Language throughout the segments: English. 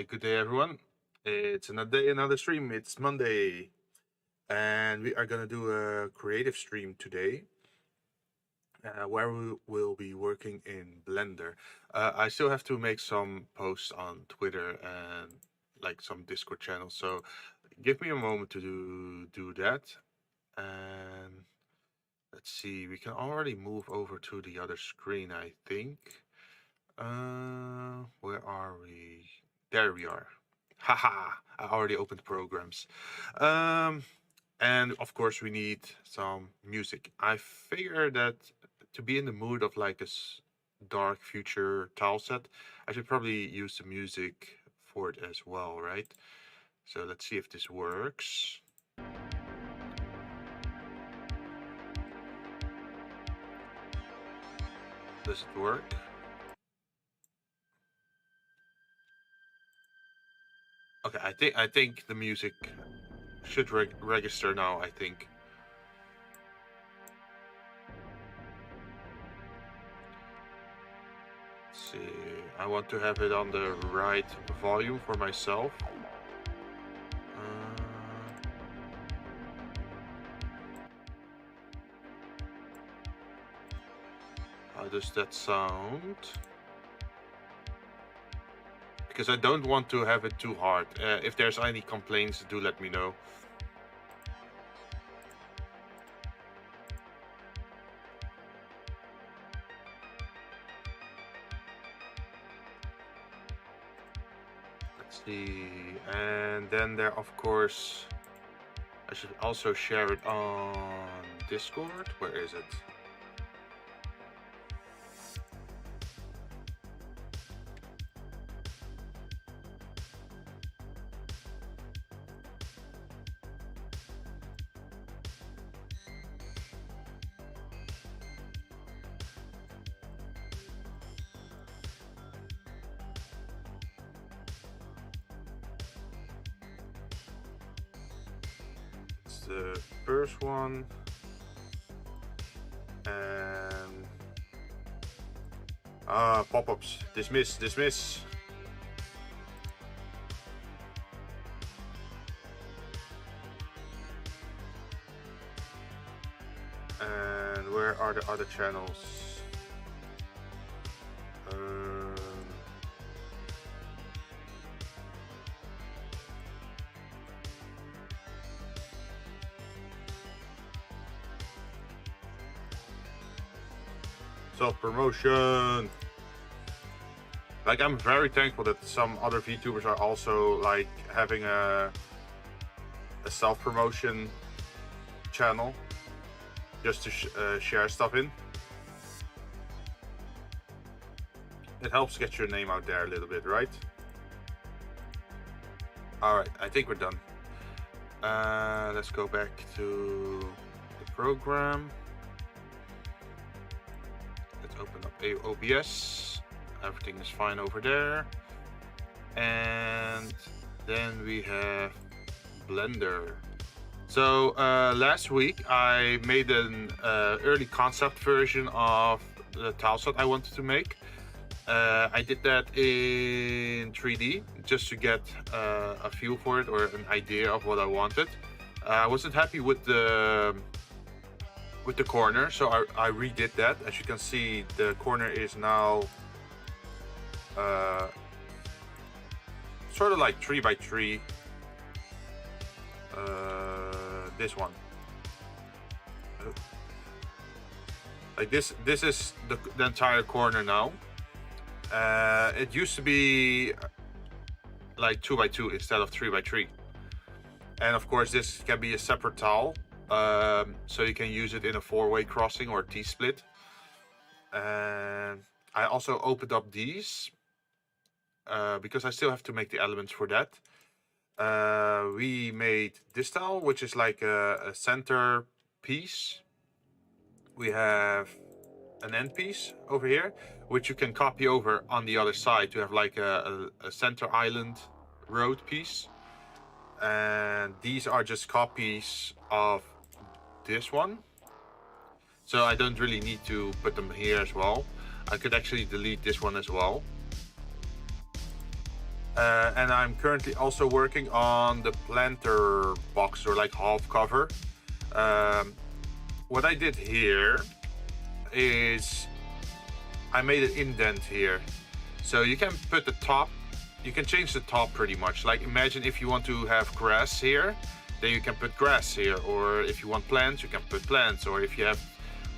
Good day everyone. It's another day, another stream. It's Monday, and we are gonna do a creative stream today, where we will be working in Blender. I still have to make some posts on Twitter and like some Discord channels, so give me a moment to do that. And let's see, we can already move over to the other screen, I think. Where are we? There we are. Haha, I already opened programs. And of course we need some music. I figure that to be in the mood of like a dark future tile set, I should probably use the music for it as well, right? So let's see if this works. Does it work? Okay, I think the music should register now, I think. Let's see, I want to have it on the right volume for myself. How does that sound? Because I don't want to have it too hard. If there's any complaints, do let me know. Let's see. And then there, of course, I should also share it on Discord. Where is it? The first one, and pop-ups, dismiss. And where are the other channels? Self-promotion. Like, I'm very thankful that some other VTubers are also like having a self-promotion channel just to share stuff in. It helps get your name out there a little bit, right? Alright, I think we're done. Let's go back to the program. Open up OBS, everything is fine over there, and then we have Blender. So last week I made an early concept version of the tile set I wanted to make. I did that in 3D just to get a feel for it or an idea of what I wanted. I wasn't happy with the corner, so I redid that. As you can see, the corner is now sort of like 3x3. This one, like this is the entire corner now. It used to be like 2x2 instead of 3x3, and of course this can be a separate tile. So you can use it in a 4-way crossing or T-split. And I also opened up these because I still have to make the elements for that. We made this tile, which is like a center piece. We have an end piece over here, which you can copy over on the other side to have like a center island road piece. And these are just copies of this one, so I don't really need to put them here as well. I could actually delete this one as well. And I'm currently also working on the planter box, or like half cover. What I did here is I made an indent here. So you can put the top, you can change the top pretty much. Like imagine if you want to have grass here, then you can put grass here. Or if you want plants, you can put plants. Or if you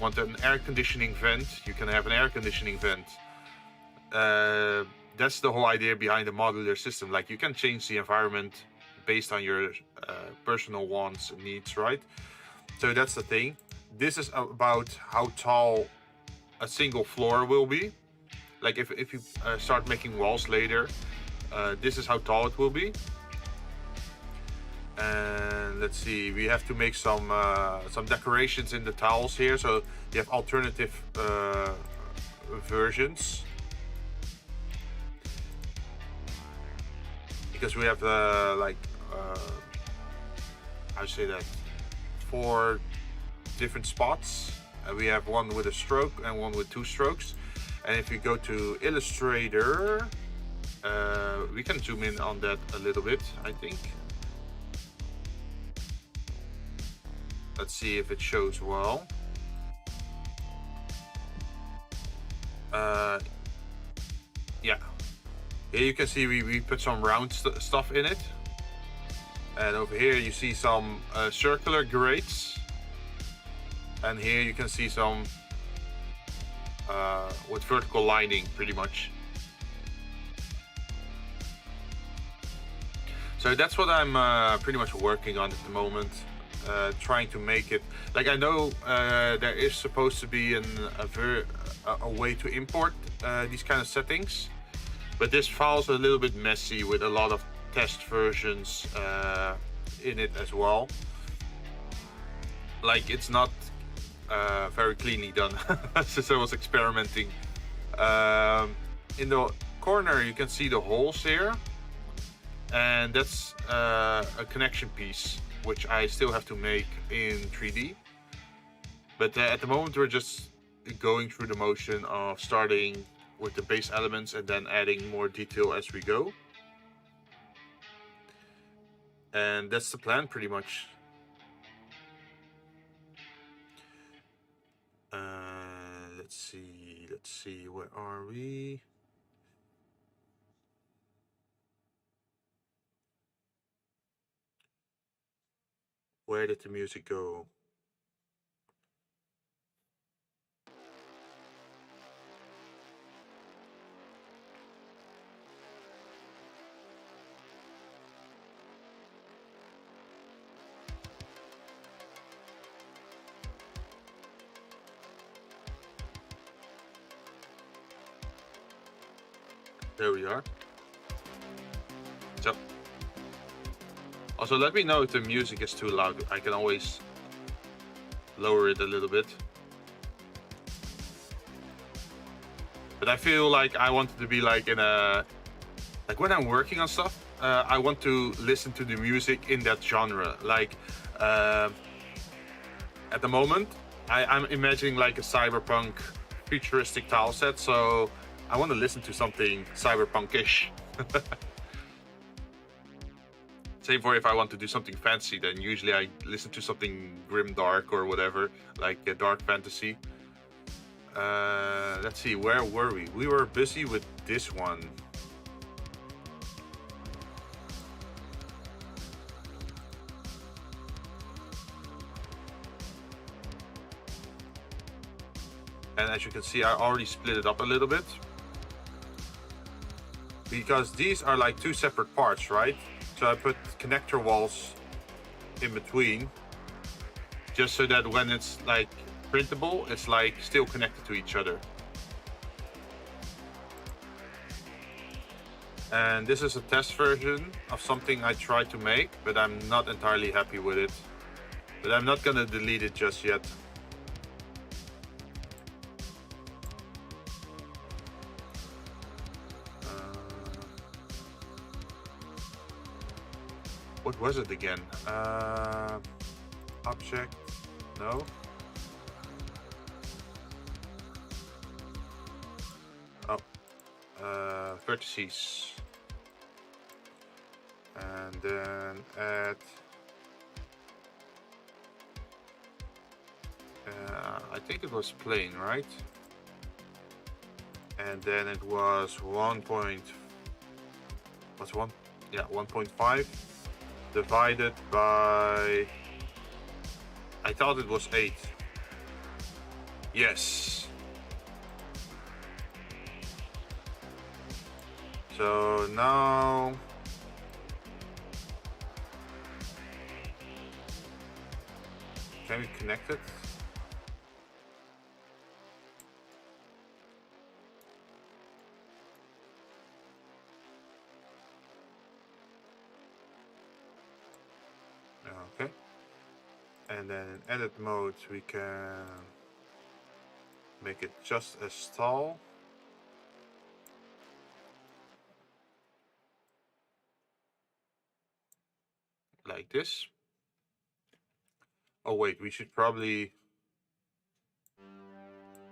want an air conditioning vent, you can have an air conditioning vent. That's the whole idea behind the modular system. Like you can change the environment based on your personal wants and needs, right? So that's the thing. This is about how tall a single floor will be. Like if you start making walls later, this is how tall it will be. And let's see, we have to make some decorations in the tiles here. So you have alternative versions. Because we have I say that 4 different spots. We have one with a stroke and one with 2 strokes. And if we go to Illustrator, we can zoom in on that a little bit, I think. Let's see if it shows well. Yeah. Here you can see we put some round stuff in it. And over here you see some circular grates. And here you can see some with vertical lining, pretty much. So that's what I'm pretty much working on at the moment. Trying to make it, like I know there is supposed to be a way to import these kind of settings. But this file's a little bit messy with a lot of test versions in it as well. Like it's not very cleanly done, since I was experimenting. In the corner you can see the holes here. And that's a connection piece, which I still have to make in 3D. But at the moment we're just going through the motion of starting with the base elements and then adding more detail as we go. And that's the plan pretty much. Let's see, where are we? Where did the music go? There we are. So, also let me know if the music is too loud. I can always lower it a little bit. But I feel like I want it to be like in a, like when I'm working on stuff, I want to listen to the music in that genre. Like at the moment, I'm imagining like a cyberpunk futuristic tile set, so I want to listen to something cyberpunk-ish. Same for if I want to do something fancy, then usually I listen to something grim-dark or whatever, like a dark fantasy. Let's see, where were we? We were busy with this one. And as you can see, I already split it up a little bit. Because these are like 2 separate parts, right? So I put connector walls in between, just so that when it's like printable, it's like still connected to each other. And this is a test version of something I tried to make, but I'm not entirely happy with it. But I'm not gonna delete it just yet. What was it again? Object? No? Oh. Vertices. and then add I think it was plain, right? And then it was 1.5 divided by, I thought it was 8. Yes. So now can we connect it? Okay. And then in edit mode we can make it just as tall. Like this. Oh wait, we should probably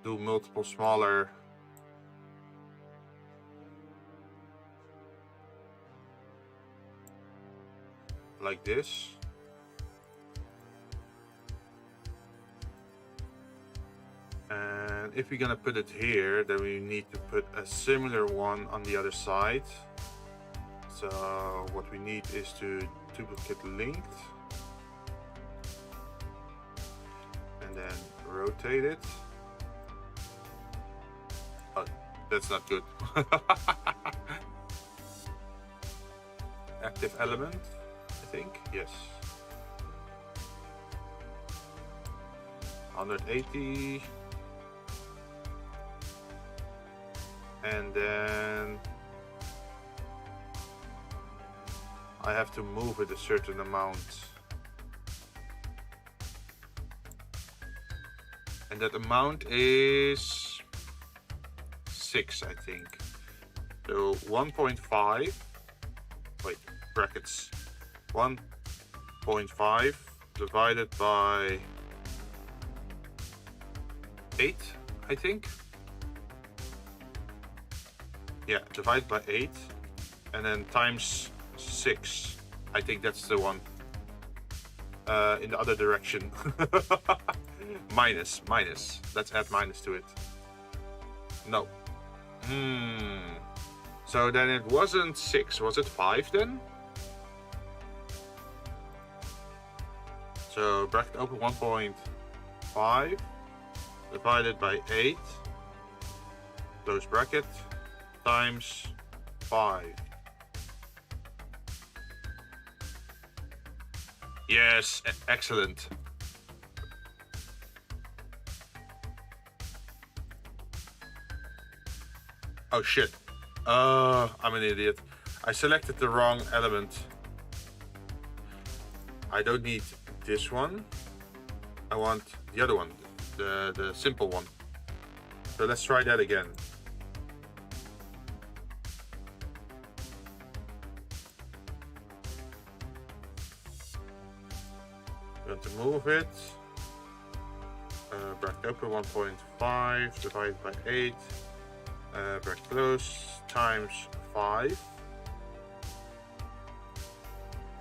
do multiple smaller like this. And if we're gonna put it here, then we need to put a similar one on the other side. So what we need is to duplicate linked and then rotate it. Oh, that's not good. Active element, I think, yes. 180. And then I have to move it a certain amount. And that amount is 6, I think. So 1.5, wait, brackets. 1.5 divided by 8, I think. Yeah, divided by 8 and then times 6. I think that's the one. In the other direction. minus. Let's add minus to it. No. So then it wasn't 6, was it 5 then? So bracket open 1.5 divided by 8, close bracket, times 5. Yes, excellent. Oh shit. I'm an idiot. I selected the wrong element. I don't need this one. I want the other one, the simple one. So let's try that again. Going to move it. Bracket open 1.5 divided by 8. Bracket close times 5.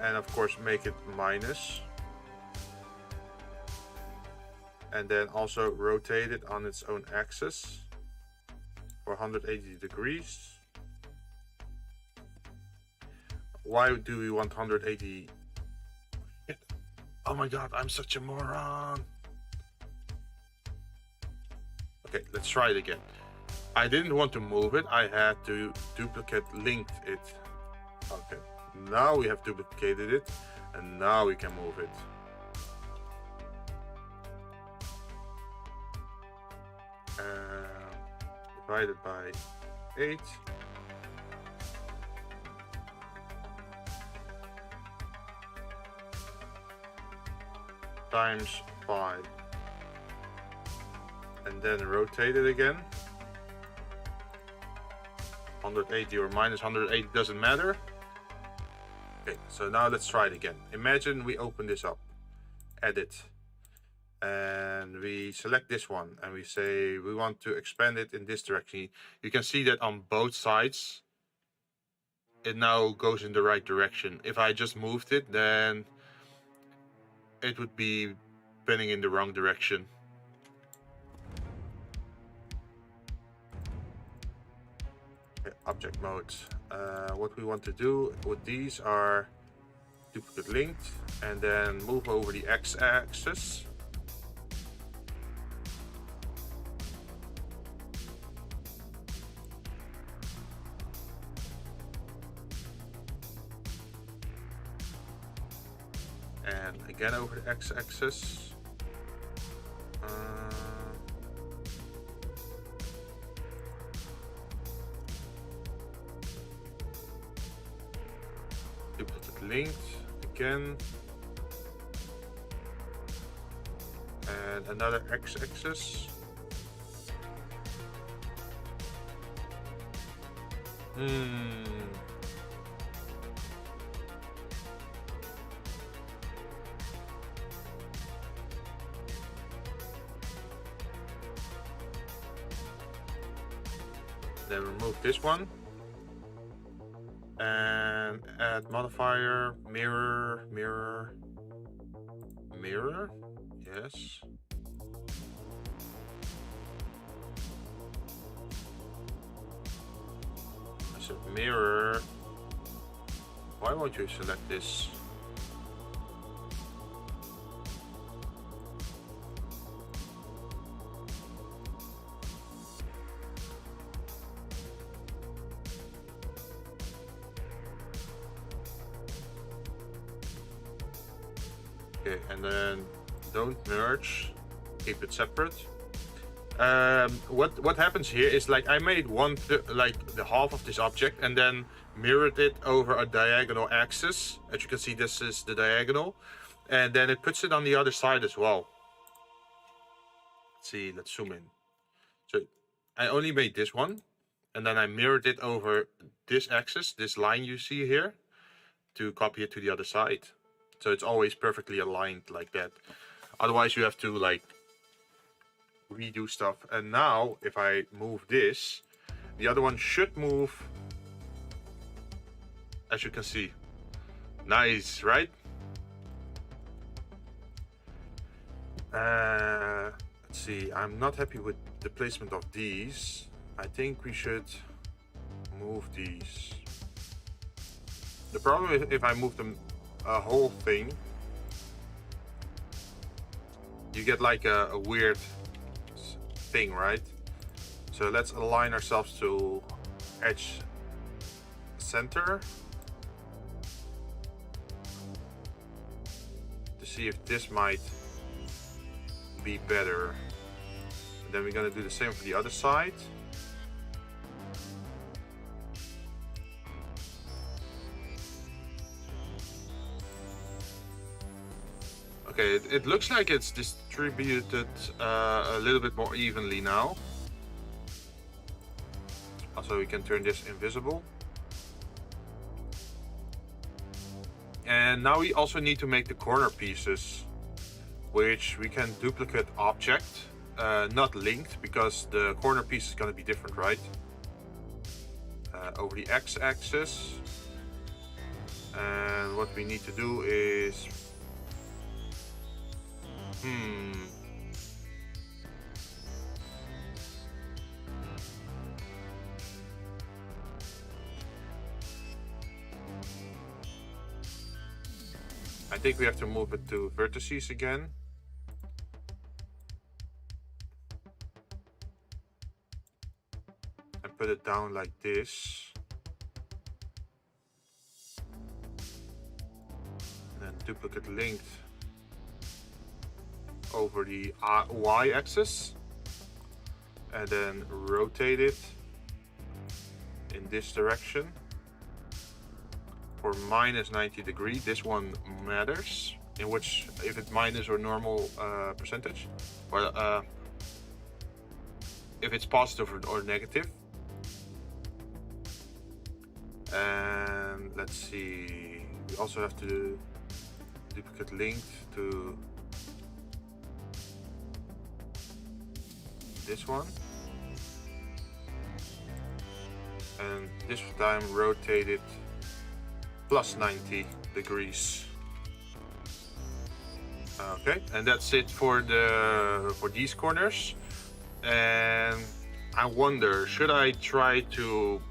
And of course make it minus. And then also rotate it on its own axis for 180 degrees. Why do we want 180? Oh my god, I'm such a moron. Okay, let's try it again. I didn't want to move it, I had to duplicate linked it. Okay, now we have duplicated it, and now we can move it. Divided by 8. Times 5. And then rotate it again. 180 or minus 180 doesn't matter. Okay, so now let's try it again. Imagine we open this up, edit, and we select this one and we say we want to expand it in this direction. You can see that on both sides it now goes in the right direction. If I just moved it, then it would be spinning in the wrong direction. Okay, object modes. What we want to do with these are duplicate linked and then move over the x-axis. And again over the x-axis. Duplicate linked again. And another x-axis. Then remove this one and add modifier, mirror, mirror, mirror, yes. So mirror, why won't you select this? Okay, and then don't merge, keep it separate. What happens here is like I made like the half of this object and then mirrored it over a diagonal axis. As you can see, this is the diagonal, and then it puts it on the other side as well. Let's see, let's zoom in. So I only made this one, and then I mirrored it over this axis, this line you see here, to copy it to the other side. So it's always perfectly aligned like that. Otherwise you have to like redo stuff. And now if I move this, the other one should move, as you can see. Nice, right? Let's see, I'm not happy with the placement of these. I think we should move these. The problem is if I move them a whole thing, you get like a weird thing, right? So let's align ourselves to edge center to see if this might be better. And then we're gonna do the same for the other side. Okay, it looks like it's distributed a little bit more evenly now. Also, we can turn this invisible. And now we also need to make the corner pieces, which we can duplicate object, not linked, because the corner piece is going to be different, right? Over the x-axis. And what we need to do is I think we have to move it to vertices again. And put it down like this. And then duplicate linked over the y-axis. And then rotate it in this direction. For minus 90 degrees, this one matters. In which, if it's minus or normal percentage, or if it's positive or negative. And let's see, we also have to duplicate linked to this one. And this time rotate it plus 90 degrees. Okay, and that's it for these corners. And I wonder, should I try to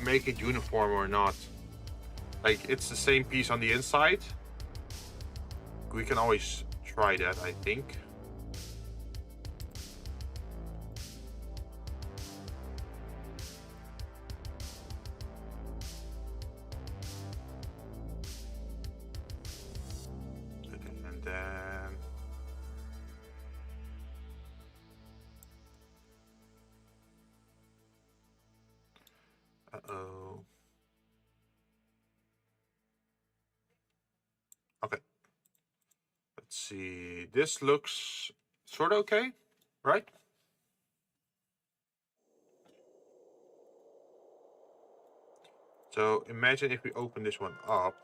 make it uniform or not? Like, it's the same piece on the inside. We can always try that, I think. And then uh-oh. Okay. Let's see. This looks sort of okay, right? So imagine if we open this one up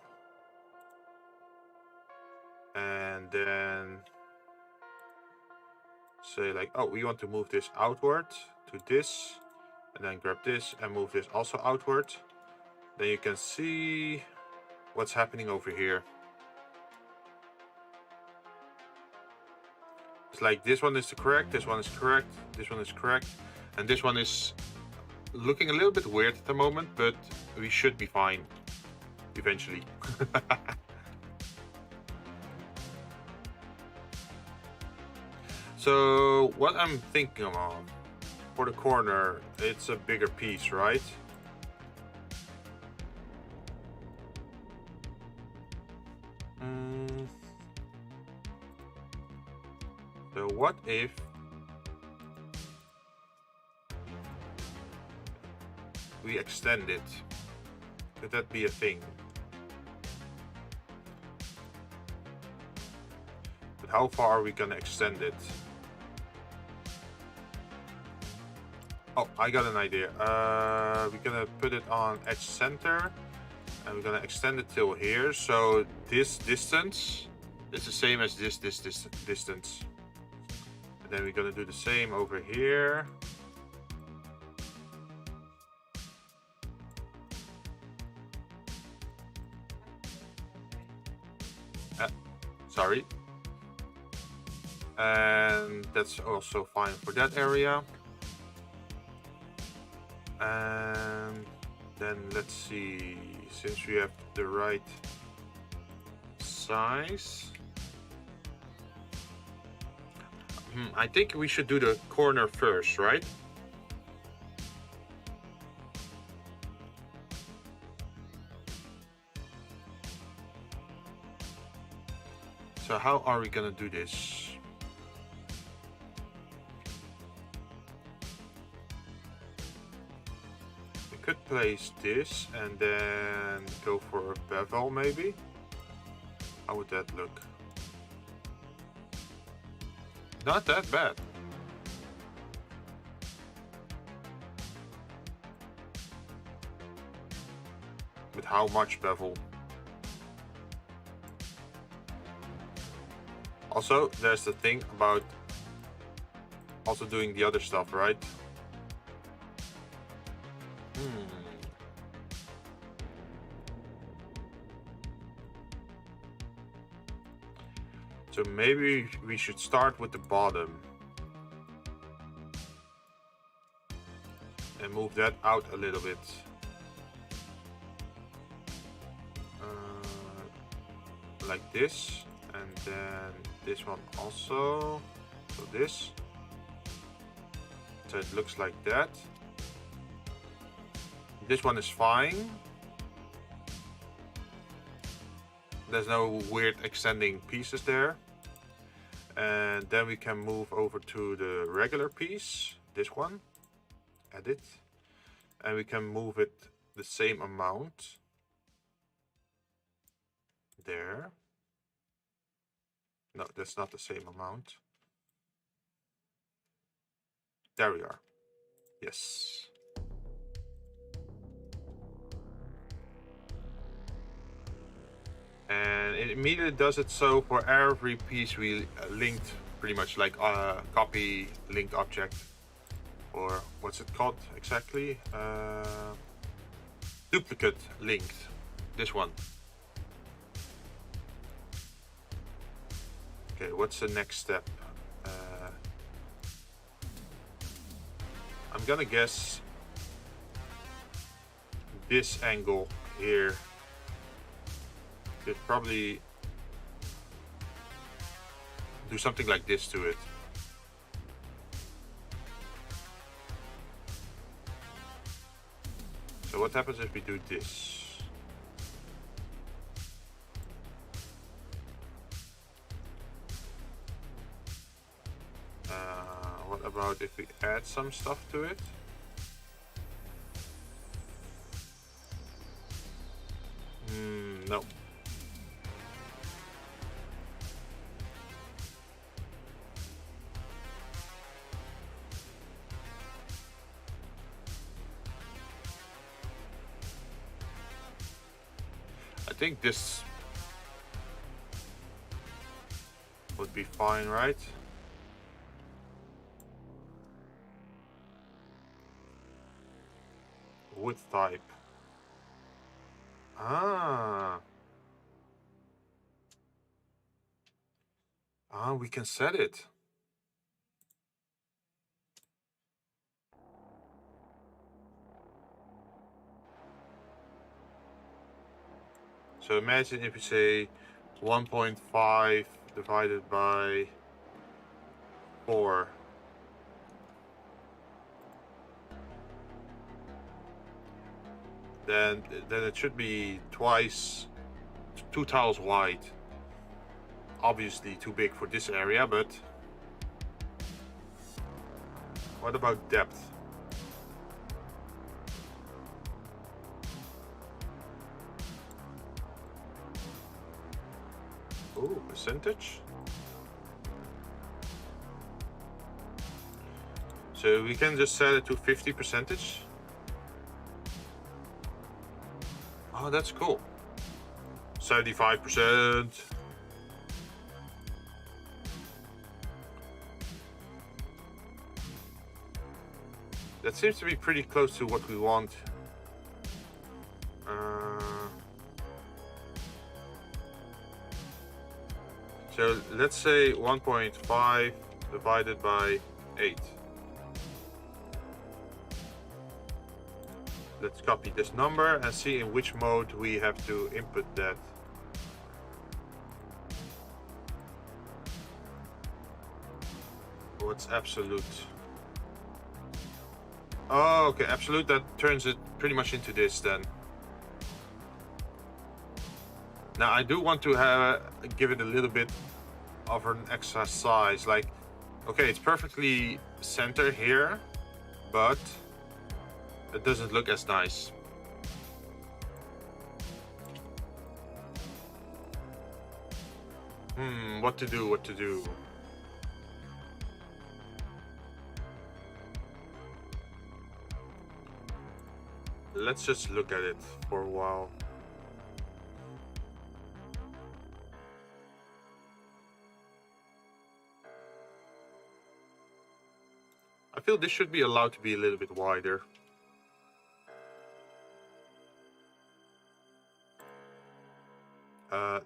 and then say like, oh, we want to move this outward to this, and then grab this and move this also outward. Then you can see what's happening over here. It's like this one is correct, this one is correct, this one is correct, and this one is looking a little bit weird at the moment, but we should be fine eventually. So what I'm thinking of for the corner, it's a bigger piece, right? So what if we extend it? Could that be a thing? But how far are we gonna extend it? Oh, I got an idea. We're gonna put it on edge center and we're gonna extend it till here. So this distance is the same as this distance. And then we're gonna do the same over here. Sorry. And that's also fine for that area. And then let's see, since we have the right size, I think we should do the corner first, right? So how are we gonna do this? Could place this and then go for a bevel maybe. How would that look? Not that bad. With how much bevel? Also, there's the thing about also doing the other stuff, right? So maybe we should start with the bottom and move that out a little bit. Like this, and then this one also, so this. So it looks like that. This one is fine. There's no weird extending pieces there. And then we can move over to the regular piece, this one, edit, and we can move it the same amount there. No, that's not the same amount. There we are. Yes. And it immediately does it so for every piece we linked, pretty much like copy linked object, or what's it called exactly? Duplicate linked. This one. Okay, what's the next step? I'm gonna guess this angle here should probably do something like this to it. So what happens if we do this? What about if we add some stuff to it? No. I think this would be fine, right? Wood type. We can set it. So imagine if you say 1.5 divided by 4. Then it should be twice, 2 tiles wide. Obviously too big for this area, but what about depth? Ooh, percentage. So we can just set it to 50%. Oh, that's cool. 75%. That seems to be pretty close to what we want. So let's say 1.5 divided by 8. Let's copy this number and see in which mode we have to input that. What's absolute? Oh, okay, absolute, that turns it pretty much into this then. Now I do want to give it a little bit of an extra size. Like, okay, it's perfectly centered here, but it doesn't look as nice. What to do? Let's just look at it for a while. I feel this should be allowed to be a little bit wider.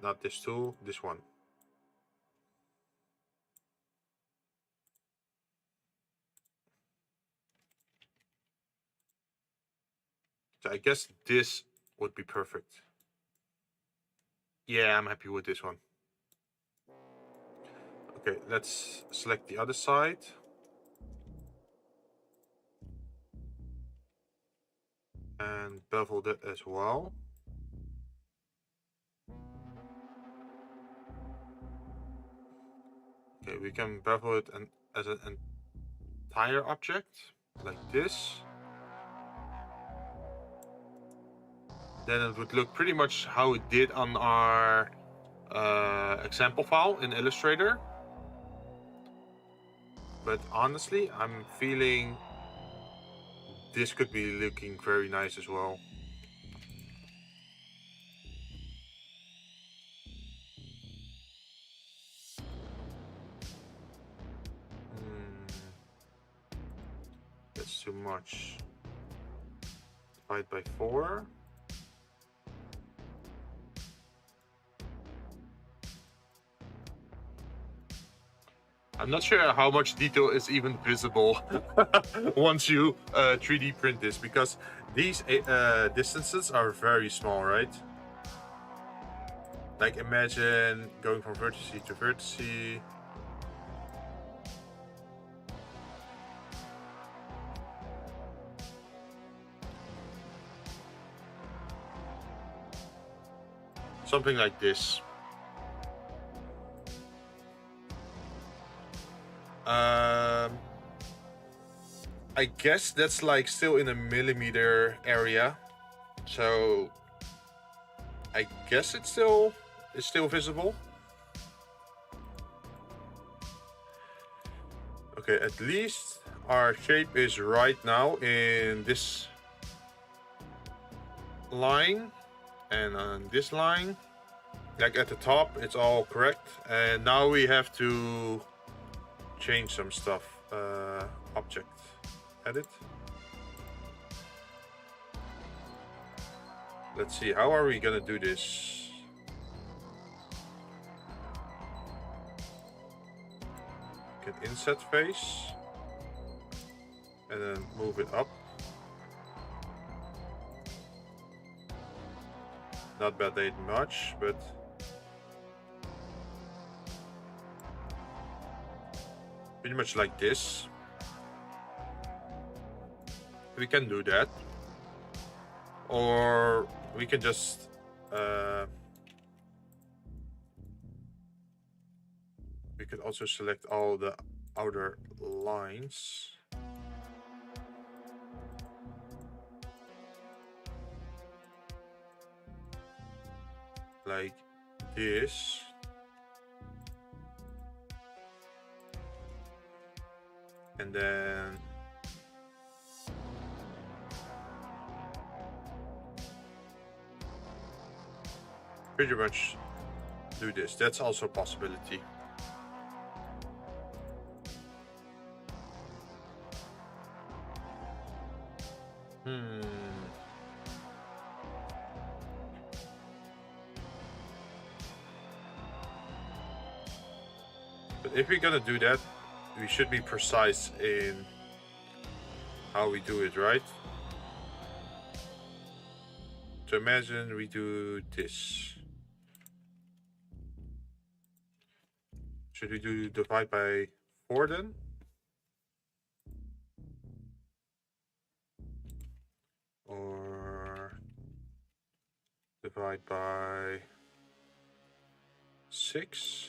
Not this tool, this one. So I guess this would be perfect. Yeah, I'm happy with this one. Okay, let's select the other side. And bevel that as well. Okay, we can bevel it as an entire object, like this. Then it would look pretty much how it did on our example file in Illustrator. But honestly, I'm feeling this could be looking very nice as well. That's too much. Divide by 4. I'm not sure how much detail is even visible once you 3D print this, because these distances are very small, right? Like imagine going from vertice to vertice. Something like this. I guess that's like still in a millimeter area, so I guess it's still visible. Okay, at least our shape is right now in this line and on this line. Like at the top, it's all correct, and now we have to change some stuff. Object, edit. Let's see, how are we gonna do this? Get inset face and then move it up. Not bad that much, but pretty much like this. We can do that, or we can just we could also select all the outer lines. Like this. And then pretty much do this. That's also a possibility. But if we're gonna do that, we should be precise in how we do it, right? So imagine we do this. Should we do divide by 4 then? Or divide by 6?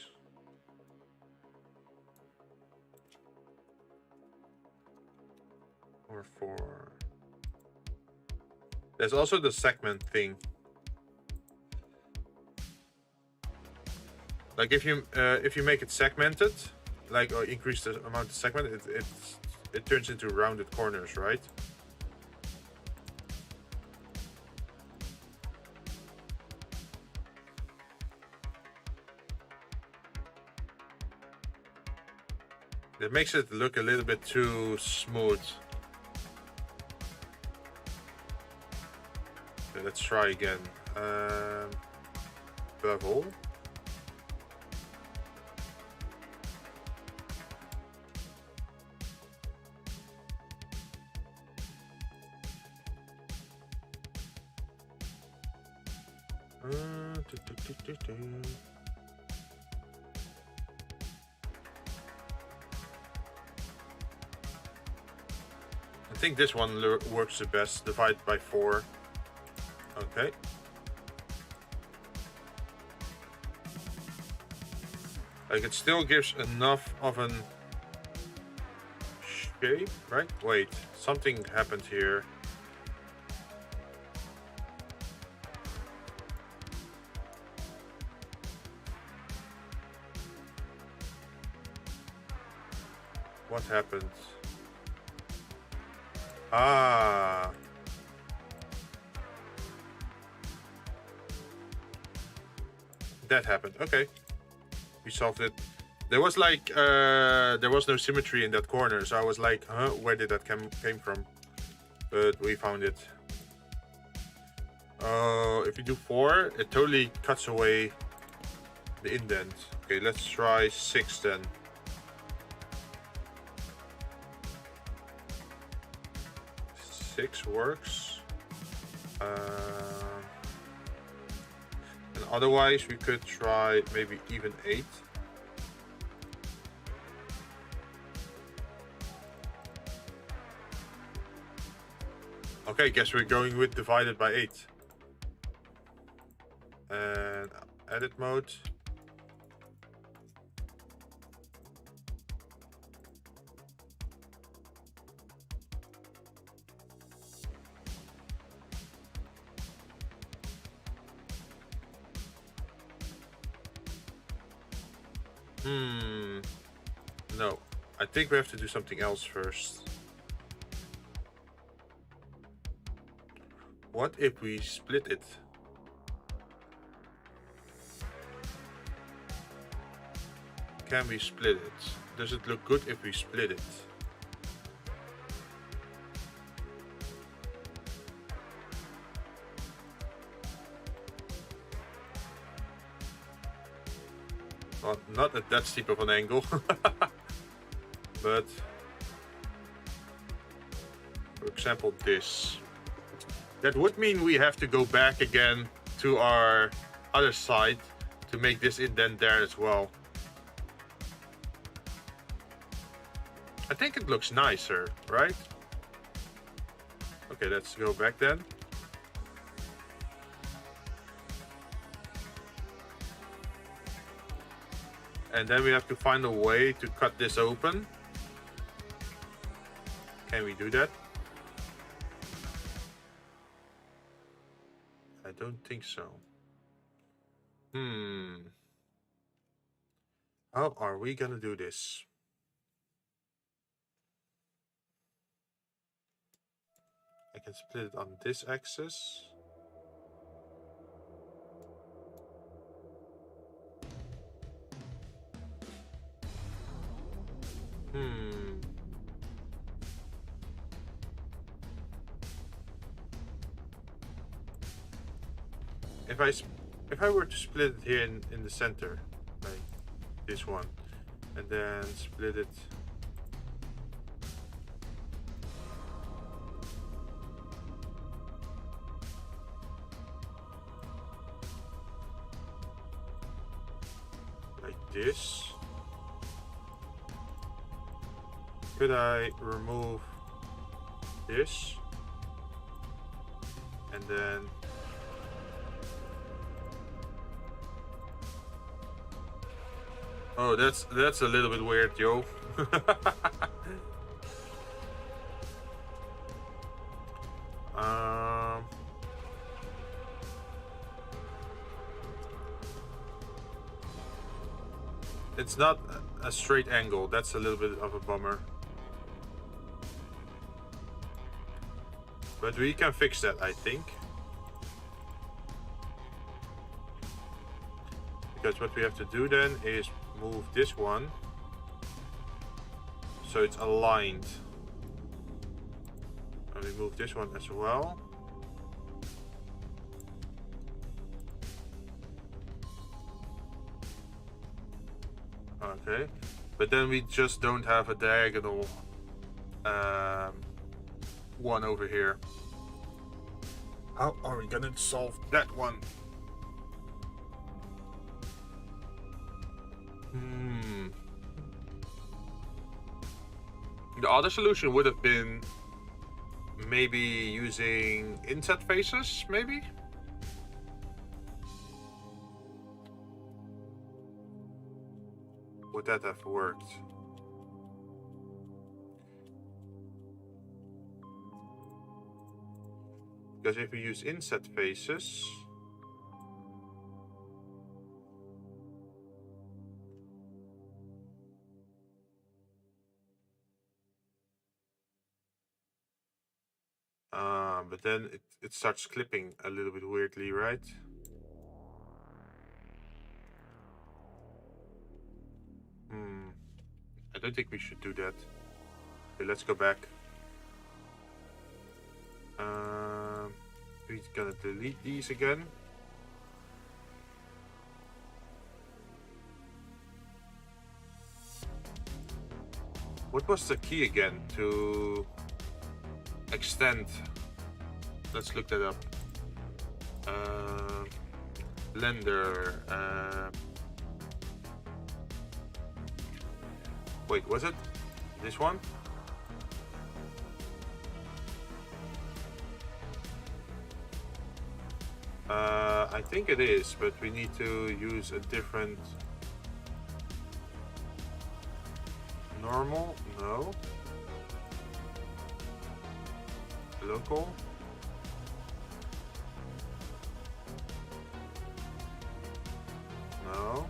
Or 4? There's also the segment thing. Like if you make it segmented, like or increase the amount of segment, it turns into rounded corners, right? It makes it look a little bit too smooth. Okay, let's try again. Bevel. I think this one works the best. Divide by 4. Okay. Like it still gives enough of an shape, right? Wait, something happened here. What happened? Ah. That happened. Okay. We solved it. There was like there was no symmetry in that corner, so I was like, huh, where did that came from? But we found it. If you do 4, it totally cuts away the indent. Okay, let's try 6 then. 6 works. And otherwise we could try maybe even 8. Okay, guess we're going with divided by 8. And edit mode. No, I think we have to do something else first. What if we split it? Can we split it? Does it look good if we split it? Well, not at that steep of an angle. But for example this. That would mean we have to go back again to our other side to make this indent there as well. I think it looks nicer, right? Okay, let's go back then. And then we have to find a way to cut this open. Can we do that? I don't think so. How are we gonna do this? I can split it on this axis. If I were to split it here in the center, like this one, and then split it like this, could I remove this and then oh, that's a little bit weird, yo. It's not a straight angle. That's a little bit of a bummer. But we can fix that, I think. Because what we have to do then is move this one so it's aligned. And we move this one as well. Okay, but then we just don't have a diagonal one over here. How are we gonna solve that one? The other solution would have been maybe using inset faces, maybe? Would that have worked? Because if we use inset faces, but then it starts clipping a little bit weirdly, right? I don't think we should do that. Okay, let's go back. We're gonna delete these again. What was the key again to extend. Let's look that up. Blender. Wait, was it this one? I think it is, but we need to use a different normal. No. Local. No.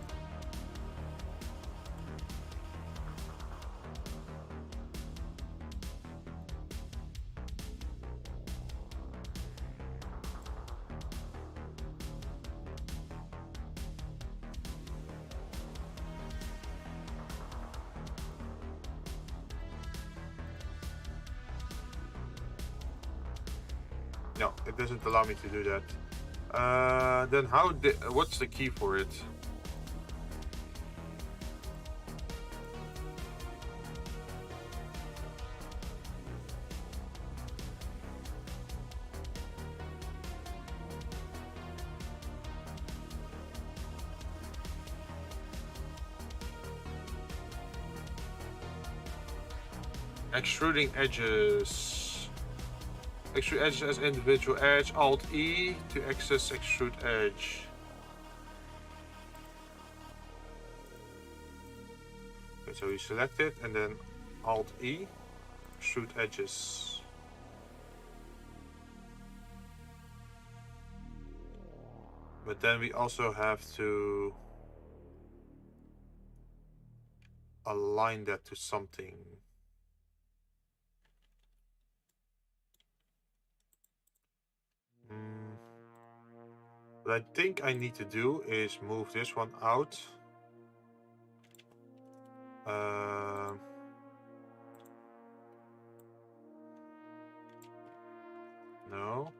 No, it doesn't allow me to do that. Then what's the key for it? Extruding edges. Extrude edges as individual edge. Alt E to access extrude edge. Okay, so you select it and then Alt E, extrude edges. But then we also have to align that to something. What I think I need to do is move this one out. No.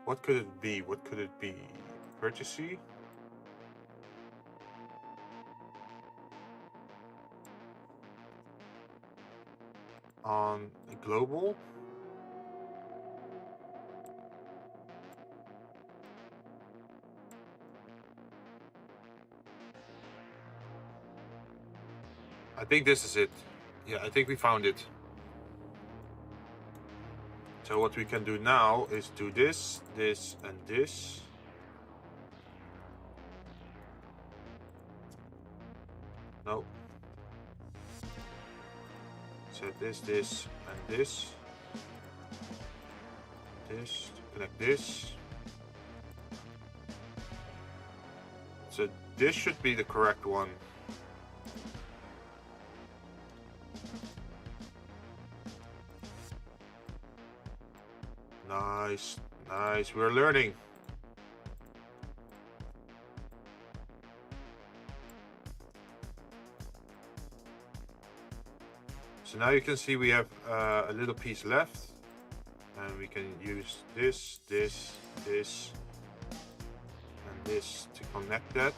What could it be? What could it be? Vertice? On global? I think this is it. Yeah, I think we found it. So what we can do now is do this, this, and this. No. Set this, this, and this. This, to connect this. So this should be the correct one. Nice, nice, we're learning. So now you can see we have a little piece left, and we can use this, this, this, and this to connect that.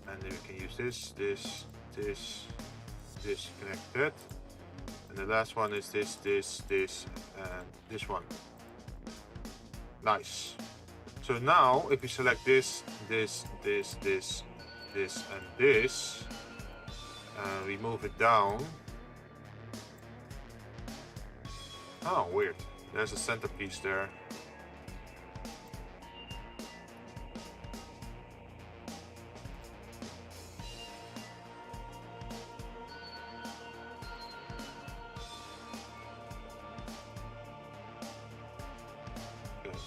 And then we can use this, this, this, this to connect that. And the last one is this, this, this, and this one. Nice. So now, if we select this, this, this, this, this, and this, and we move it down. Oh, weird. There's a centerpiece there.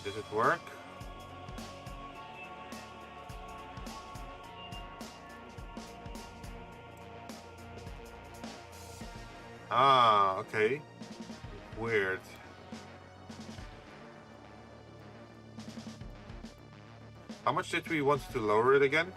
Does it work? Ah, okay. Weird. How much did we want to lower it again?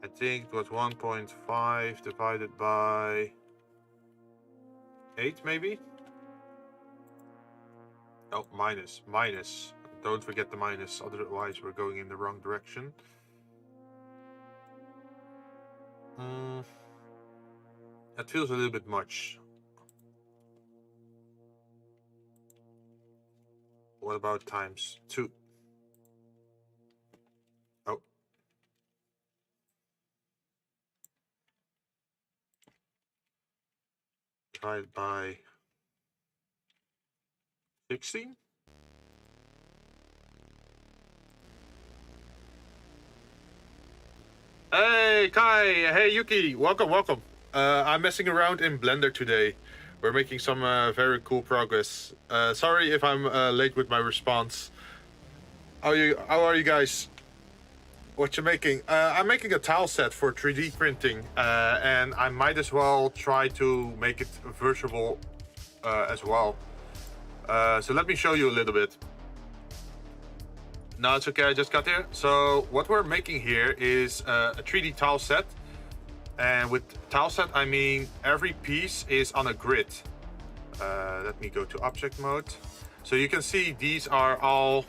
I think it was 1.5 divided by 8 maybe? Oh, minus. Don't forget the minus, otherwise we're going in the wrong direction. That feels a little bit much. What about times 2? Oh. Divided by 16? Hey Kai, hey Yuki, welcome. I'm messing around in Blender today. We're making some very cool progress. Sorry if I'm late with my response. How are you guys? What you making? I'm making a tile set for 3D printing, and I might as well try to make it virtual as well. So let me show you a little bit. No, it's okay, I just got here. So what we're making here is a 3D tile set. And with tile set, I mean every piece is on a grid. Let me go to object mode. So you can see these are all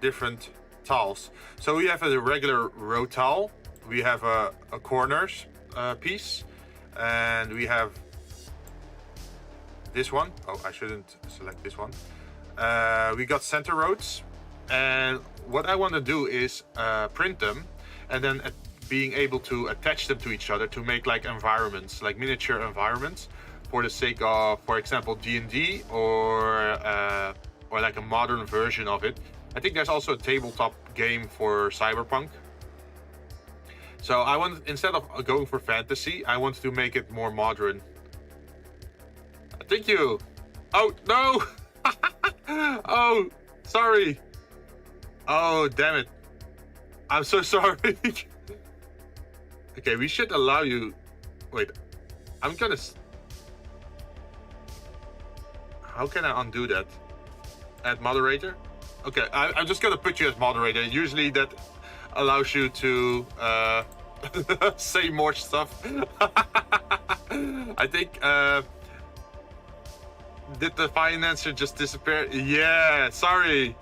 different tiles. So we have a regular row tile. We have a corners piece. And we have this one. Oh, I shouldn't select this one. We got center roads. And what I want to do is print them and then being able to attach them to each other to make like environments, like miniature environments, for the sake of, for example, D&D or like a modern version of it. I think there's also a tabletop game for Cyberpunk. So I want, instead of going for fantasy, I want to make it more modern. Thank you. Oh no! Oh, sorry. Oh, damn it. I'm so sorry. Okay, we should allow you... Wait, I'm gonna... How can I undo that? Add moderator? Okay, I'm just gonna put you as moderator. Usually that allows you to say more stuff. I think... Did the financer just disappear? Yeah, sorry.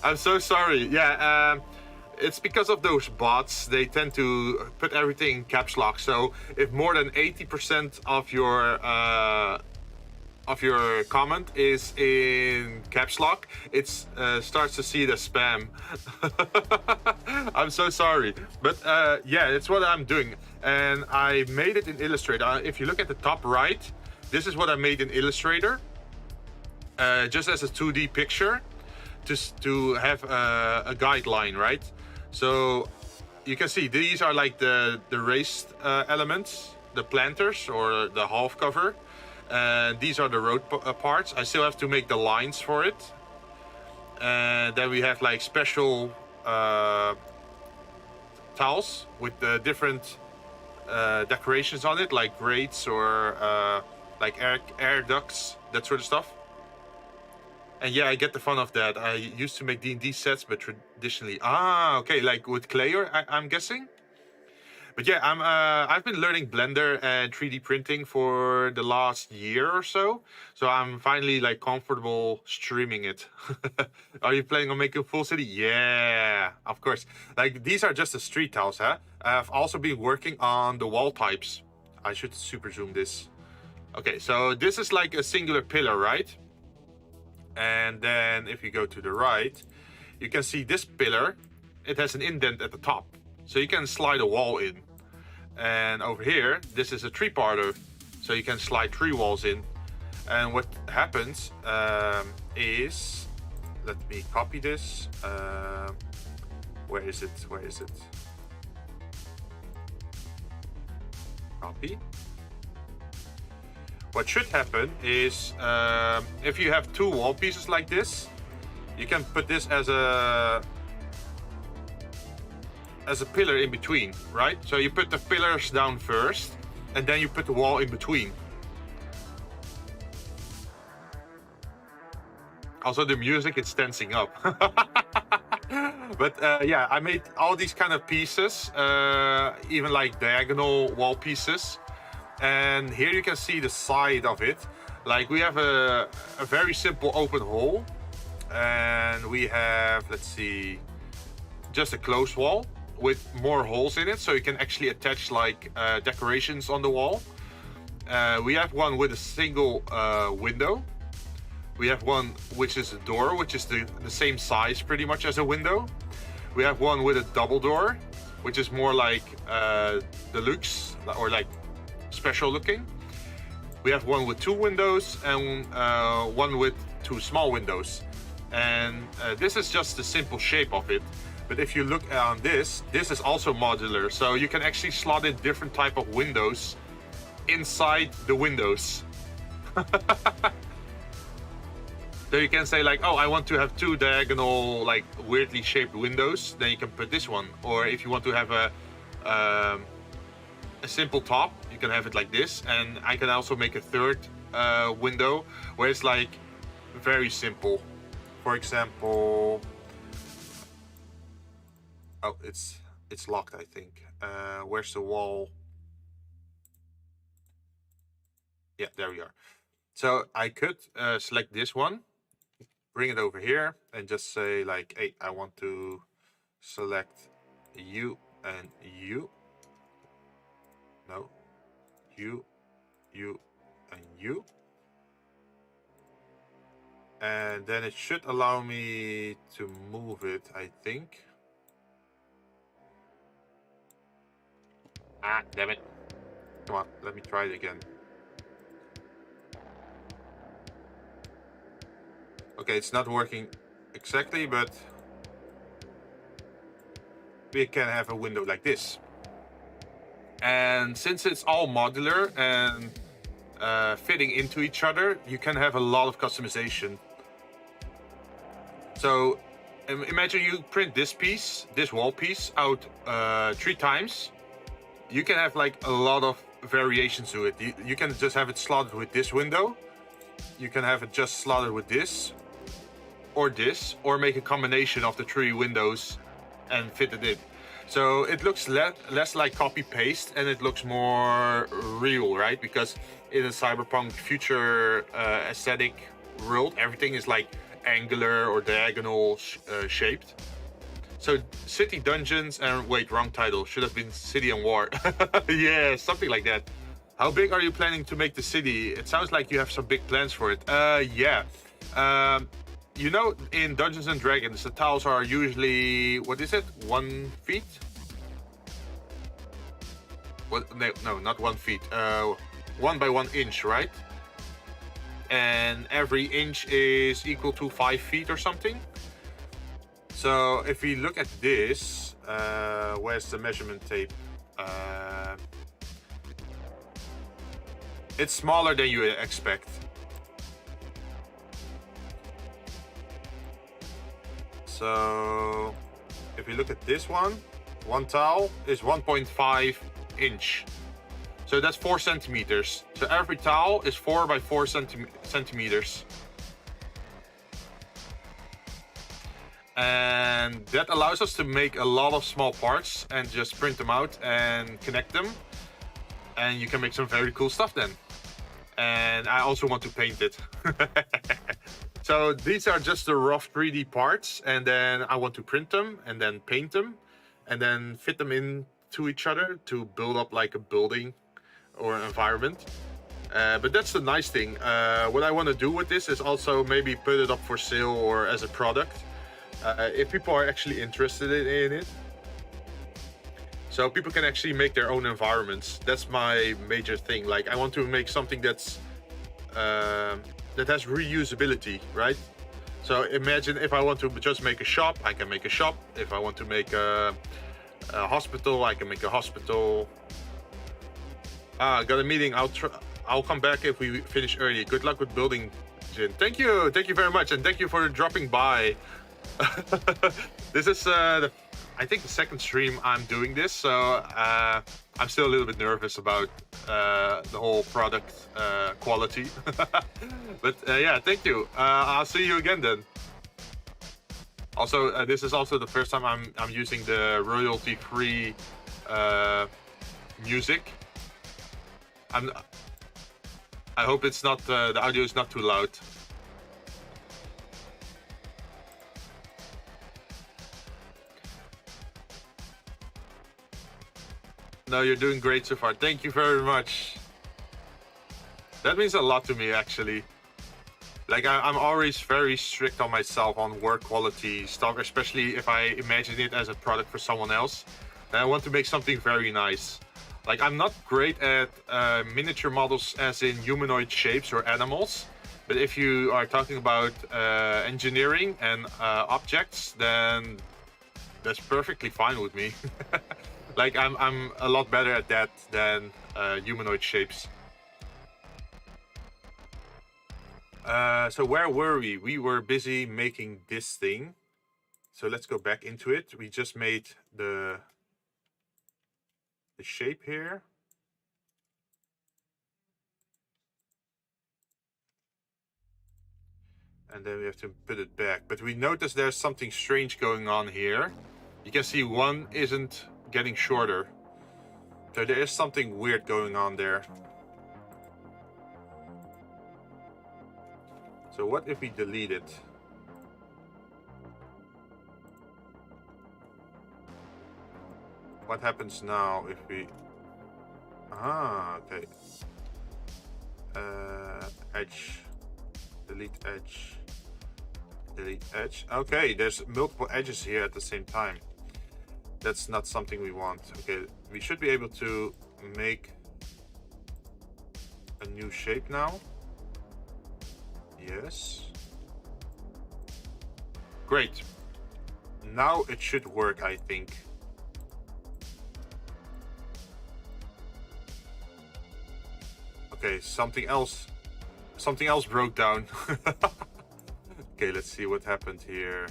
I'm so sorry. Yeah, it's because of those bots. They tend to put everything in caps lock. So if more than 80% of your comment is in caps lock, it starts to see the spam. I'm so sorry, but yeah, that's what I'm doing, and I made it in Illustrator. If you look at the top right, this is what I made in Illustrator, just as a 2D picture. Just to have a guideline, right? So you can see these are like the raised elements, the planters or the half cover. These are the road parts. I still have to make the lines for it. And then we have like special tiles with the different decorations on it, like grates or like air ducts, that sort of stuff. And yeah, I get the fun of that. I used to make D&D sets, but traditionally... Ah, okay, like with clay, I'm guessing? But yeah, I've been learning Blender and 3D printing for the last year or so. So I'm finally like comfortable streaming it. Are you planning on making a full city? Yeah, of course. Like these are just the street tiles, huh? I've also been working on the wall types. I should super zoom this. Okay, so this is like a singular pillar, right? And then if you go to the right, you can see this pillar. It has an indent at the top, so you can slide a wall in. And over here, this is a three-parter, so you can slide 3 walls in. And what happens is, let me copy this. Where is it? Copy. What should happen is, if you have 2 wall pieces like this, you can put this as a pillar in between, right? So you put the pillars down first, and then you put the wall in between. Also, the music is tensing up. But yeah, I made all these kind of pieces, even like diagonal wall pieces. And here you can see the side of it. Like we have a very simple open hole. and we have, let's see, just a closed wall with more holes in it, so you can actually attach like decorations on the wall. We have one with a single window. We have one which is a door, which is the same size pretty much as a window. We have one with a double door, which is more like deluxe or like special looking. We have one with 2 windows and one with 2 small windows. And this is just the simple shape of it. But if you look on this is also modular. So you can actually slot in different type of windows inside the windows. So you can say like, oh, I want to have 2 diagonal, like weirdly shaped windows. Then you can put this one. Or if you want to have a simple top, you can have it like this. And I can also make a 3rd window where it's like very simple. For example, oh, it's locked, I think. Where's the wall? Yeah, there we are. So I could select this one, bring it over here, and just say like, hey, I want to select you and you. No, you, and you. And then it should allow me to move it, I think. Ah, damn it. Come on, let me try it again. Okay, it's not working exactly, but we can have a window like this. And since it's all modular and fitting into each other, you can have a lot of customization. So imagine you print this piece, this wall piece out 3 times. You can have like a lot of variations to it. You can just have it slotted with this window. You can have it just slotted with this, or make a combination of the 3 windows and fit it in. So it looks less like copy paste, and it looks more real, right? Because in a cyberpunk future aesthetic world, everything is like angular or diagonal shaped. So city dungeons and wait, wrong title, should have been city and war. Yeah, something like that. How big are you planning to make the city? It sounds like you have some big plans for it. Yeah. You know, in Dungeons and Dragons, the tiles are usually, what is it, 1 feet? What? No, not 1 feet. 1 by 1 inch, right? And every inch is equal to 5 feet or something. So if we look at this, where's the measurement tape? It's smaller than you expect. So if you look at this one tile is 1.5 inch. So that's 4 centimeters. So every tile is 4 by 4 centimeters. And that allows us to make a lot of small parts and just print them out and connect them. And you can make some very cool stuff then. And I also want to paint it. So these are just the rough 3D parts, and then I want to print them and then paint them and then fit them into each other to build up like a building or an environment. But that's the nice thing. What I want to do with this is also maybe put it up for sale or as a product. If people are actually interested in it. So people can actually make their own environments. That's my major thing. Like I want to make something that's that has reusability, right? So imagine if I want to just make a shop, I can make a shop. If I want to make a hospital, I can make a hospital. Got a meeting. I'll come back if we finish early. Good luck with building, Jinn. Thank you very much, and thank you for dropping by. This is I think the 2nd stream I'm doing this, so I'm still a little bit nervous about the whole product quality. But yeah, thank you. I'll see you again then. Also, this is also the first time I'm using the royalty-free music. I hope it's not the audio is not too loud. No, you're doing great so far. Thank you very much. That means a lot to me, actually. Like, I'm always very strict on myself on work quality stuff, especially if I imagine it as a product for someone else. And I want to make something very nice. Like, I'm not great at miniature models as in humanoid shapes or animals. But if you are talking about engineering and objects, then that's perfectly fine with me. Like, I'm a lot better at that than humanoid shapes. So where were we? We were busy making this thing. So let's go back into it. We just made the shape here. And then we have to put it back. But we notice there's something strange going on here. You can see one isn't getting shorter. So there is something weird going on there. So what if we delete it? What happens now if we... Ah, okay. Edge. Delete edge. Delete edge. Okay, there's multiple edges here at the same time. That's not something we want. Okay, we should be able to make a new shape now. Yes. Great. Now it should work, I think. Okay, something else broke down. Okay, let's see what happened here.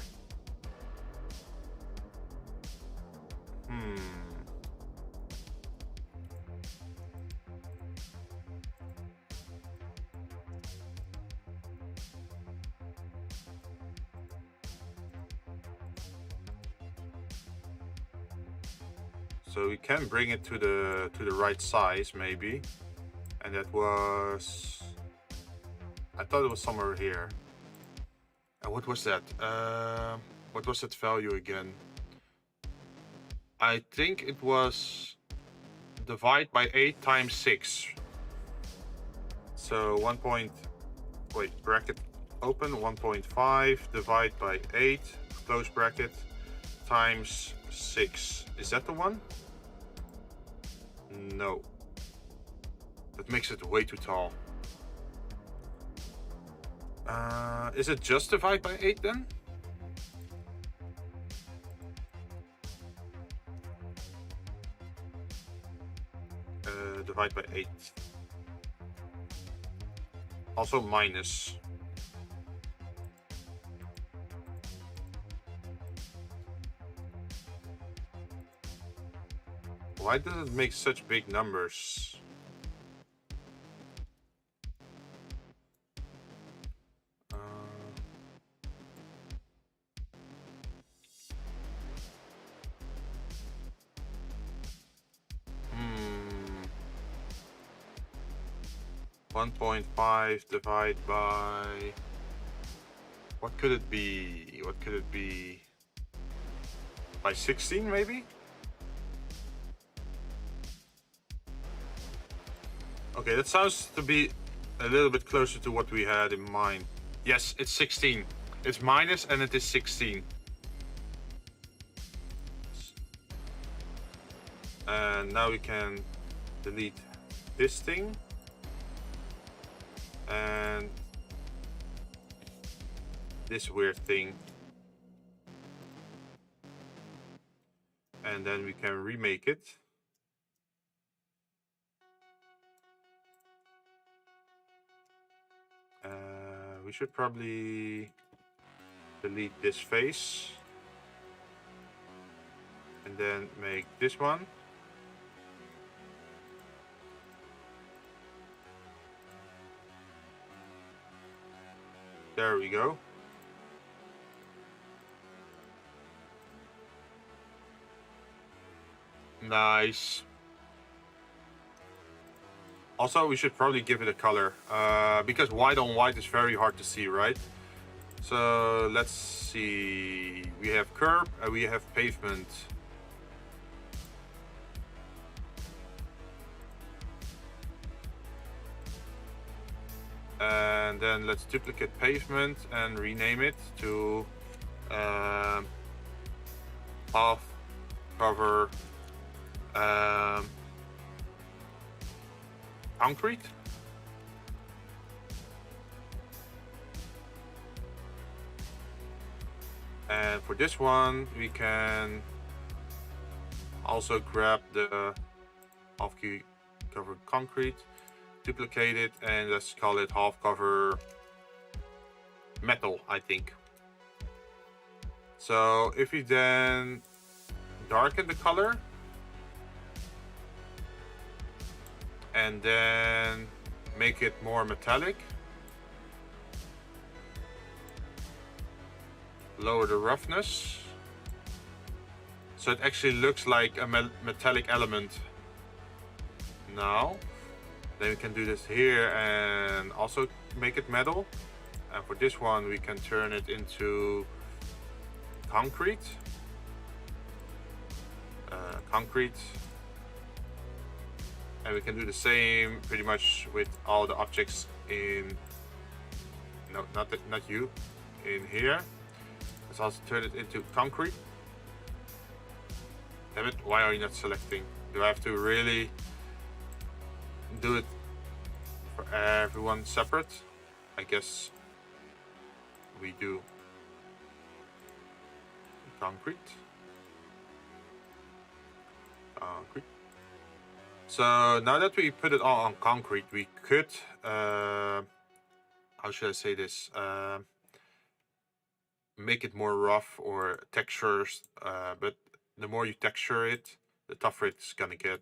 So we can bring it to the right size, maybe. And that was... I thought it was somewhere here. And what was that? What was that value again? I think it was divide by 8 times 6. So bracket open, 1.5 divide by 8, close bracket, times 6. Is that the one? No. That makes it way too tall. Is it just divide by 8 then? Divide by 8. Also minus. Why does it make such big numbers? One 1.5 divide by... What could it be? What could it be? By 16 maybe? Okay, that sounds to be a little bit closer to what we had in mind. Yes, it's 16. It's minus and it is 16. And now we can delete this thing. And this weird thing. And then we can remake it. We should probably delete this face. And then make this one. There we go. Nice. Also, we should probably give it a color, because white on white is very hard to see, right? So let's see. We have curb and we have pavement. And then let's duplicate pavement and rename it to half cover concrete. And for this one, we can also grab the half cover concrete, duplicate it, and let's call it half cover metal, I think. So if we then darken the color and then make it more metallic, lower the roughness so it actually looks like a metallic element now. Then we can do this here and also make it metal. And for this one we can turn it into concrete. And we can do the same pretty much with all the objects in, no, not you, in here. Let's also turn it into concrete. Damn it, why are you not selecting? Do I have to really do it for everyone separate? I guess we do. Concrete. So now that we put it all on concrete, we could, how should I say this? Make it more rough or textures, but the more you texture it, the tougher it's gonna get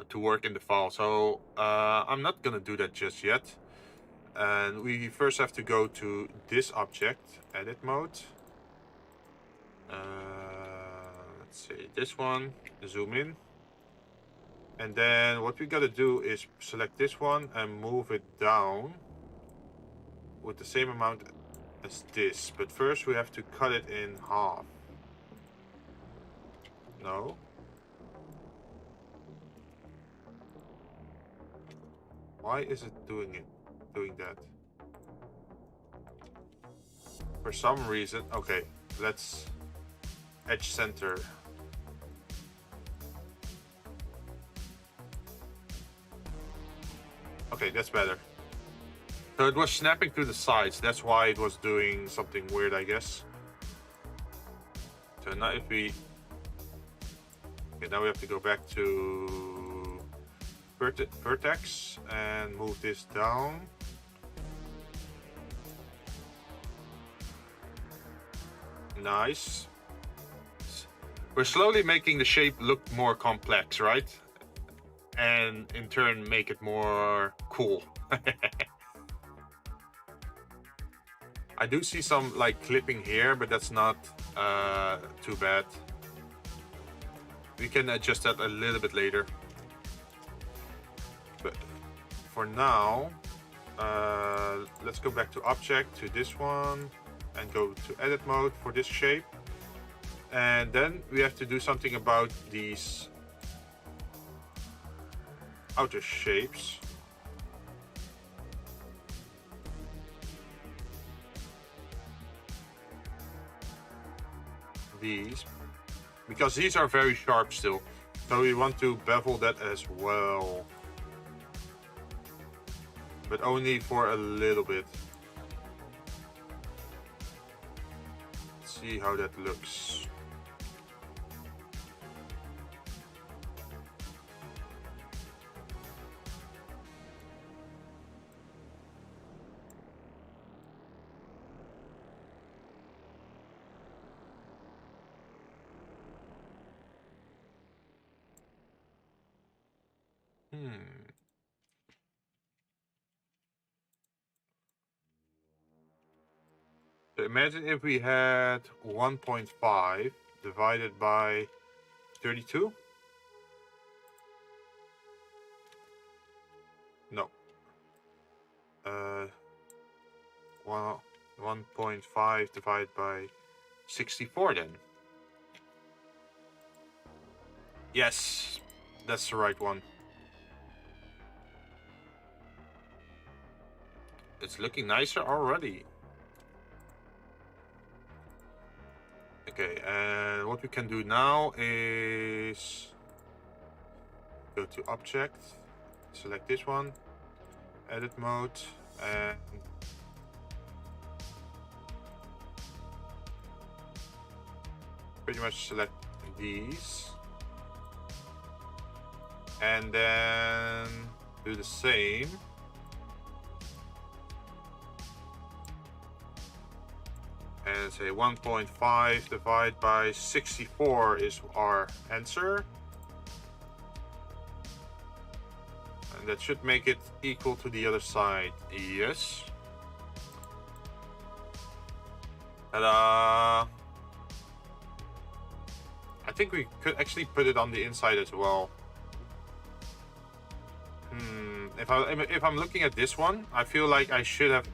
to work in the file. So I'm not gonna do that just yet. And we first have to go to this object, edit mode. Let's say this one, zoom in. And then what we gotta do is select this one and move it down with the same amount as this. But first we have to cut it in half. No. Why is it doing that? For some reason, okay, let's edge center. Okay, that's better. So it was snapping to the sides, that's why it was doing something weird, I guess. So now if we... Okay, now we have to go back to vertex and move this down. Nice. We're slowly making the shape look more complex, right? And in turn make it more cool. I do see some like clipping here, but that's not too bad. We can adjust that a little bit later. But for now, let's go back to object, to this one, and go to edit mode for this shape. And then we have to do something about these outer shapes. These, because these are very sharp still, so we want to bevel that as well, but only for a little bit. Let's see how that looks. So imagine if we had 1.5 divided by 32. No. 1.5 divided by 64 then. Yes, that's the right one. it's looking nicer already. Okay, and what we can do now is go to object, select this one, edit mode, and pretty much select these. And then do the same. And say 1.5 divided by 64 is our answer. And that should make it equal to the other side. Yes. Ta-da! I think we could actually put it on the inside as well. If I'm looking at this one, I feel like I should have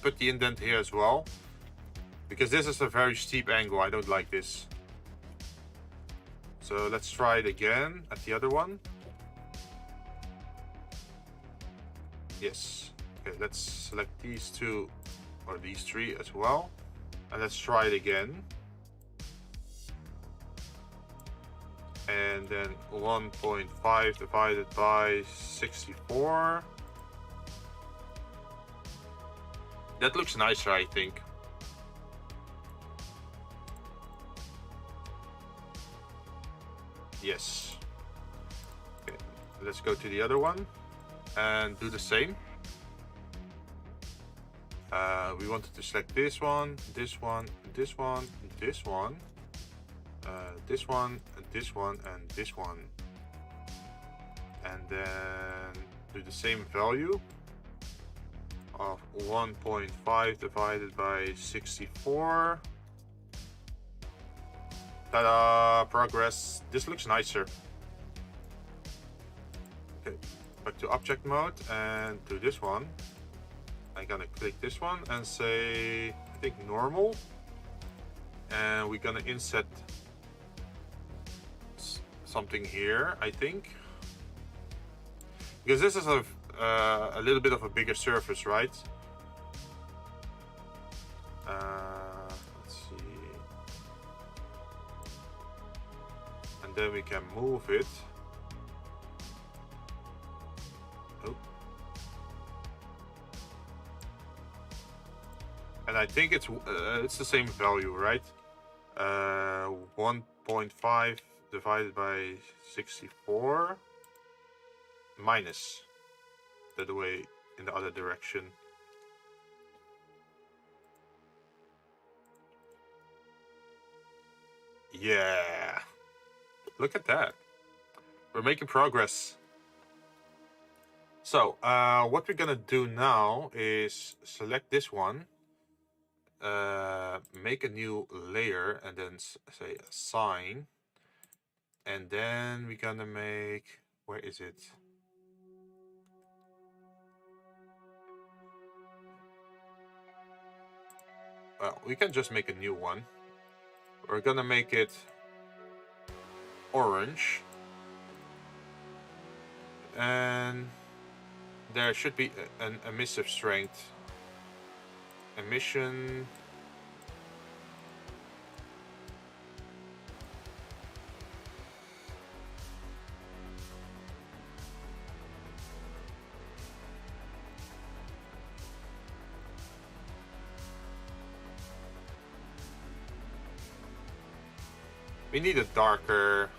put the indent here as well. Because this is a very steep angle, I don't like this. So let's try it again at the other one. Yes. Okay, let's select these two or these three as well. And let's try it again. And then 1.5 divided by 64. That looks nicer, I think. Yes. Okay, let's go to the other one and do the same. We wanted to select this one, this one, this one, this one, this one, this one, and this one. And then do the same value of 1.5 divided by 64. Ta-da! Progress. This looks nicer. Okay, back to object mode and do this one. I'm gonna click this one and say, I think normal. And we're gonna inset something here, I think. Because this is a little bit of a bigger surface, right? Let's see. And then we can move it. Oh. And I think it's the same value, right? 1.5 divided by 64 minus the other way in the other direction. Yeah, look at that. We're making progress. So what we're gonna do now is select this one, make a new layer, and then say assign. And then we're gonna make, where is it? Well, we can just make a new one. We're gonna make it orange. And there should be an emissive strength. Emission. We need a darker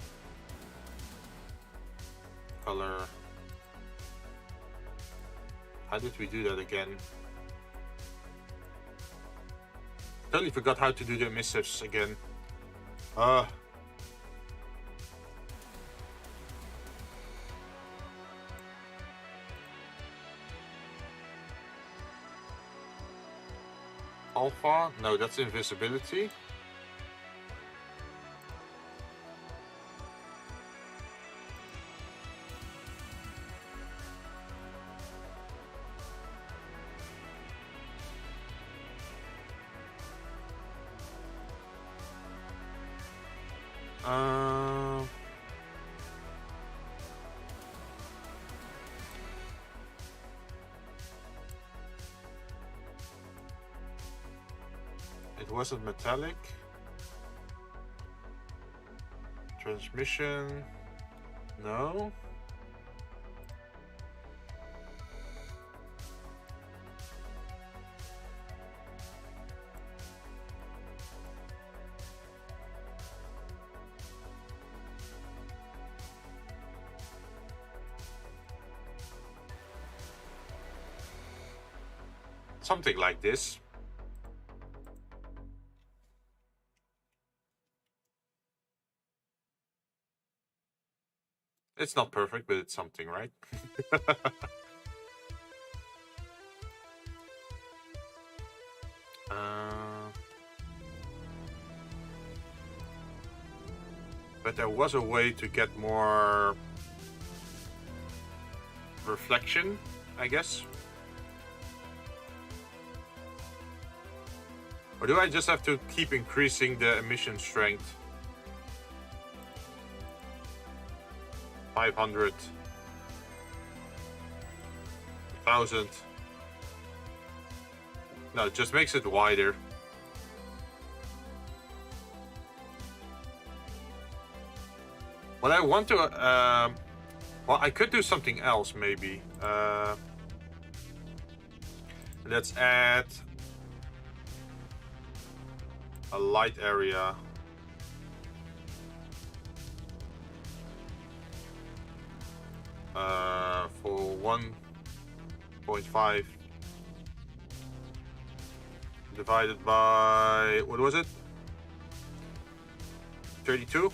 color. How did we do that again? Totally forgot how to do the emissives again. Alpha? No, that's invisibility. wasn't metallic. Transmission. No. Something like this. It's not perfect, but it's something, right? But there was a way to get more reflection, I guess. Or do I just have to keep increasing the emission strength? 500. 1000. No, it just makes it wider. What I want to, well, I could do something else maybe. Let's add a light area. For 1.5 divided by, what was it? 32?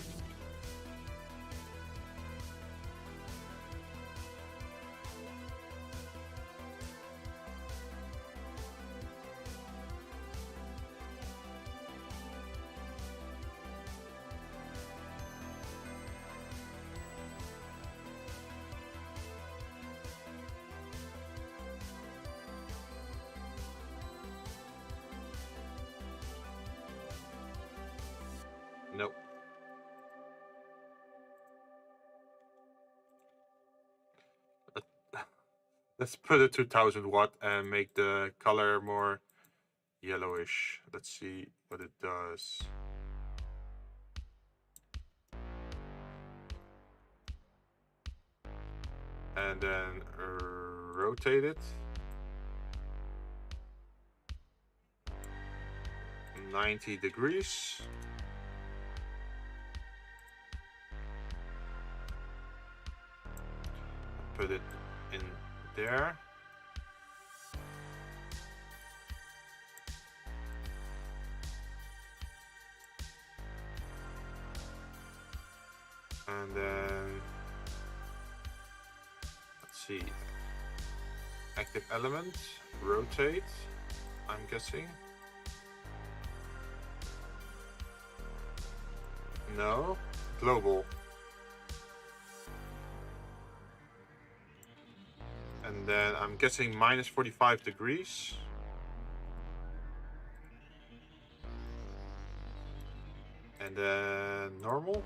Nope. Let's put it to 1000 watt and make the color more yellowish. Let's see what it does. And then rotate it 90 degrees. Put it in there. And then let's see, active element, rotate, I'm guessing. No, global. And then I'm guessing minus 45 degrees. And then normal.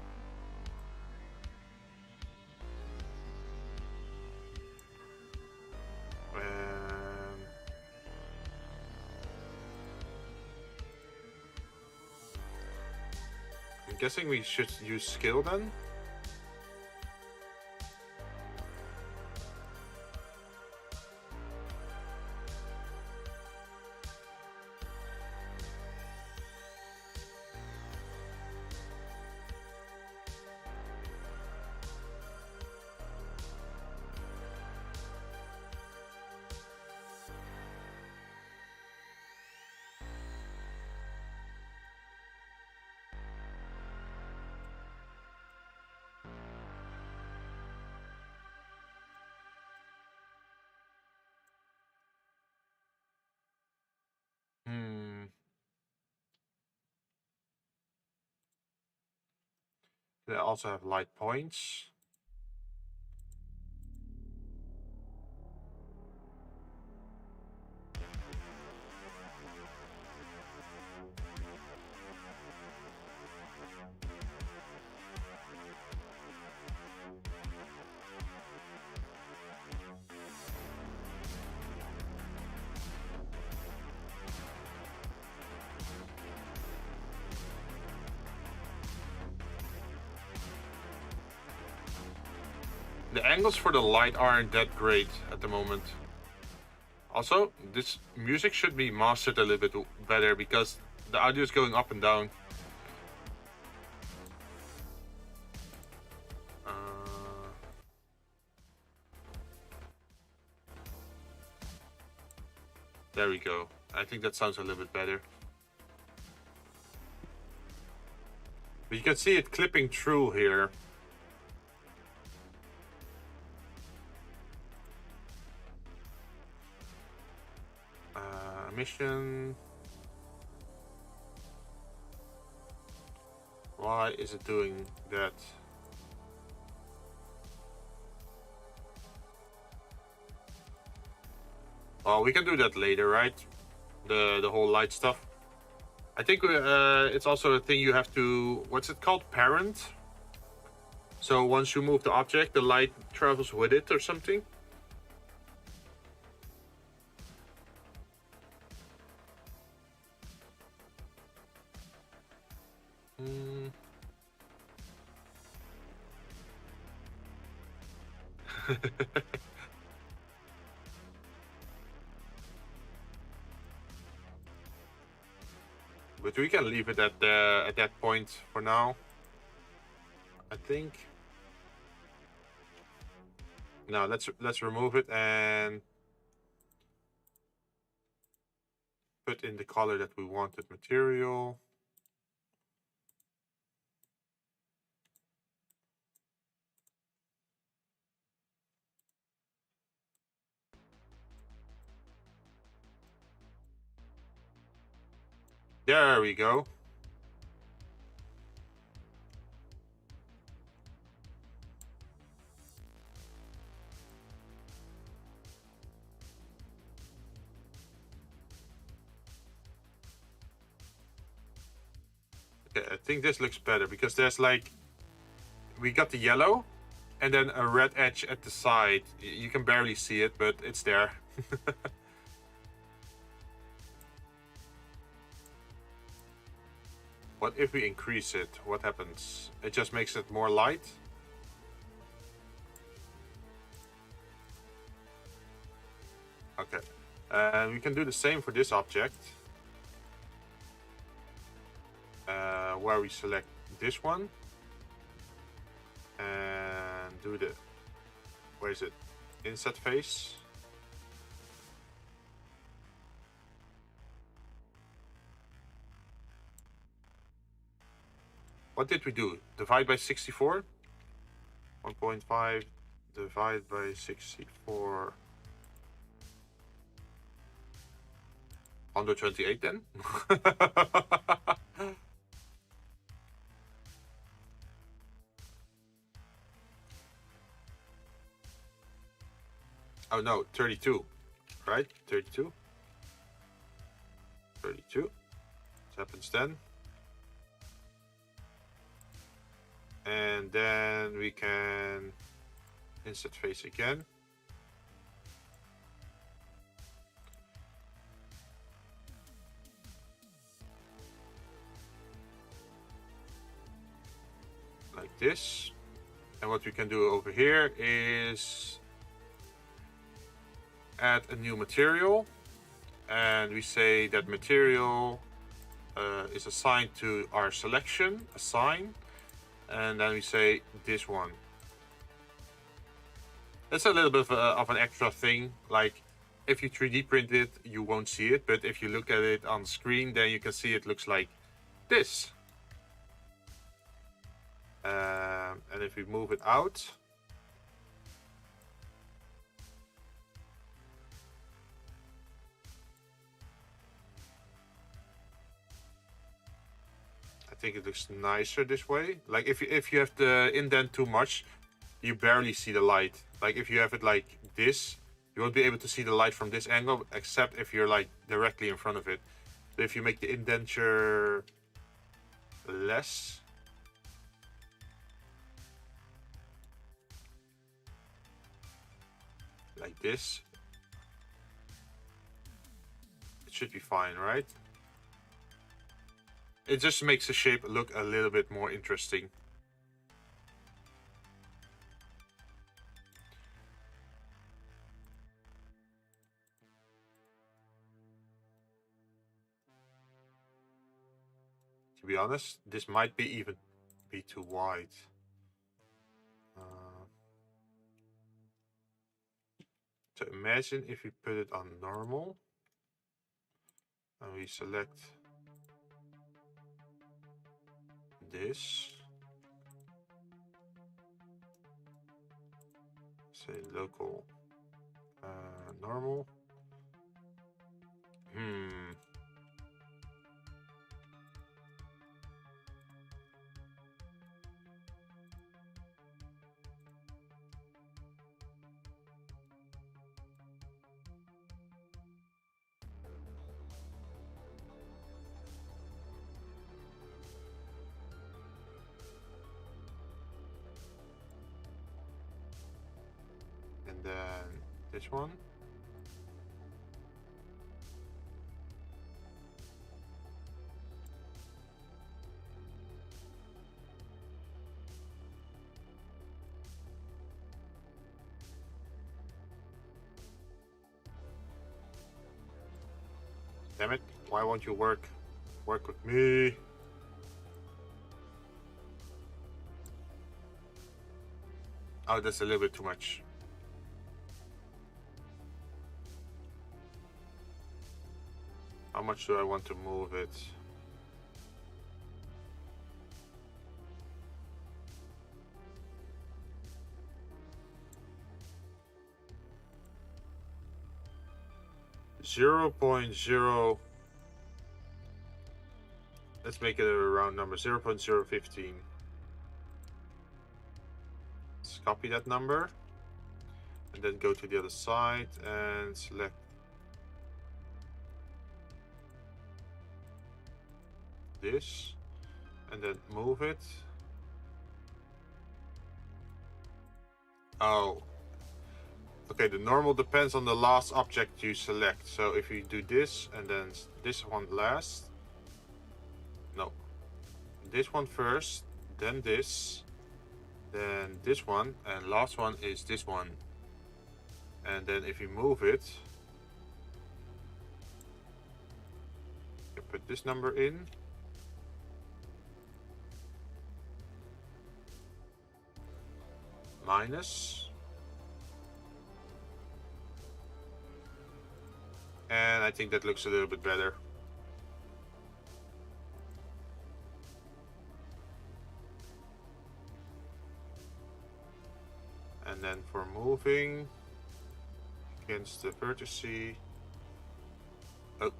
I'm guessing we should use scale then. They also have light points. The angles for the light aren't that great at the moment. Also, this music should be mastered a little bit better because the audio is going up and down. There we go. I think that sounds a little bit better. But you can see it clipping through here. Mission. Why is it doing that? Well, we can do that later, right? The whole light stuff. I think it's also a thing you have to, what's it called? Parent? So once you move the object, the light travels with it or something. But we can leave it at that point for now, I think. Now let's remove it and put in the color that we wanted. Material. There we go. Okay, I think this looks better because there's like, we got the yellow and then a red edge at the side. You can barely see it, but it's there. What if we increase it? What happens? It just makes it more light. Okay. And we can do the same for this object. Where we select this one. And do the, where is it? Inset face. What did we do? Divide by 64? 1.5 divided by 64. 128 then? Oh no, 32, right? 32. 32. What happens then? And then we can insert face again. Like this. And what we can do over here is add a new material. And we say that material is assigned to our selection, assign. And then we say this one. That's a little bit of an extra thing. Like if you 3D print it, you won't see it. But if you look at it on screen, then you can see it looks like this. And if we move it out, I think it looks nicer this way. Like if you have the indent too much, you barely see the light. Like if you have it like this, you won't be able to see the light from this angle, except if you're like directly in front of it. But if you make the indenture less, like this, it should be fine, right? It just makes the shape look a little bit more interesting. to be honest. This might be even be too wide. So imagine if we put it on normal and we select this, say local normal. And then this one. Damn it, why won't you work with me? Oh, that's a little bit too much. How much do I want to move it? .0. Let's make it a round number. 0.015. Let's copy that number and then go to the other side and select this and then move it. Oh, okay, the normal depends on the last object you select. So if you do this and then this one last, no, this one first, then this one, and last one is this one. And then if you move it, you put this number in. Minus. And I think that looks a little bit better. And then for moving against the vertice, oh.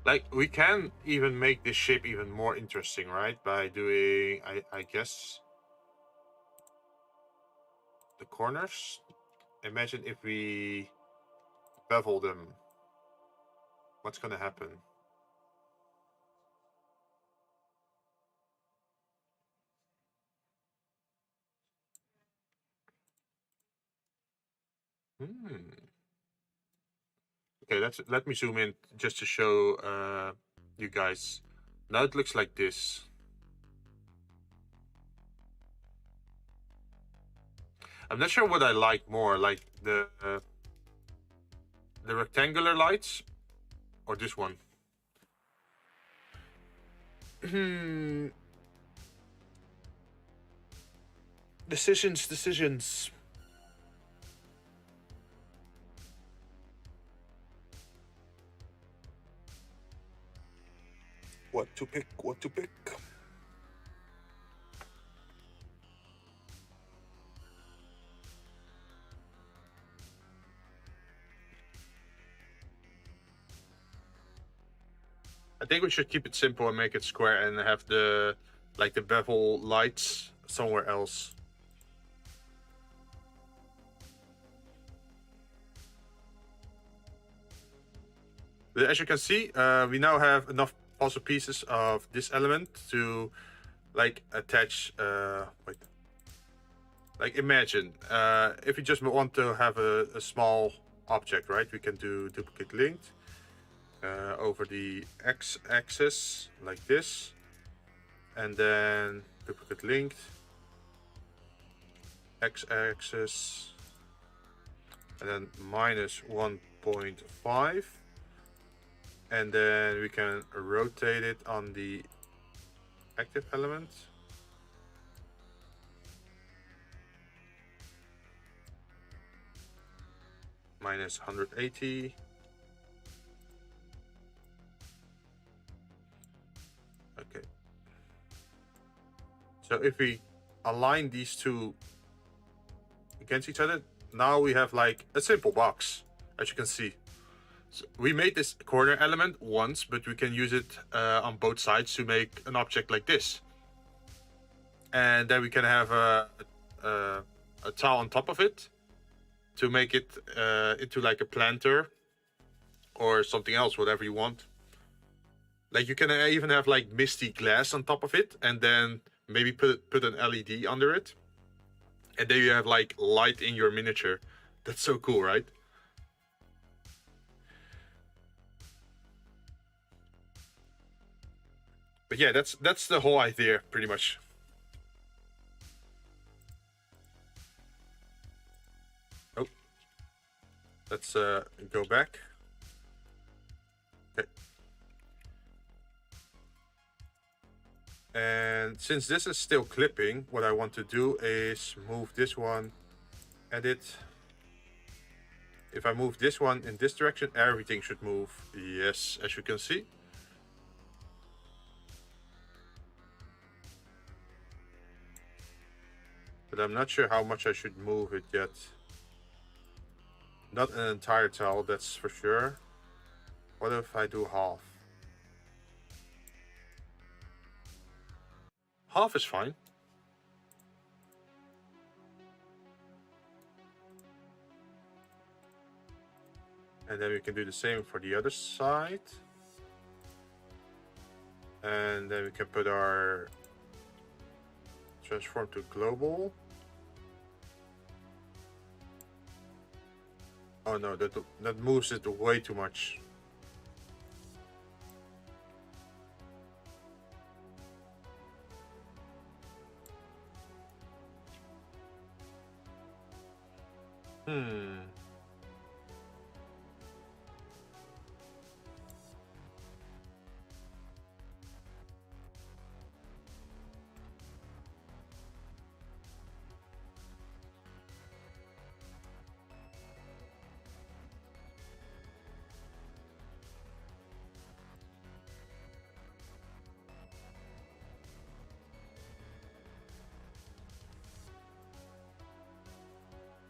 Like, we can even make this shape even more interesting, right? By doing, I guess, the corners. Imagine if we bevel them. What's gonna happen? Okay, let me zoom in just to show you guys. Now it looks like this. I'm not sure what I like more, like the rectangular lights or this one. Decisions. What to pick? I think we should keep it simple and make it square and have the bevel lights somewhere else. But as you can see, we now have enough puzzle pieces of this element to attach. Wait. Like, imagine if you just want to have a small object, right? We can do duplicate linked. over the x-axis like this, and then duplicate linked x-axis, and then minus 1.5, and then we can rotate it on the active element. Minus 180. Okay. So if we align these two against each other, now we have like a simple box, as you can see. So we made this corner element once, but we can use it on both sides to make an object like this. And then we can have a tile on top of it to make it into like a planter or something else, whatever you want. Like you can even have like misty glass on top of it, and then maybe put an LED under it, and then you have like light in your miniature. That's so cool, right? But yeah, that's the whole idea, pretty much. Oh, let's go back. Okay. And since this is still clipping, what I want to do is move this one, edit. If I move this one in this direction, everything should move. Yes, as you can see. But I'm not sure how much I should move it yet. Not an entire tile, that's for sure. What if I do half? Half is fine. And then we can do the same for the other side. And then we can put our transform to global. Oh no, that moves it way too much.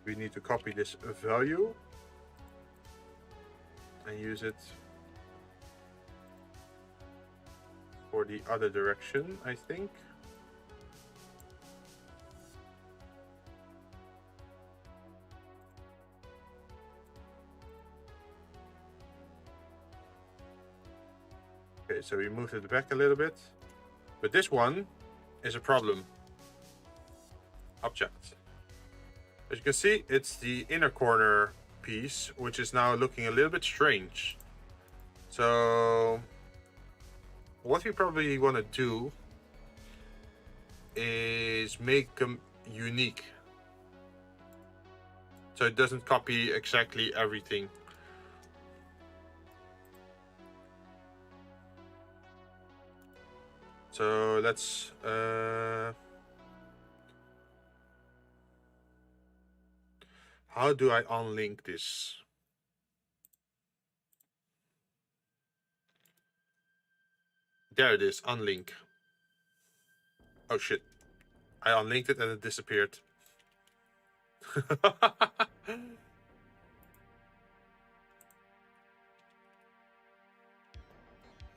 We need to copy this value and use it for the other direction, I think. Okay, so we moved it back a little bit, but this one is a problem. Object. As you can see, it's the inner corner piece, which is now looking a little bit strange. So what we probably want to do is make them unique, so it doesn't copy exactly everything. So let's how do I unlink this? There it is, unlink. Oh shit. I unlinked it and it disappeared.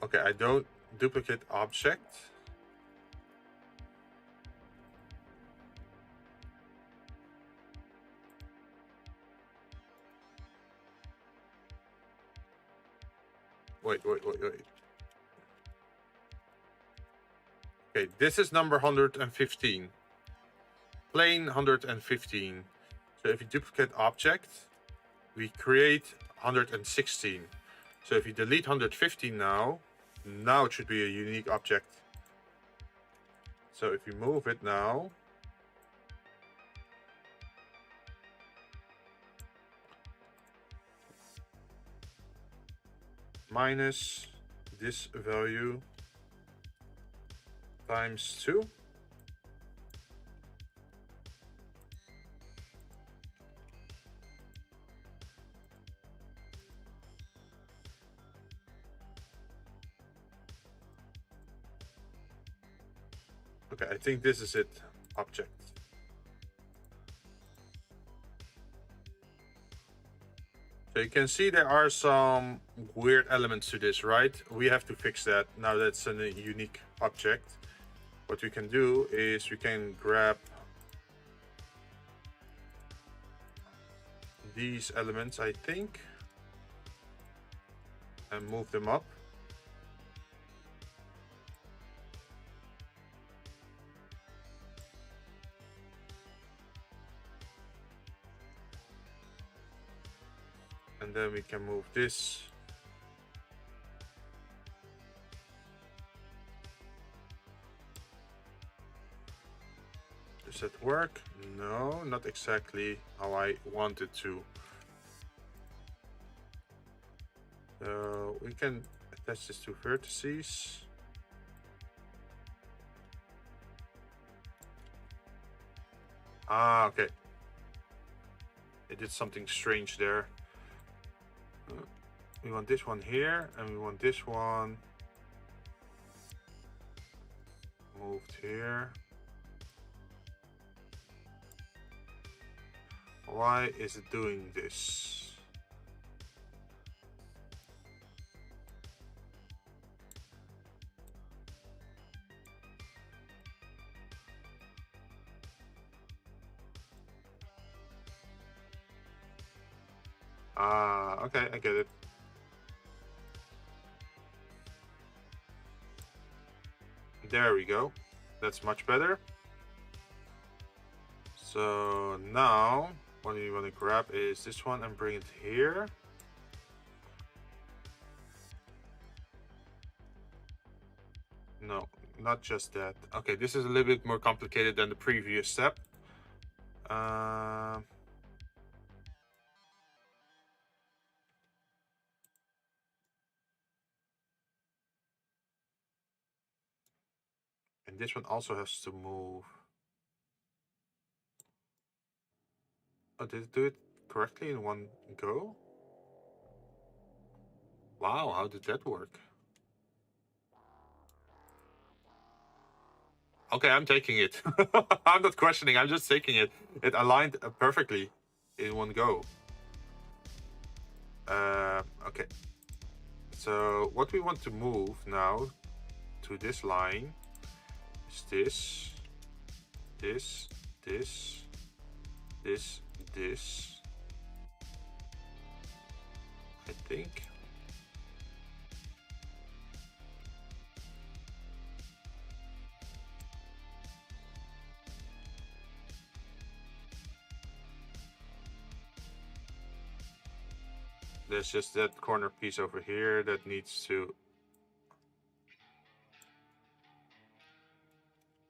Okay, I don't duplicate object. Wait. Okay, this is number 115. Plane 115. So if you duplicate object, we create 116. So if you delete 150 now it should be a unique object. So if you move it now, minus this value times 2. Okay, I think this is it, object. So you can see there are some weird elements to this, right? We have to fix that. Now that's a unique object. What we can do is we can grab these elements, I think, and move them up. And then we can move this. Does that work? No, not exactly how I wanted to. So we can attach this to vertices. Ah, okay. It did something strange there. We want this one here, and we want this one moved here. Why is it doing this? Ah, okay, I get it. There we go. That's much better. So now what you want to grab is this one and bring it here. No, not just that. Okay, this is a little bit more complicated than the previous step. And this one also has to move. Oh, did it do it correctly in one go? Wow, how did that work? Okay, I'm taking it. I'm not questioning, I'm just taking it. It aligned perfectly in one go. Okay. So what we want to move now to this line is this, this, this, this, this. I think. There's just that corner piece over here that needs to...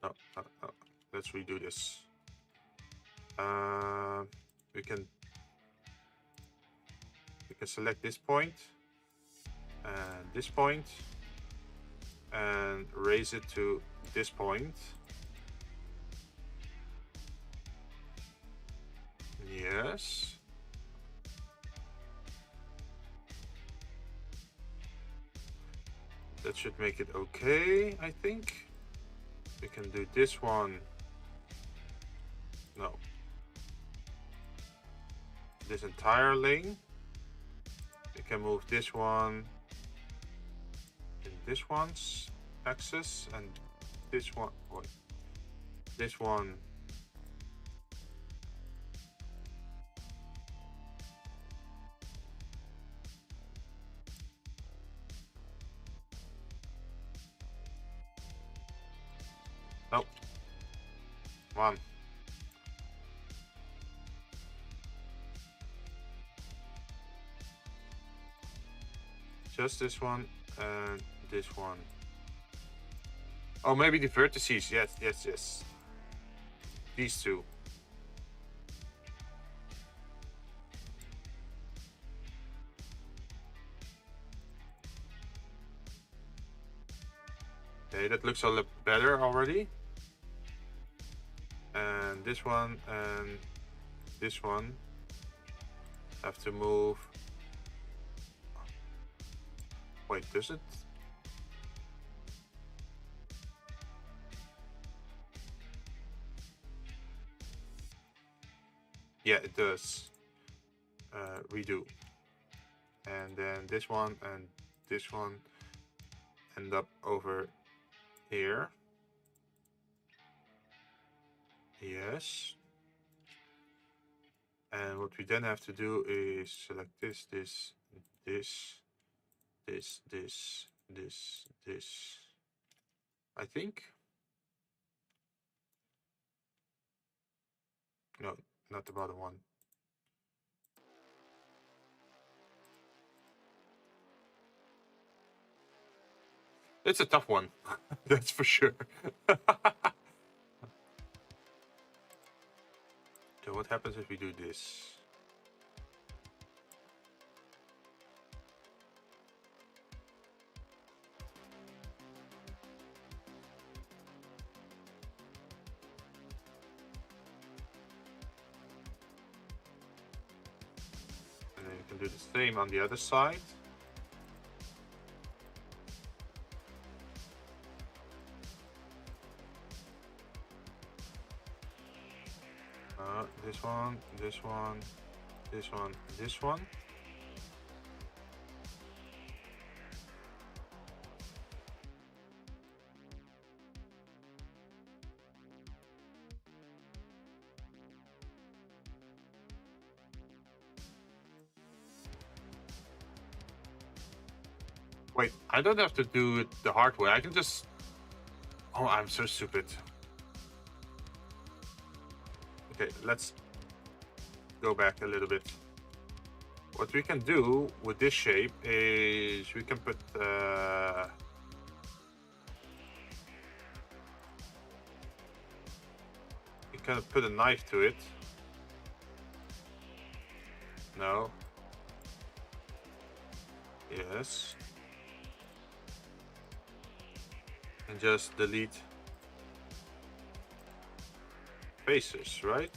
No. Let's redo this. We can select this point and this point and raise it to this point. Yes. That should make it okay, I think. We can do this one. No. This entire lane. We can move this one in this one's axis and this one. Wait. This one. Nope. Come on. just this one and this one. Oh, maybe the vertices. Yes, yes, yes. These two. Okay, that looks a little better already. And this one and this one have to move. Wait, does it? Yeah, it does. Redo. And then this one and this one end up over here. Yes. And what we then have to do is select this, this, this, this, this, this. I think. No, not the bottom one. It's a tough one, that's for sure. So what happens if we do this? And then you can do the same on the other side. This one, this one, this one, this one. Wait, I don't have to do it the hard way. I can just... Oh, I'm so stupid. Okay, let's go back a little bit. What we can do with this shape is we can put... you can put a knife to it. No. Yes. And just delete faces, right?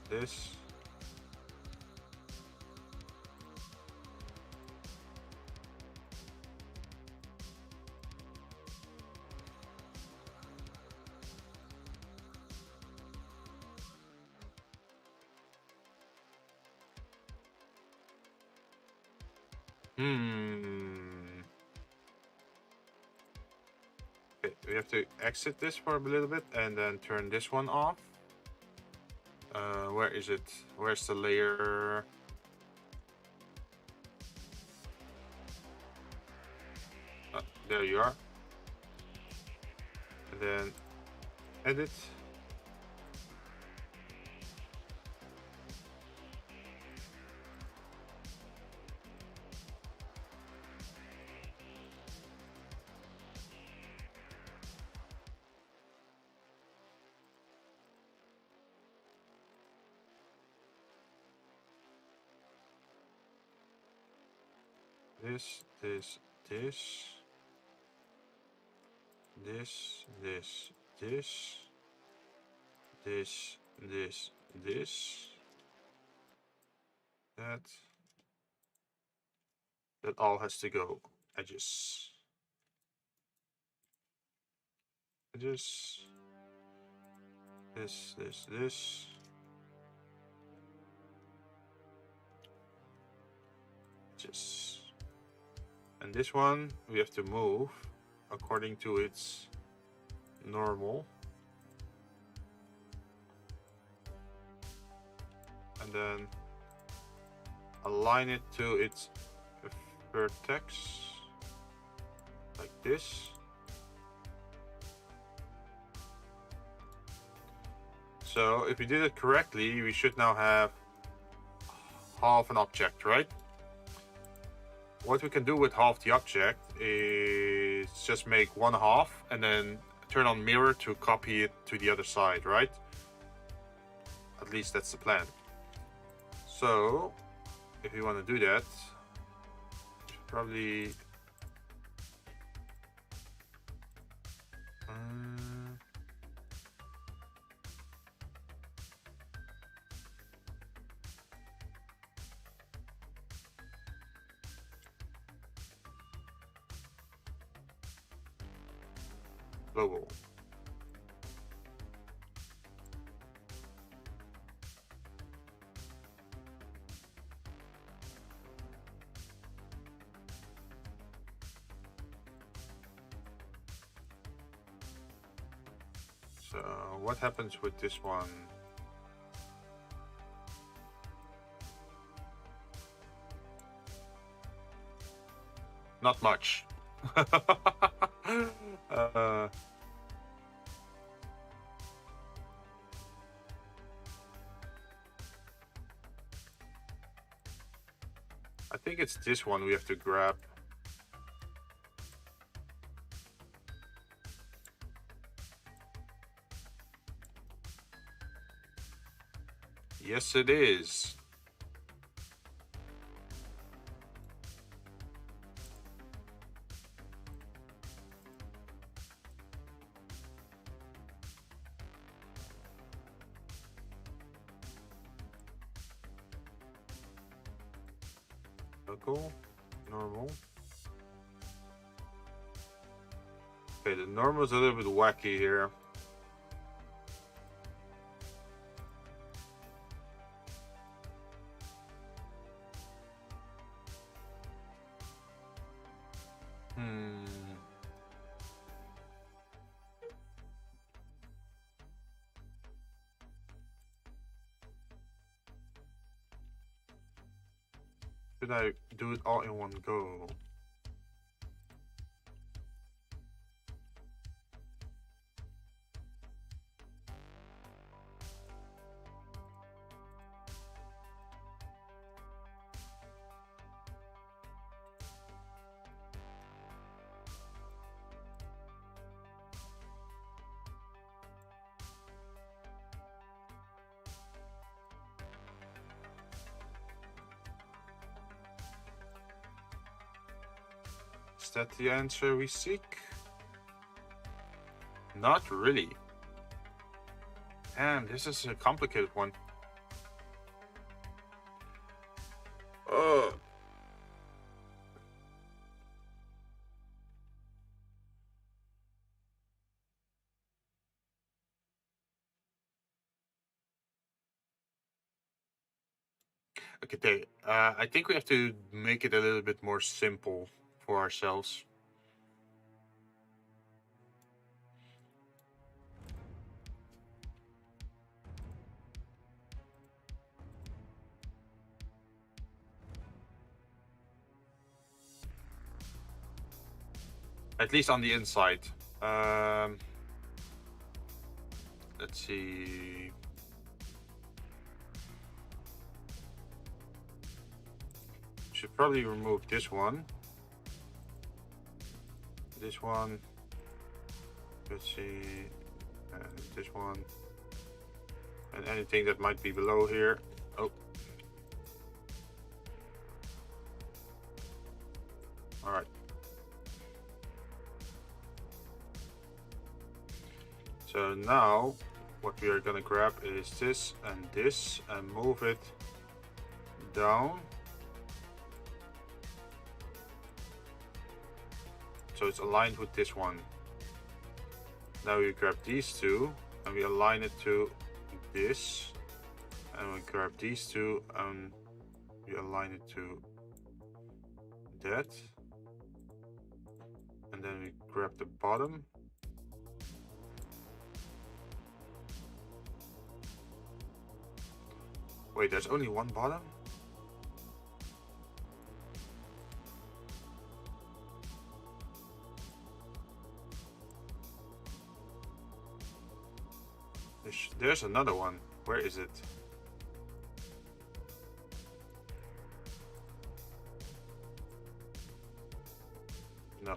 This. Okay, we have to exit this for a little bit and then turn this one off. Where is it? Where's the layer? There you are. And then edit. This, this, this. This, this, this. This, this, this. That. That all has to go. Edges. Edges. This, this, this. Edges. And this one we have to move according to its normal. And then align it to its vertex like this. So if we did it correctly, we should now have half an object, right? What we can do with half the object is just make one half and then turn on mirror to copy it to the other side, right? At least that's the plan. So if you want to do that, probably global. So what happens with this one? Not much. I think it's this one we have to grab. Yes, it is. Local, normal. Okay, the normal is a little bit wacky here. Should I do it all in one go? Is that the answer we seek? Not really. Damn, this is a complicated one. Okay, I think we have to make it a little bit more simple for ourselves. At least on the inside. Let's see. Should probably remove this one. This one. Let's see. And this one. And anything that might be below here. Oh. Alright. So now what we are gonna grab is this and move it down. So it's aligned with this one. Now we grab these two and we align it to this. And we grab these two and we align it to that. And then we grab the bottom. Wait, there's only one bottom? There's another one. Where is it? No.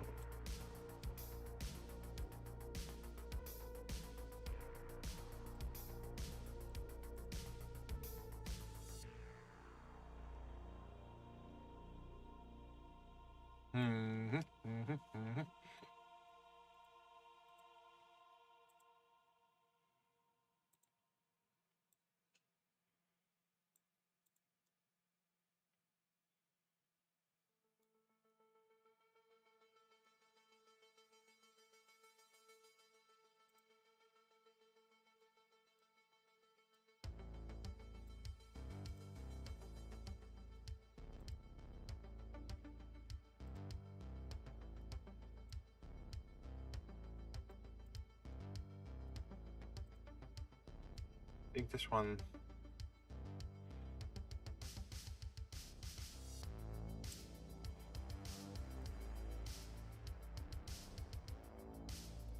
I think this one.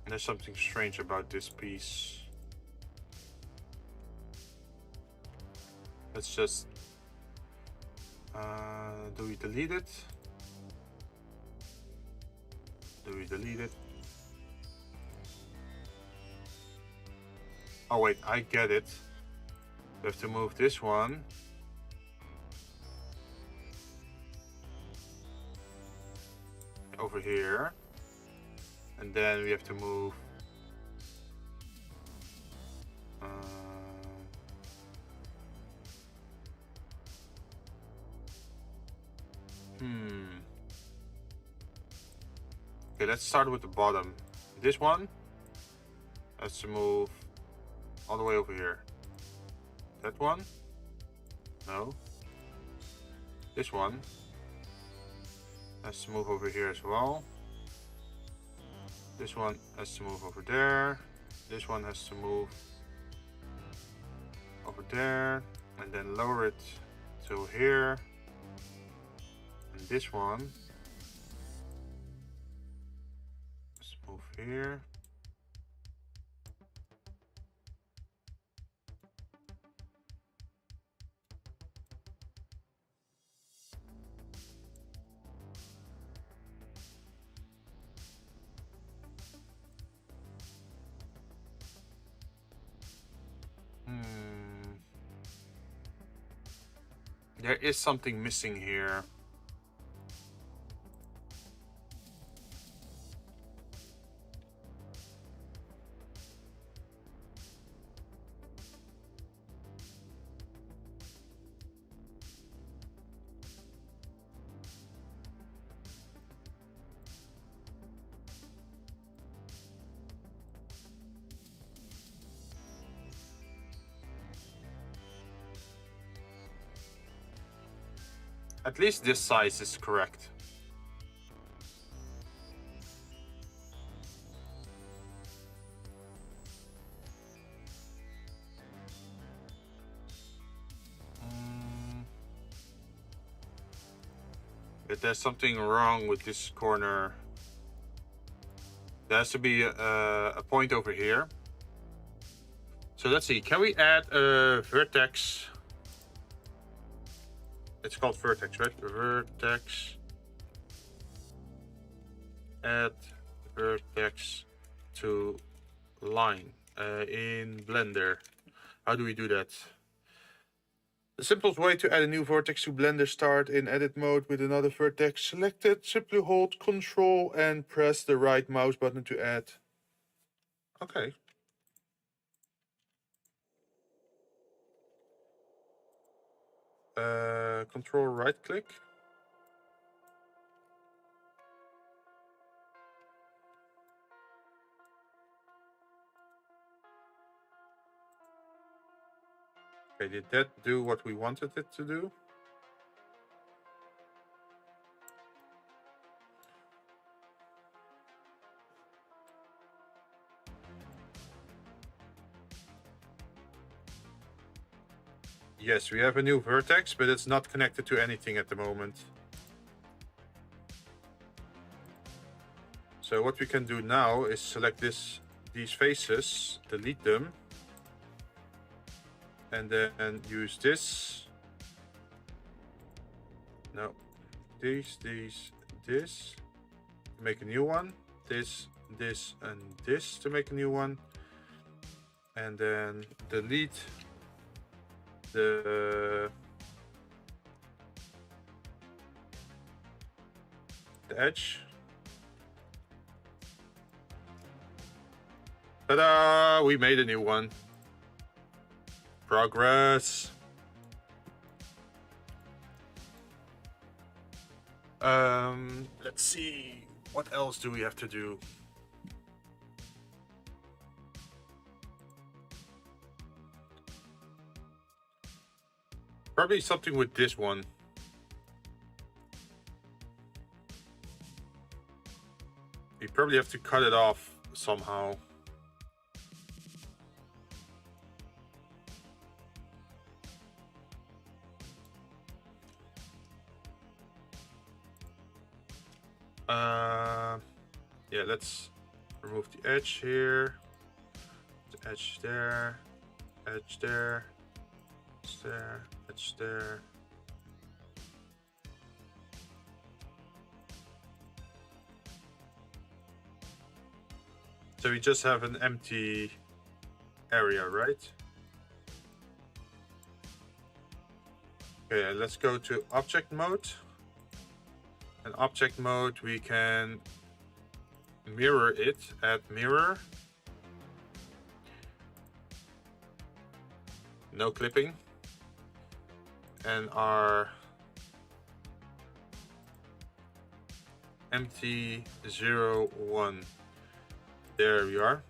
There's something strange about this piece. Let's just do we delete it? Do we delete it? Oh wait, I get it. We have to move this one. Over here. And then we have to move Okay, let's start with the bottom. This one has to move all the way over here. That one? No. This one has to move over here as well. This one has to move over there. This one has to move over there. And then lower it to here. And this one let's move here. There is something missing here. At least this size is correct. But there's something wrong with this corner. There has to be a point over here. So let's see, can we add a vertex? It's called vertex, right? Vertex. Add vertex to line in Blender. How do we do that? The simplest way to add a new vertex to Blender: start in edit mode with another vertex selected. Simply hold Ctrl and press the right mouse button to add. Okay. Control right click. Okay, did that do what we wanted it to do? Yes, we have a new vertex, but it's not connected to anything at the moment. So what we can do now is select these faces, delete them, and then use this. No, this to make a new one. This, and this to make a new one. And then delete the edge. Ta-da! We made a new one. Progress. Let's see. What else do we have to do? Probably something with this one. We probably have to cut it off somehow. Yeah, let's remove the edge here. The edge there, edge there, edge there, edge there. So we just have an empty area, right? Okay, let's go to object mode. In object mode, we can mirror it, add mirror. No clipping. And our empty 0, 1. There we are.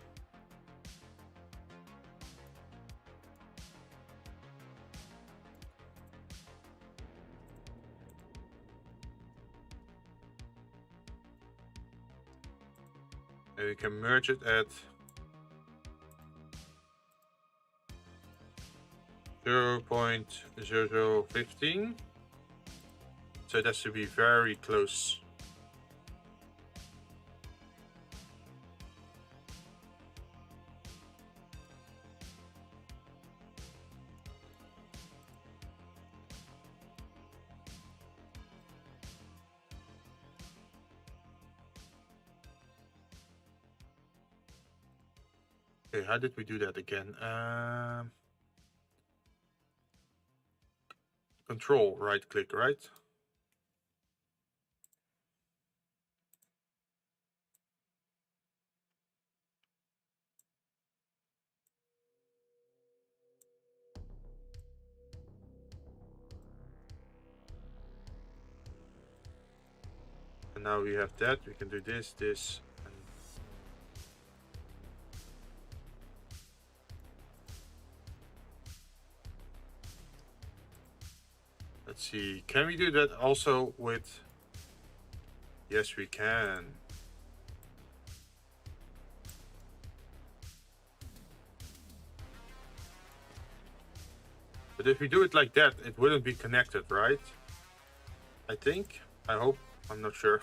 And we can merge it at 0.0015. So that should be very close. Okay, how did we do that again? Control, right click, right? And now we have that. We can do this, this, and let's see. Can we do that also with? Yes, we can. But if we do it like that, it wouldn't be connected, right? I think. I hope. I'm not sure.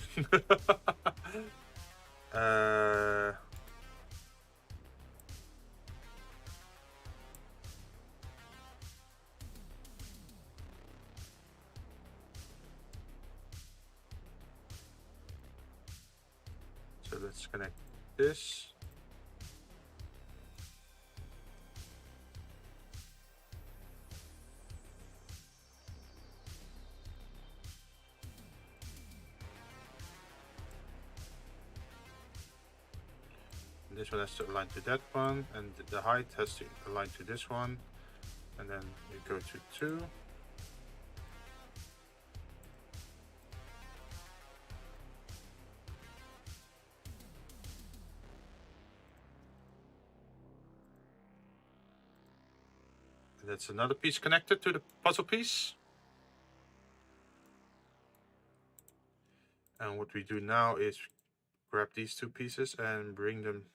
So let's connect this. This one has to align to that one, and the height has to align to this one. And then we go to 2. And that's another piece connected to the puzzle piece. And what we do now is grab these 2 pieces and bring them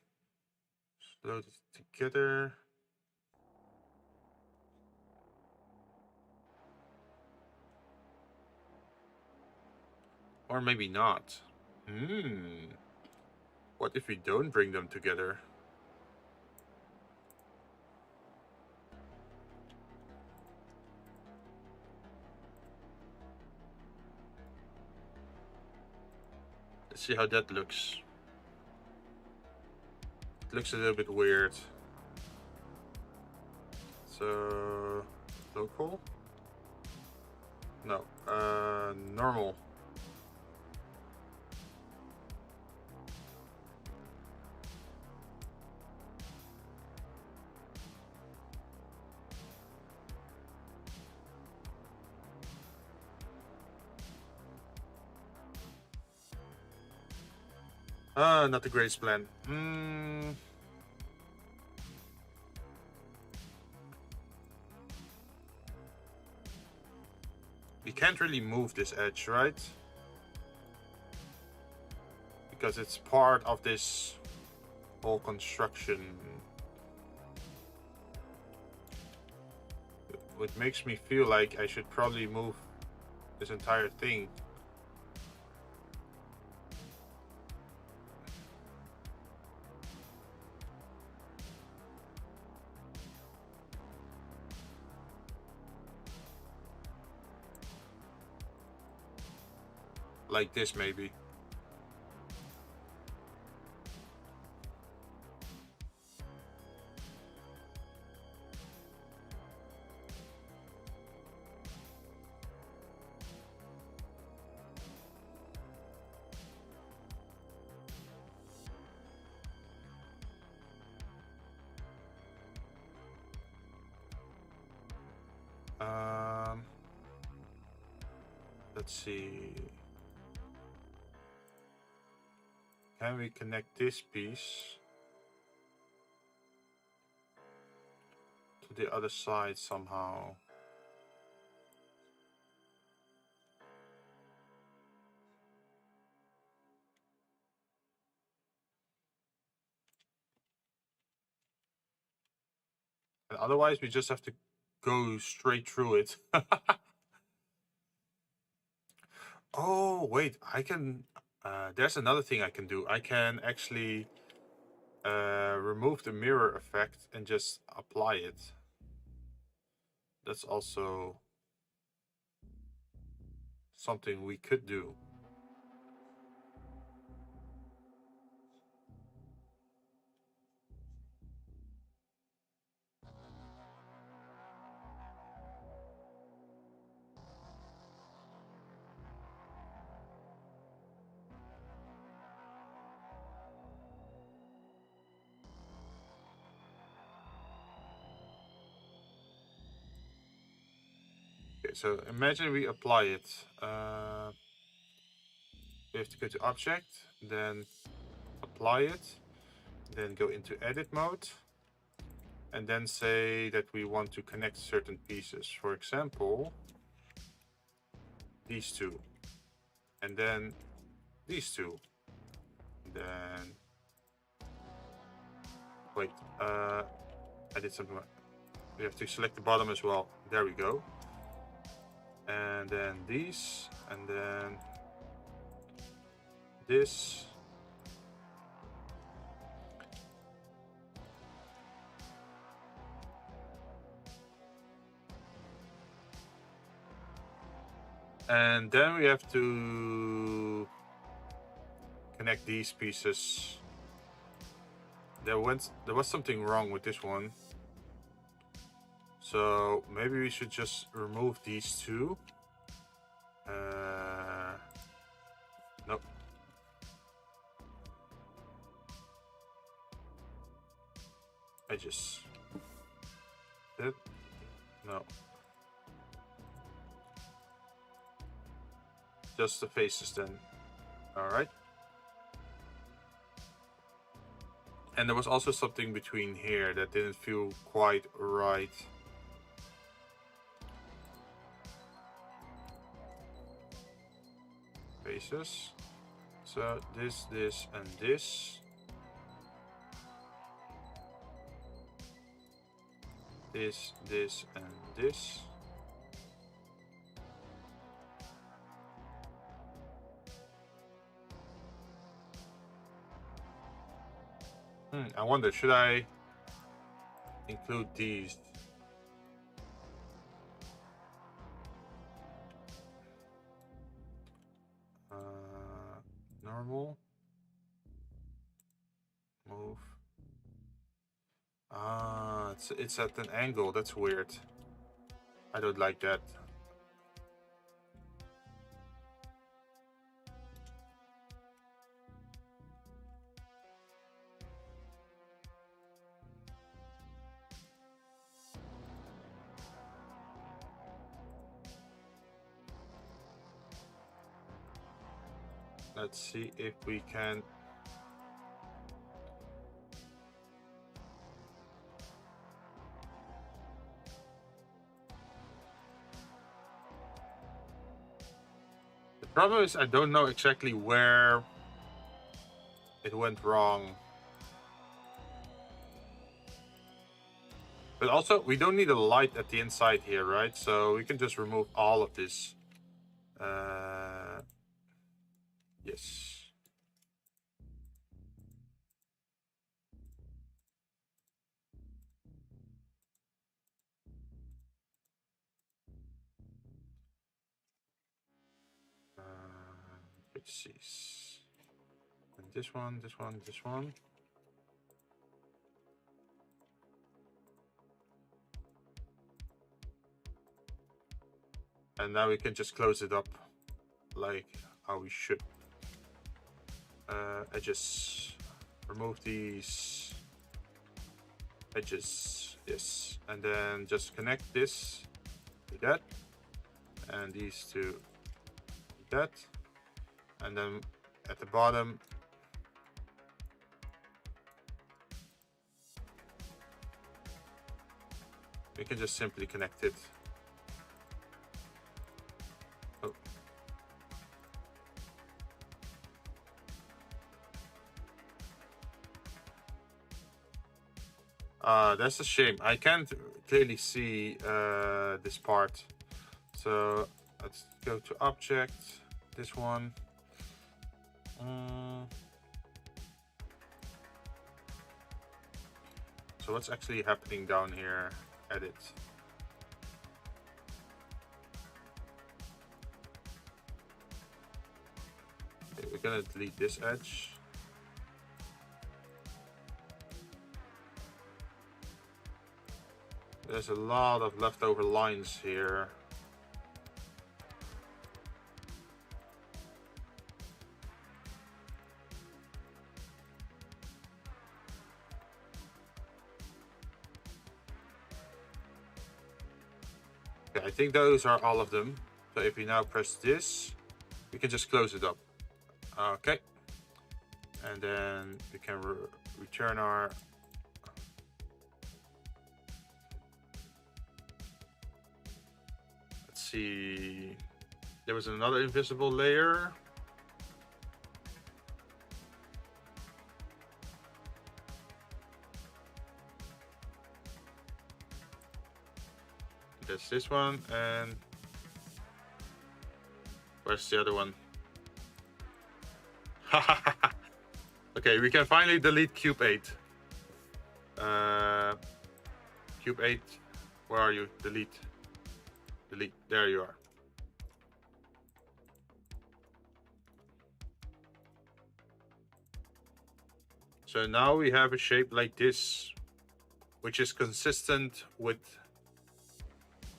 slowly together. Or maybe not. What if we don't bring them together? Let's see how that looks. It looks a little bit weird. So, local? No, normal. Not the greatest plan. We can't really move this edge, right? Because it's part of this whole construction. Which makes me feel like I should probably move this entire thing. Like this, maybe. Let's see. Can we connect this piece to the other side somehow? And otherwise, we just have to go straight through it. Oh, wait, I can... there's another thing I can do. I can actually remove the mirror effect and just apply it. That's also something we could do. Okay, so imagine we apply it. We have to go to object, then apply it, then go into edit mode, and then say that we want to connect certain pieces. For example, these two, and then these two. Then wait, I did something. We have to select the bottom as well. There we go. And then these, and then this. And then we have to connect these pieces. There was something wrong with this one. So maybe we should just remove these two. Nope. Edges. That? No. Just the faces then. Alright. And there was also something between here that didn't feel quite right. Faces. So this, and this. This, and this. I wonder, should I include these? Normal. normal. Move. Ah, it's at an angle. That's weird. I don't like that. Let's see if we can. The problem is I don't know exactly where it went wrong. But also, we don't need a light at the inside here, right? So we can just remove all of this. Yes. Pixies. And this one, this one, this one. And now we can just close it up like how we should. Edges. Remove these edges. Yes. And then just connect this to that. And these to that. And then at the bottom, we can just simply connect it. That's a shame. I can't clearly see this part. So let's go to object, this one. So what's actually happening down here? Edit. Okay, we're gonna delete this edge. There's a lot of leftover lines here. Okay, I think those are all of them. So if we now press this, we can just close it up. Okay. And then we can return our see, there was another invisible layer. That's this one, and where's the other one? Okay, we can finally delete cube 8. Cube 8, where are you? Delete. Delete. There you are. So now we have a shape like this, which is consistent with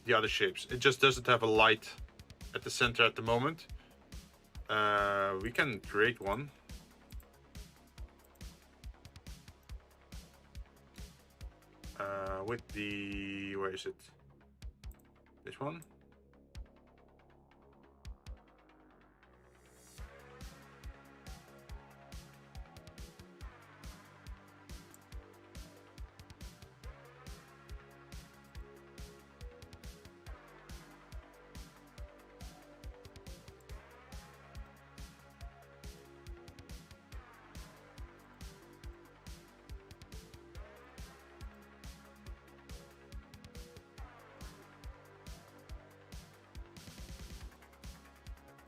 the other shapes. It just doesn't have a light at the center at the moment. We can create one. With the, where is it? This one.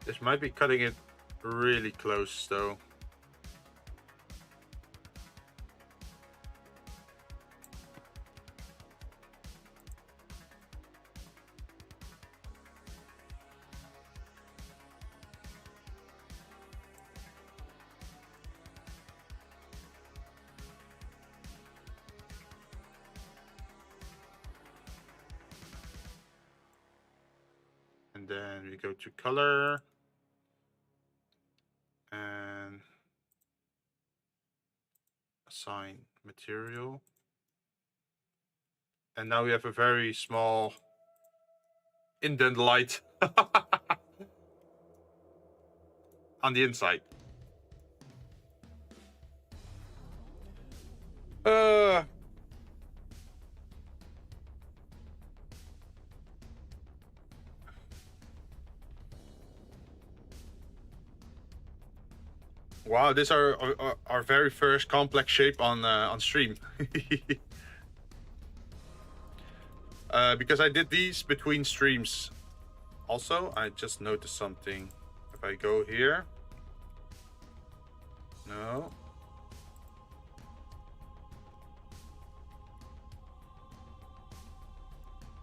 This might be cutting it really close though. And then we go to color and assign material. And now we have a very small indent light on the inside. Wow, this is our very first complex shape on stream. Because I did these between streams. Also, I just noticed something. If I go here, no.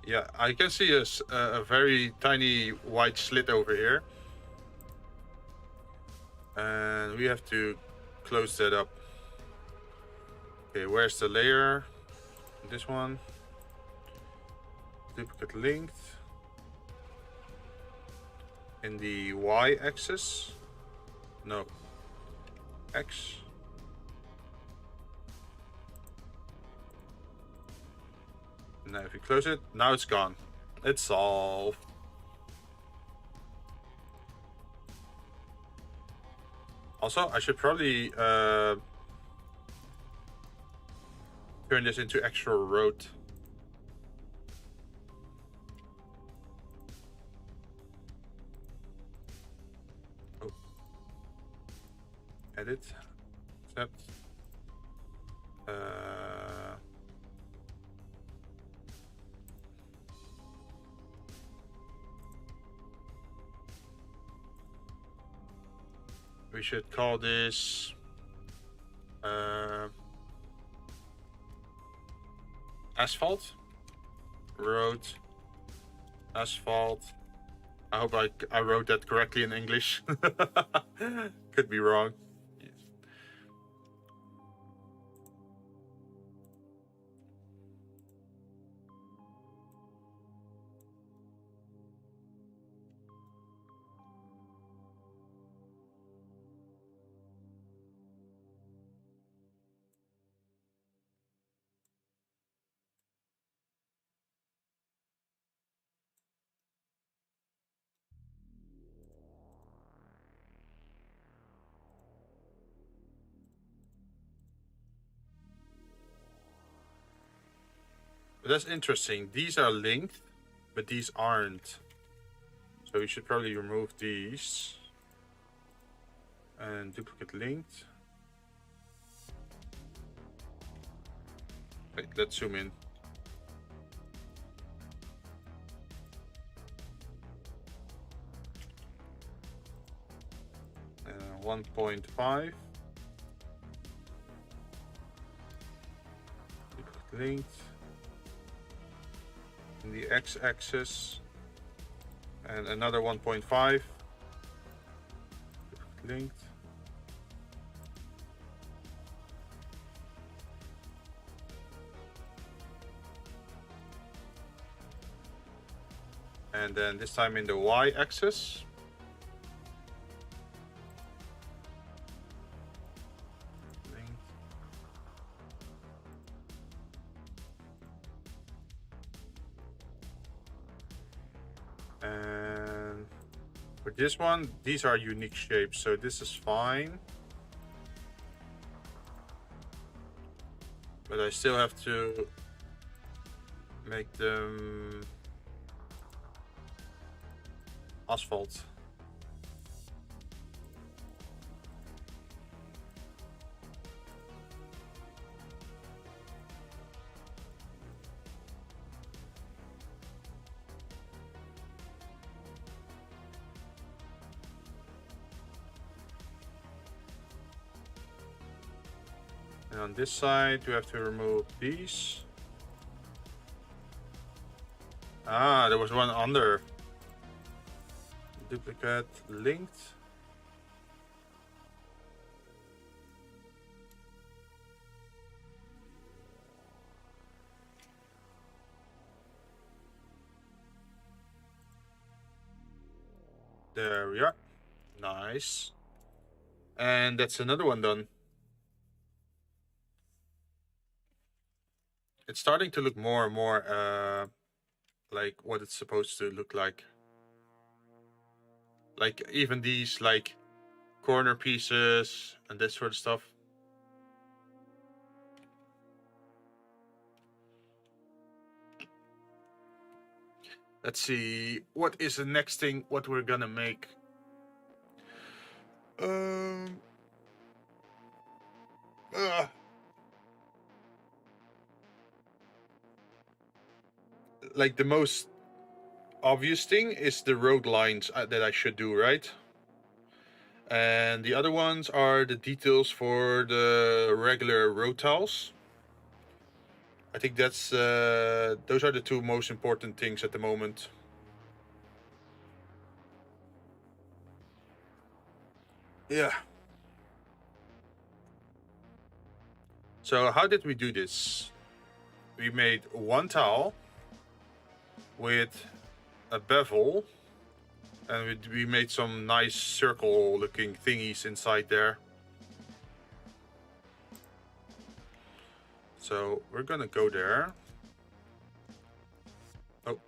Yeah, I can see a very tiny white slit over here. And we have to close that up. Okay, where's the layer? This one. Duplicate linked. In the y-axis. No. X. Now if you close it, now it's gone. It's solved. Also, I should probably turn this into extra road. Oh. Edit. Accept. We should call this asphalt, road, asphalt. I hope I wrote that correctly in English. Could be wrong. Yes. But that's interesting. These are linked, but these aren't. So we should probably remove these. And duplicate linked. Wait, let's zoom in. Uh, 1.5. Duplicate linked. In the x-axis. And another 1.5. Linked. And then this time in the y-axis. Linked. And for this one, these are unique shapes, so this is fine. But I still have to make them asphalt. And on this side, we have to remove these. Ah, there was one under. Duplicate linked. There we are. Nice. And that's another one done. It's starting to look more and more like what it's supposed to look like. Like even these like corner pieces and this sort of stuff. Let's see, what is the next thing what we're gonna make? Like the most obvious thing is the road lines that I should do, right? And the other ones are the details for the regular road tiles. I think that's those are the two most important things at the moment. Yeah. So how did we do this? We made one tile with a bevel, and we made some nice circle looking thingies inside there. So we're gonna go there. Oh.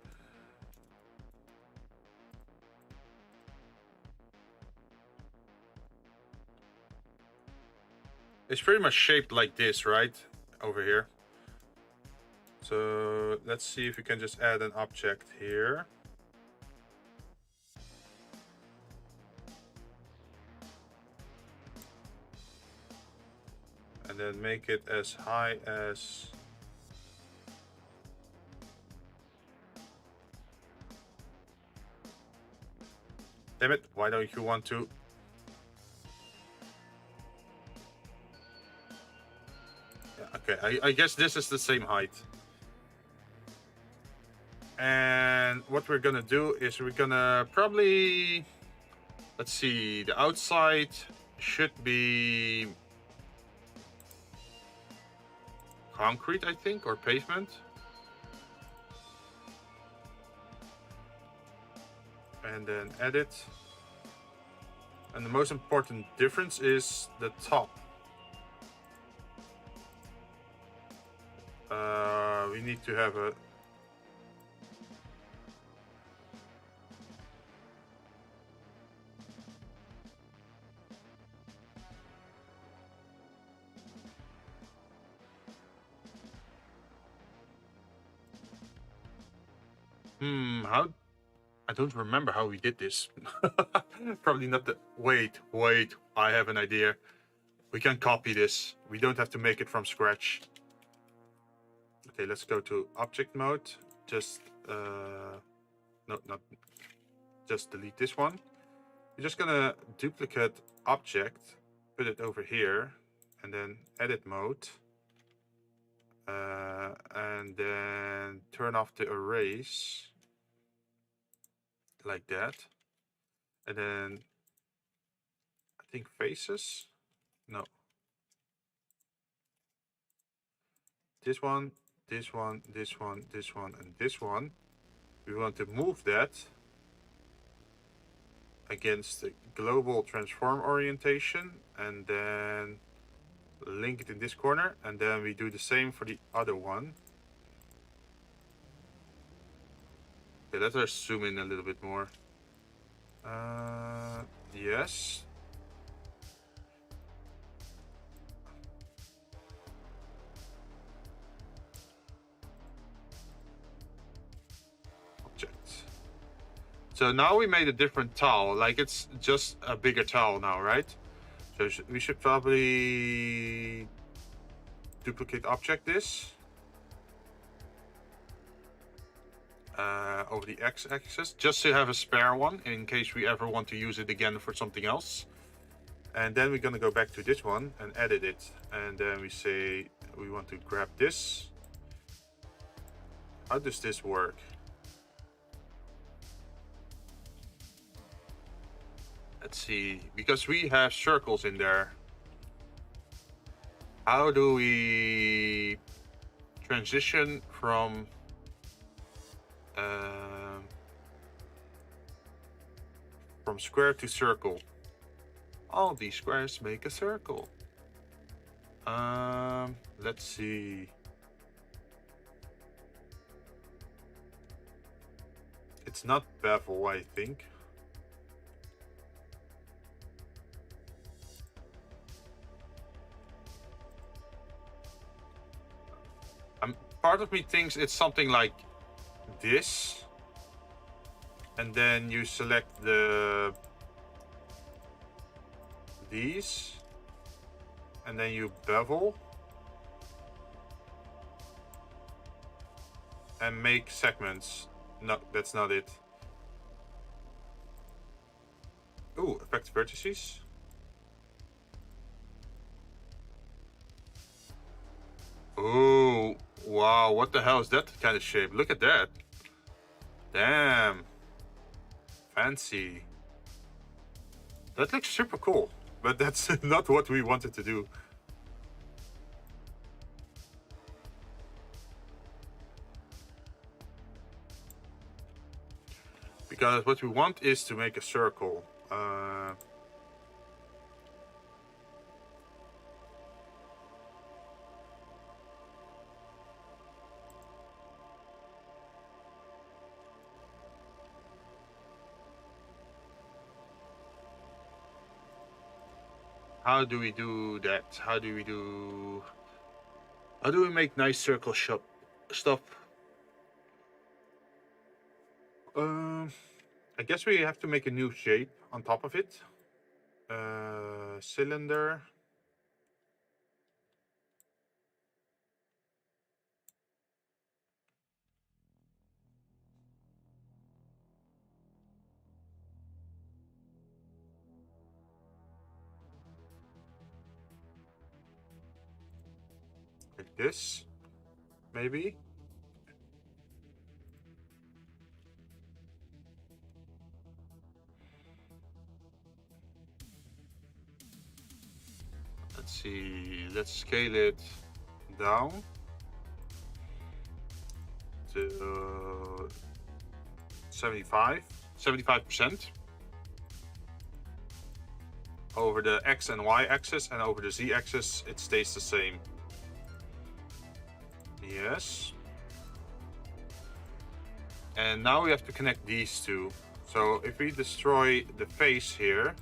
It's pretty much shaped like this, right? Over here. So let's see if we can just add an object here. And then make it as high as... Damn it, why don't you want to? Yeah, okay, I guess this is the same height. And what we're gonna do is we're gonna probably... Let's see, the outside should be concrete, I think, or pavement. And then edit. And the most important difference is the top. We need to have a... how... I don't remember how we did this. Probably not the... Wait, I have an idea. We can copy this. We don't have to make it from scratch. Okay, let's go to object mode. Just, no, not... Just delete this one. You're just gonna duplicate object, put it over here, and then edit mode. And then turn off the erase. Like that. And then I think faces. No. This one, this one, this one, this one, and this one. We want to move that against the global transform orientation, and then link it in this corner, and then we do the same for the other one. Okay, let us zoom in a little bit more. Yes. Object. So now we made a different tile, like it's just a bigger tile now, right? So we should probably duplicate object this. Over the x-axis, just to have a spare one in case we ever want to use it again for something else. And then we're gonna go back to this one and edit it. And then we say we want to grab this. How does this work? Let's see, because we have circles in there. How do we transition from From square to circle. All these squares make a circle. Let's see. It's not bevel, I think. Part of me thinks it's something like this. And then you select these. And then you bevel. And make segments. No, that's not it. Ooh, affect vertices. Ooh, wow, what the hell is that kind of shape? Look at that. Damn. Fancy. That looks super cool, but that's not what we wanted to do. Because what we want is to make a circle. How do we do that? How do we make nice circle stuff? I guess we have to make a new shape on top of it. Cylinder. Like this, maybe. Let's see, let's scale it down to 75%. Over the X and Y axis, and over the Z axis, it stays the same. Yes. And now we have to connect these two. So if we destroy the face here,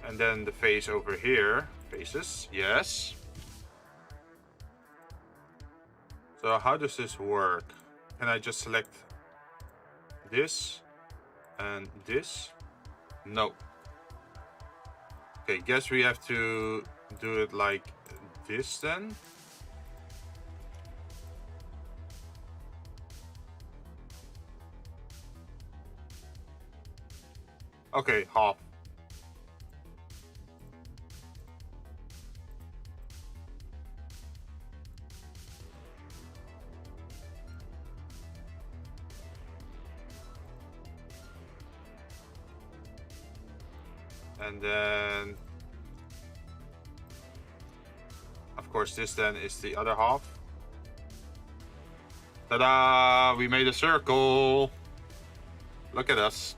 and then the face over here, faces, yes. So how does this work? Can I just select this and this? No. Okay, guess we have to do it like this then. Okay, half. And then, of course, this then is the other half. Ta-da! We made a circle. Look at us.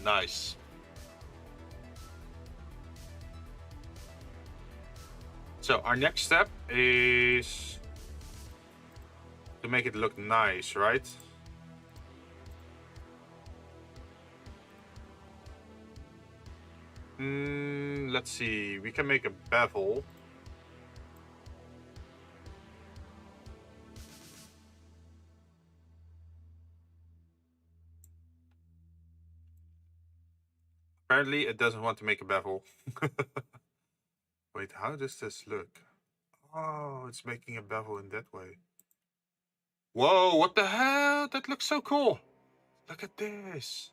Nice. So our next step is to make it look nice, right? Let's see. We can make a bevel. Apparently, it doesn't want to make a bevel. Wait, how does this look? Oh, it's making a bevel in that way. Whoa, what the hell? That looks so cool. Look at this.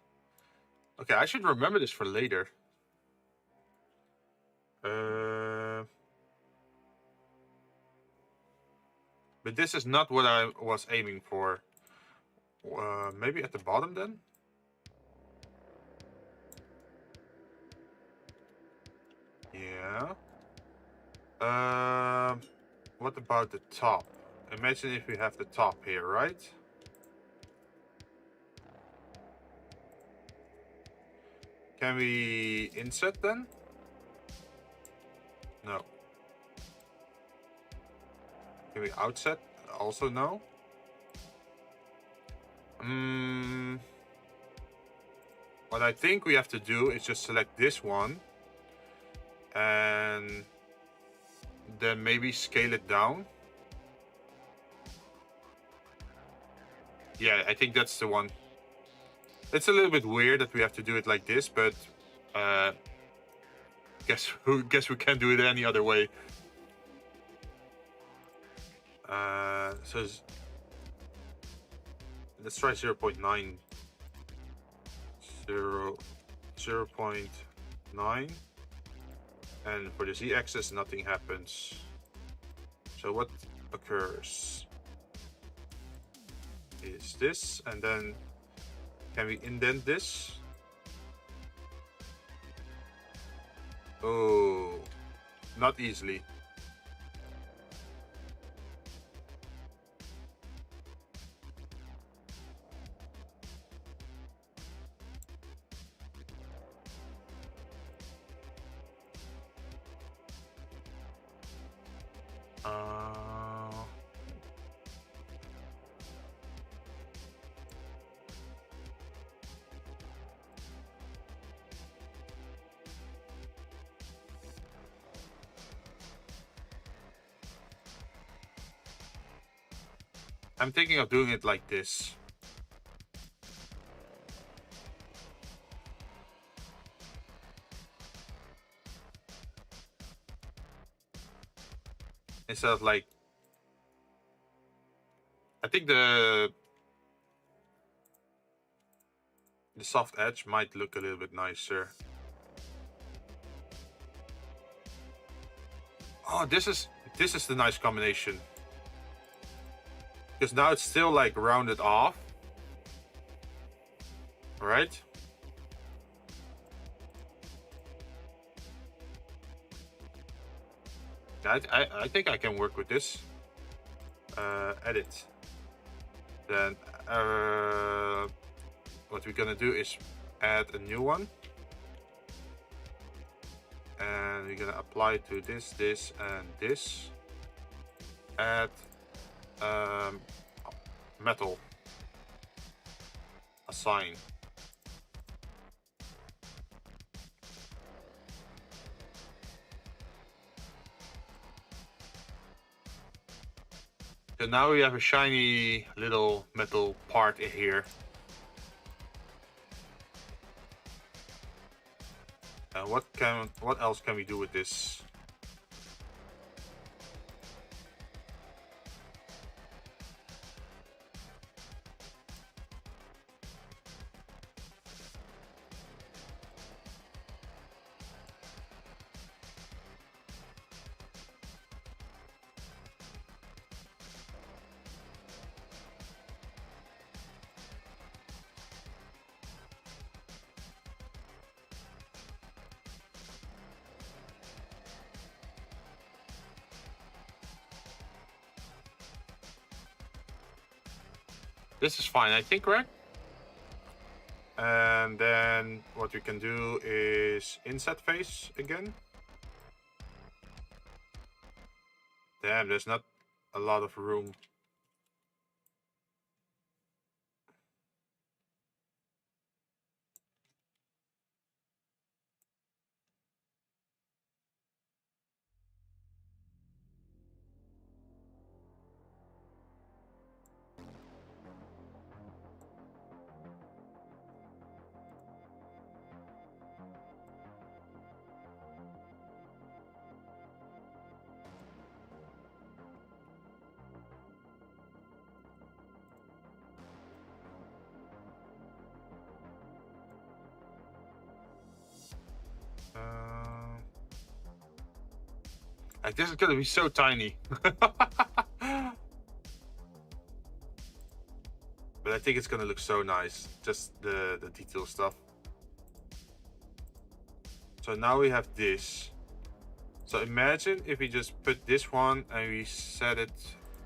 Okay, I should remember this for later. But this is not what I was aiming for. Maybe at the bottom then? Yeah. What about the top? Imagine if we have the top here, right? Can we inset then? No. Can we outset? Also no. What I think we have to do is just select this one and then maybe scale it down. Yeah, I think that's the one. It's a little bit weird that we have to do it like this, but guess we can't do it any other way. So let's try 0.9. 0.9, and for the z-axis nothing happens. So what occurs is this, and then can we indent this? Oh, not easily. I'm thinking of doing it like this. Instead of like, I think the soft edge might look a little bit nicer. Oh, this is the nice combination. Because now it's still like rounded off. All right. I think I can work with this. Edit. Then what we're gonna do is add a new one. And we're gonna apply it to this, this, and this. Add metal. Assign. So now we have a shiny little metal part in here. And what else can we do with this? This is fine, I think, right? And then what we can do is inset face again. Damn, there's not a lot of room. Like, this is gonna be so tiny. But I think it's gonna look so nice, just the detail stuff. So now we have this. So imagine if we just put this one and we set it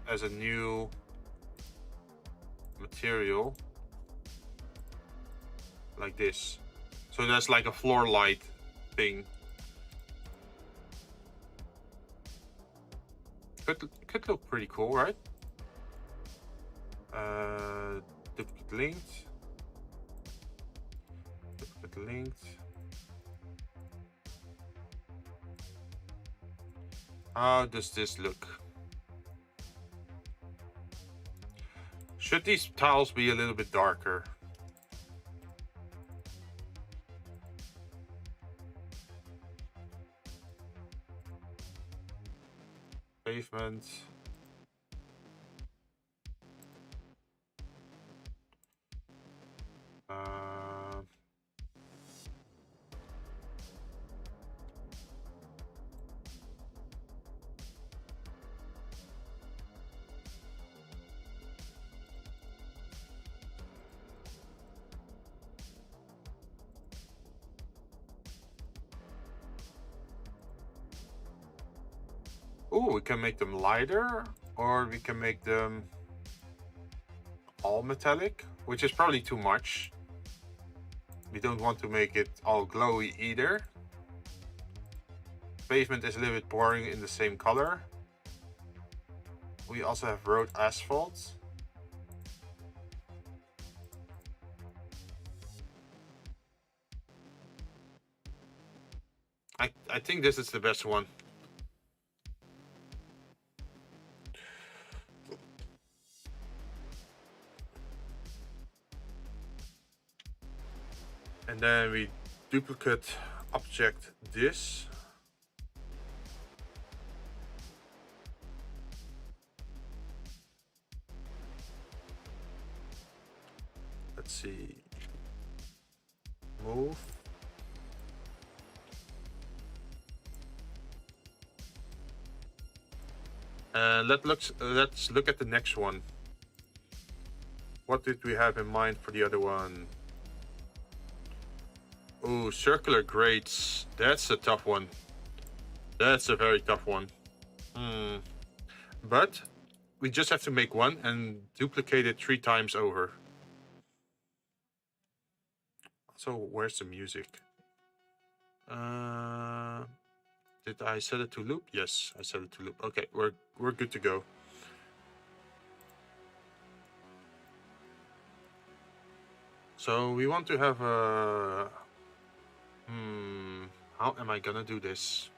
as a new material, like this. So that's like a floor light thing. Could look pretty cool, right? Duplicate linked. Duplicate linked. How does this look? Should these tiles be a little bit darker? Pavement. Oh, we can make them lighter, or we can make them all metallic, which is probably too much. We don't want to make it all glowy either. Pavement is a little bit boring in the same color. We also have road asphalt. I think this is the best one. And then we duplicate object this. Let's see. Move. Let's look at the next one. What did we have in mind for the other one? Oh, circular grates. That's a tough one. That's a very tough one. But we just have to make one and duplicate it 3 times over. So where's the music? Did I set it to loop? Yes, I set it to loop. Okay, we're good to go. So we want to have a... how am I gonna do this?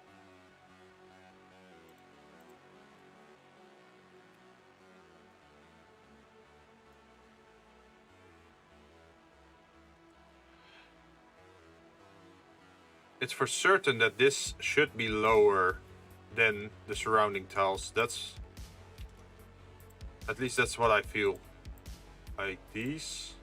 It's for certain that this should be lower than the surrounding tiles. That's... at least that's what I feel. Like these.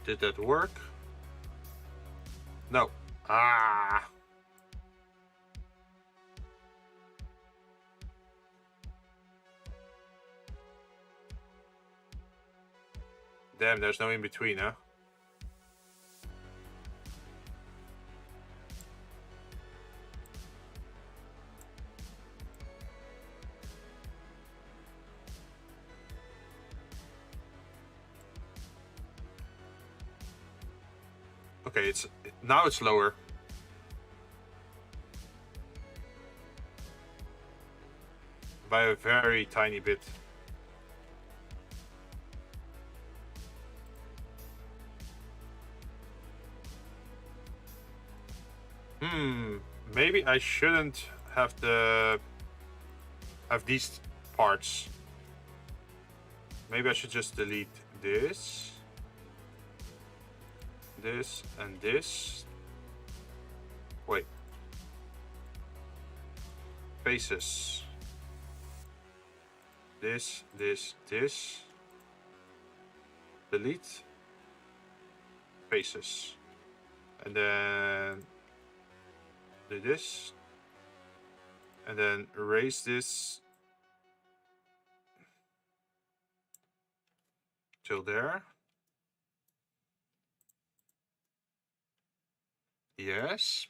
Did that work? No. Ah. Damn, there's no in between, huh? Okay, now it's lower. By a very tiny bit. Maybe I shouldn't have these parts. Maybe I should just delete this. This and this. Wait. Faces. This. Delete. Faces. And then do this. And then raise this till there. Yes.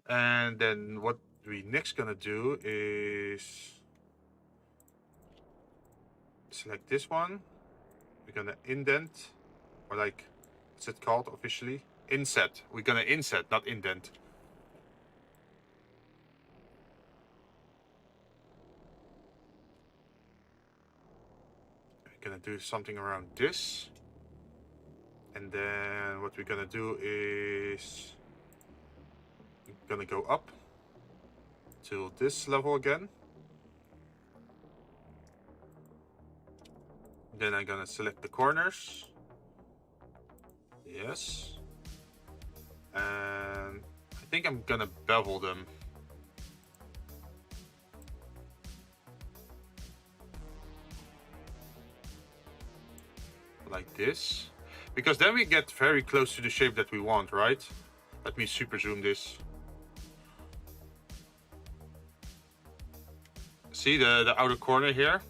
And then what we next gonna do is select this one. We're gonna indent, or like, what's it called officially? Inset. We're gonna inset, not indent. We're gonna do something around this. And then what we're gonna do is we're gonna go up to this level again. Then I'm gonna select the corners. Yes. And I think I'm gonna bevel them. Like this. Because then we get very close to the shape that we want, right? Let me super zoom this. See the outer corner here?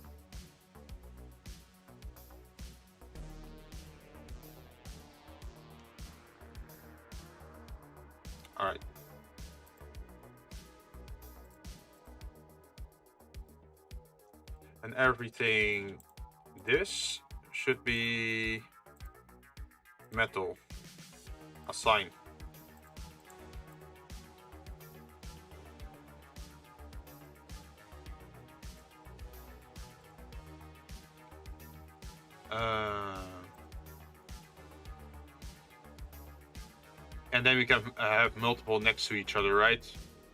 All right. And everything, this should be metal, a sign. And then we can have multiple next to each other, right?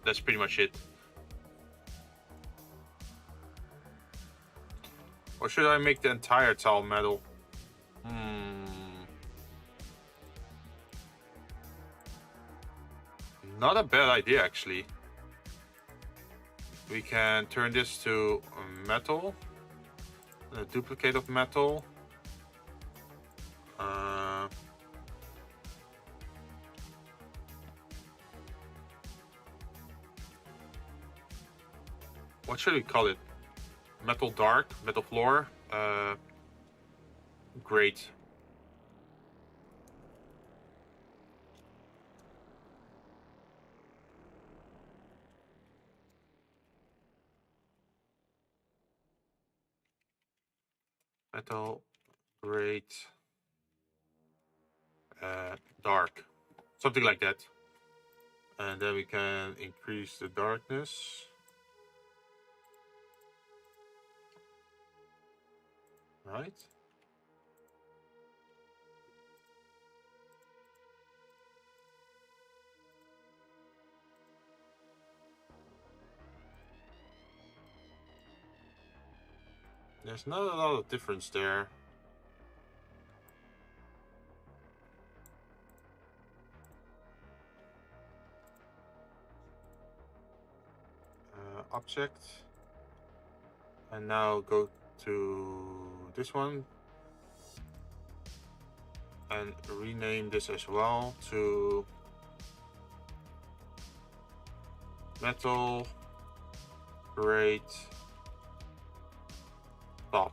That's pretty much it. Or should I make the entire tile metal? Not a bad idea, actually. We can turn this to metal, a duplicate of metal. What should we call it? Metal dark, metal floor, great. Metal, great, dark, something like that. And then we can increase the darkness. Right. There's not a lot of difference there. Object. And now go to this one. And rename this as well to metal, great, top.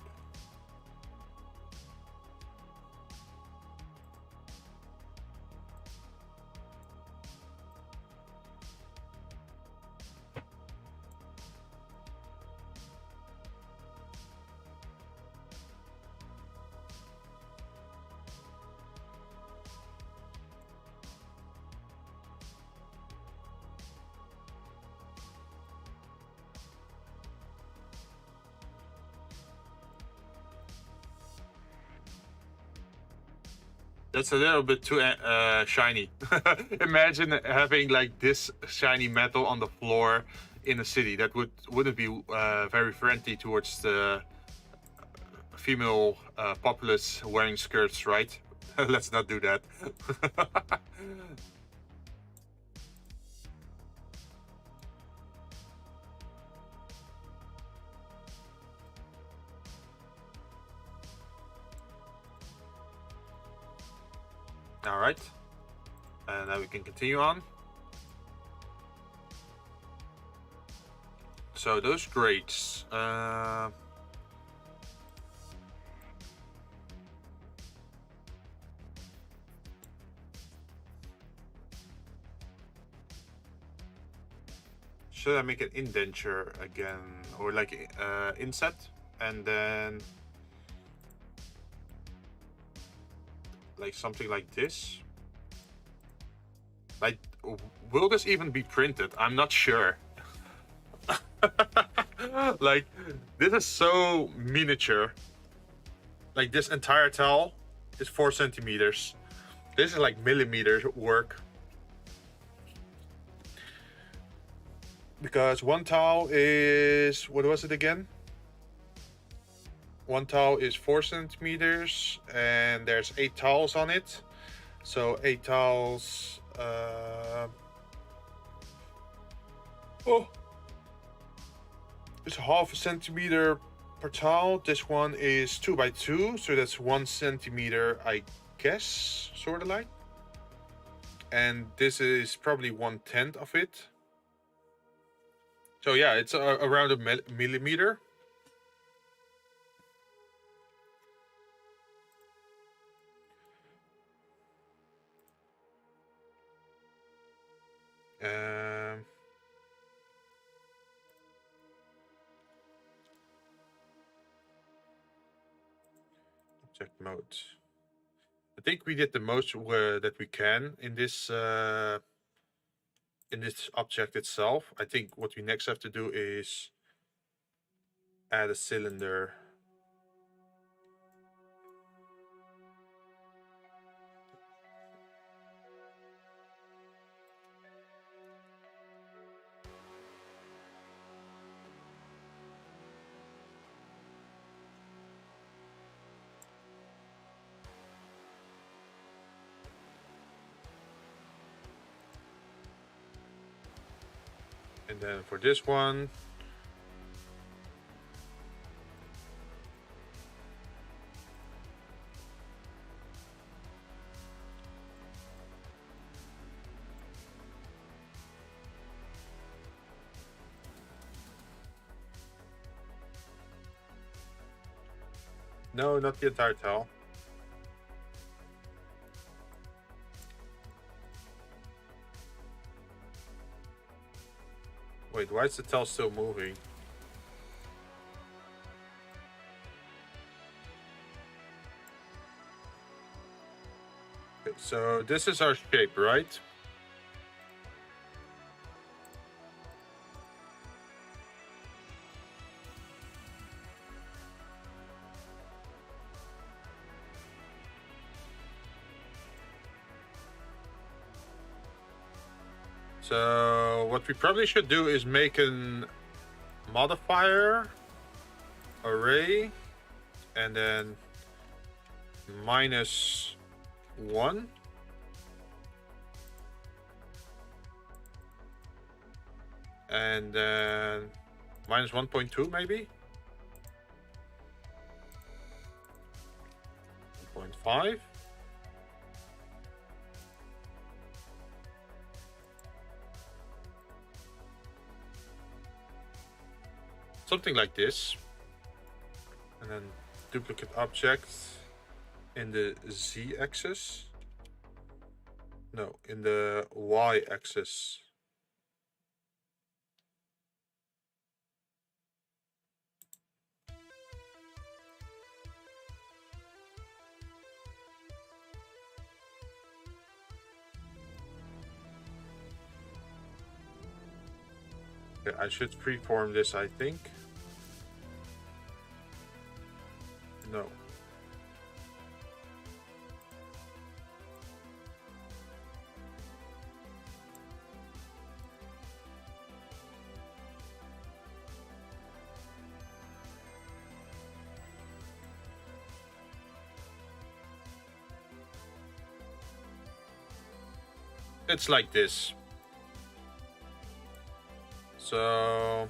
That's a little bit too shiny. Imagine having like this shiny metal on the floor in a city. That wouldn't be very friendly towards the female populace wearing skirts, right? Let's not do that. All right, and now we can continue on. So those grates. Should I make an indenture again, or like inset, and then like something like this? Like, will this even be printed? I'm not sure. Like, this is so miniature. Like, this entire towel is 4 centimeters. This is like millimeter work. Because one towel is, what was it again? One towel is 4 centimeters, and there's 8 towels on it. So 8 towels. It's half a centimeter per towel. This one is 2 by 2, so that's 1 centimeter, I guess, sort of like. And this is probably 1/10 of it. So yeah, it's around a millimeter. Object mode. I think we did the most that we can in this object itself. I think what we next have to do is add a cylinder. And then for this one, no, not the entire towel. Wait, why is the towel still moving? Okay, so this is our shape, right? So what we probably should do is make an modifier array and then -1. And then -1.2 maybe? 1.5. Something like this. And then duplicate object in the z-axis. No, in the y-axis. Okay, I should freeform this, I think. No. It's like this. So,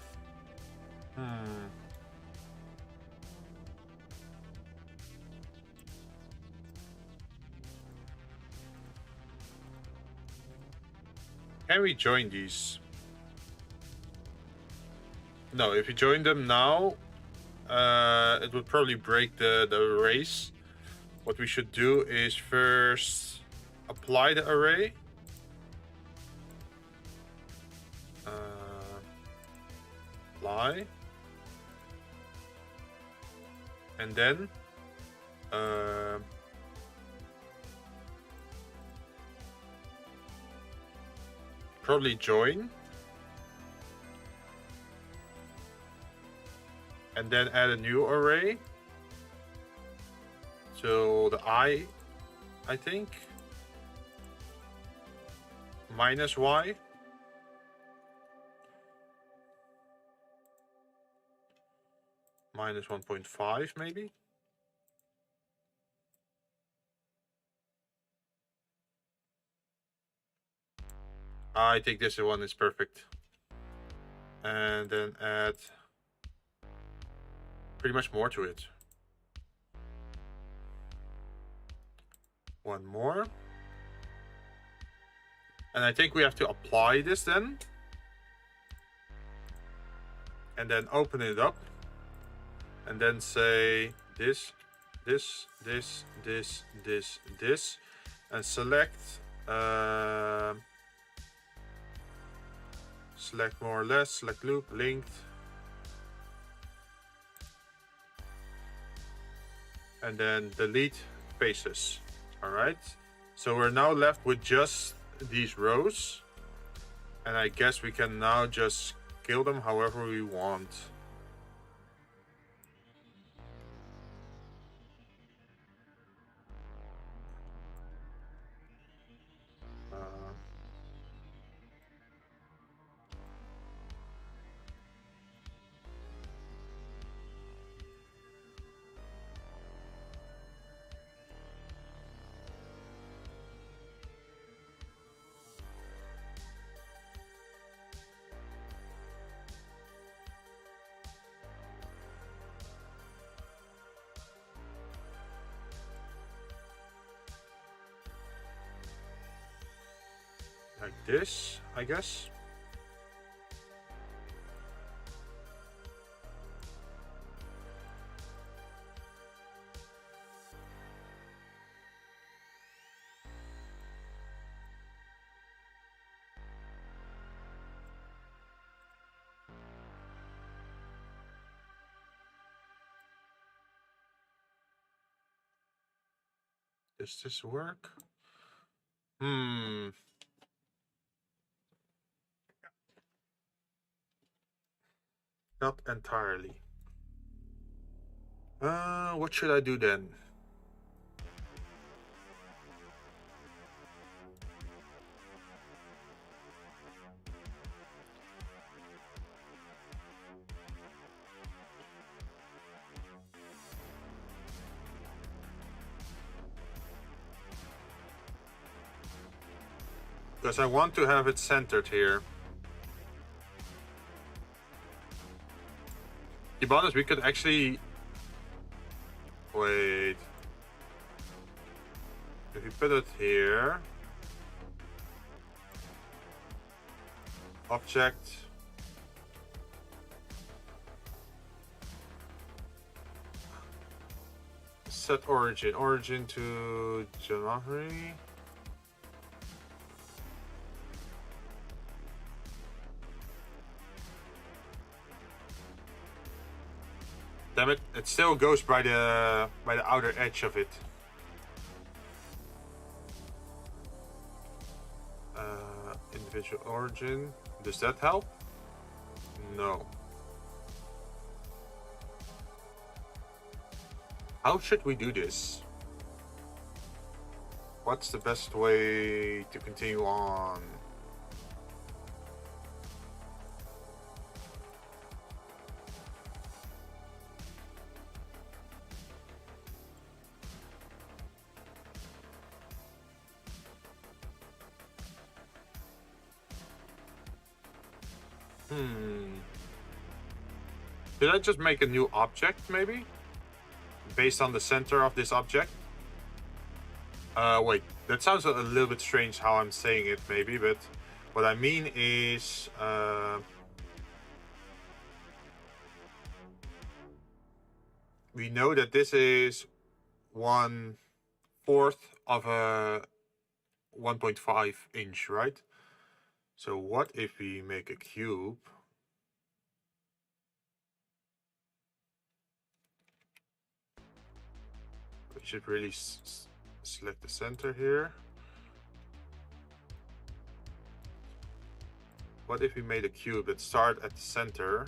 can we join these? No, if you join them now, it would probably break the arrays. What we should do is first apply the array. Apply. And then probably join. And then add a new array. So the I think. Minus Y. Minus 1.5 maybe. I think this one is perfect. And then add pretty much more to it. One more. And I think we have to apply this then. And then open it up. And then say this, this, this, this, this, this. And select select more or less, select loop, linked. And then delete faces. All right. So we're now left with just these rows. And I guess we can now just scale them however we want. Like this, I guess. Does this work? Not entirely. What should I do then? Because I want to have it centered here. To be honest, we could actually... Wait. If you put it here... Object... Set origin. Origin to January. Damn it! It still goes by the outer edge of it. Individual origin. Does that help? No. How should we do this? What's the best way to continue on? Did I just make a new object, maybe? Based on the center of this object? Wait, that sounds a little bit strange how I'm saying it, maybe, but what I mean is... we know that this is 1/4 of a 1.5 inch, right? So what if we make a cube? We should really select the center here. What if we made a cube that started at the center?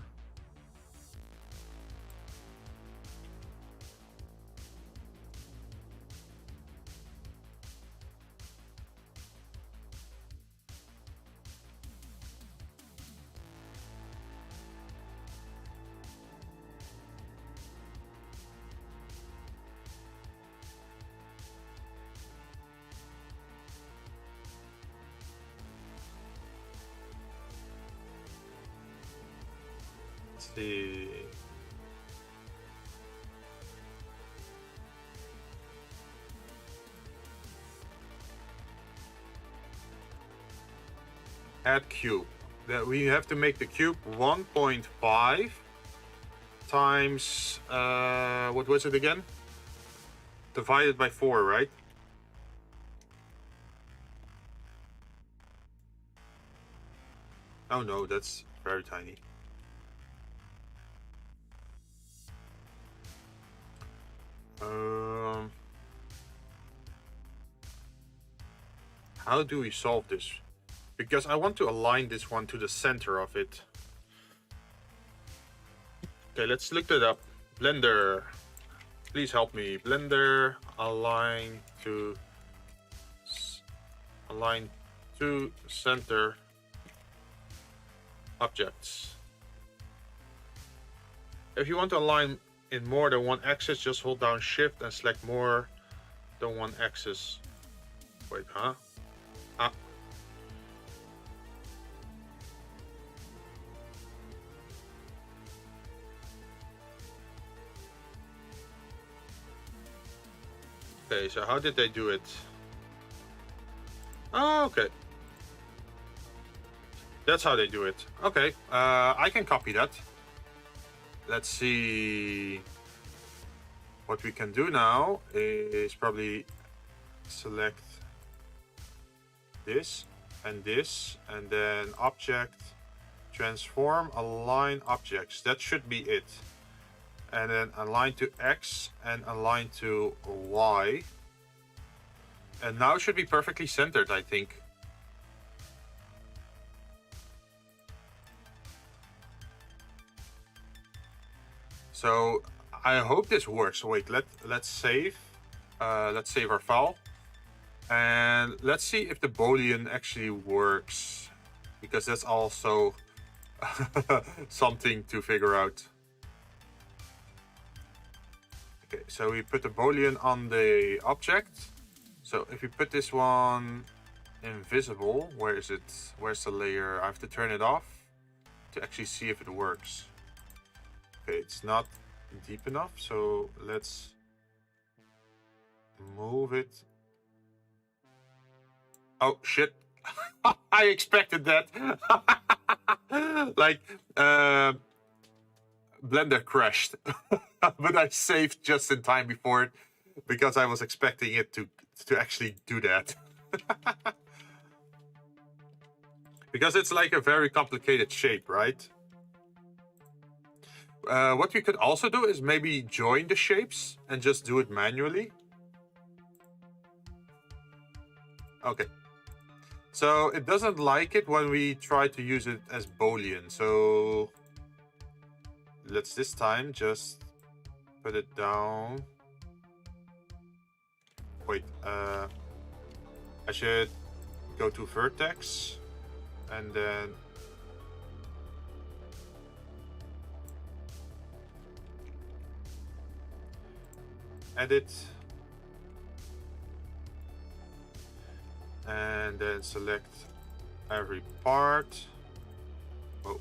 Let's see. Add cube. That we have to make the cube 1.5 times what was it again? Divided by 4, right? Oh no, that's very tiny. How do we solve this? Because I want to align this one to the center of it. Okay, let's look that up. Blender, please help me. Blender, align to center objects. If you want to align in more than one axis, just hold down Shift and select more than one axis. Wait, huh? Ah. Okay, so how did they do it? Oh, okay. That's how they do it. Okay, I can copy that. Let's see. What we can do now is probably select this, and then object, transform, align objects. That should be it. And then align to X and align to Y. And now it should be perfectly centered, I think. So I hope this works. Wait, let's save. Let's save our file. And let's see if the Boolean actually works, because that's also something to figure out. Okay, so we put the Boolean on the object. So if we put this one invisible, where is it? Where's the layer? I have to turn it off to actually see if it works. Okay, it's not deep enough, so let's move it. Oh shit. I expected that. Like Blender crashed. But I saved just in time before it, because I was expecting it to actually do that. Because it's like a very complicated shape, right? What we could also do is maybe join the shapes and just do it manually. Okay. So it doesn't like it when we try to use it as Boolean. So let's this time just put it down. Wait, I should go to vertex and then edit, and then select every part. Oh.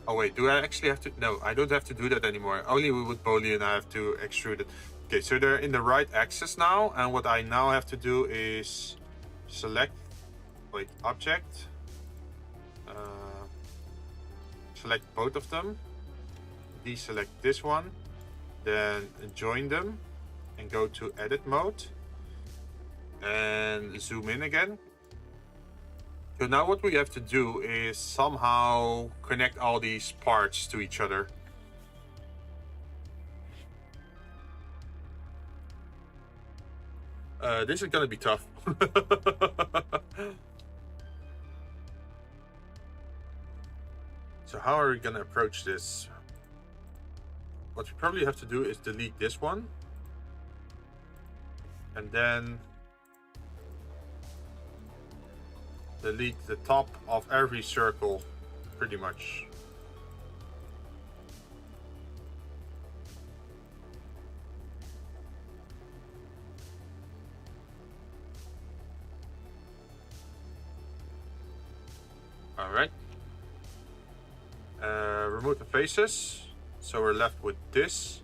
Oh wait, do I actually have to? No, I don't have to do that anymore. Only with Boolean I have to extrude it. Okay, so they're in the right axis now, and what I now have to do is select. wait, object. Select both of them. Deselect this one. Then join them and go to edit mode. And zoom in again. So now what we have to do is somehow connect all these parts to each other. This is gonna be tough. So how are we gonna approach this? What we probably have to do is delete this one. And then delete the top of every circle, pretty much. All right. Remove the faces. So we're left with this